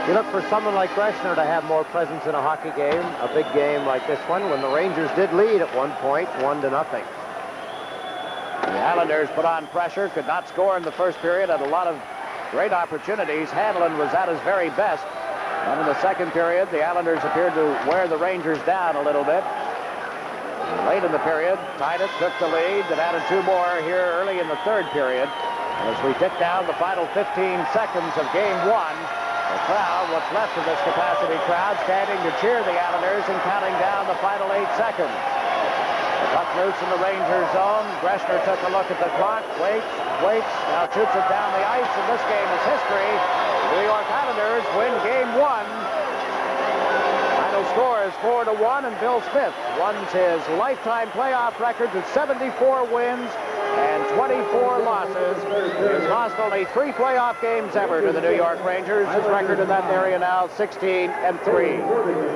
You look for someone like Greshner to have more presence in a hockey game, a big game like this one, when the Rangers did lead at one point, 1-0. The Islanders put on pressure, could not score in the first period, had a lot of great opportunities. Hanlon was at his very best. And in the second period, the Islanders appeared to wear the Rangers down a little bit. Late in the period, tied it, took the lead, and added 2 more here early in the third period. And as we tick down the final 15 seconds of game 1, the crowd, what's left of this capacity crowd, standing to cheer the Islanders and counting down the final 8 seconds. The puck loose in the Rangers zone. Greshner took a look at the clock, waits, now shoots it down the ice, and this game is history. The New York Islanders win game 1. Final score is 4-1, and Bill Smith runs his lifetime playoff record to 74 wins and 24 losses. He's lost only 3 playoff games ever to the New York Rangers. His record in that area now 16-3.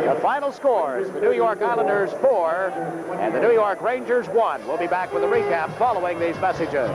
The final score is the New York Islanders 4 and the New York Rangers 1. We'll be back with a recap following these messages.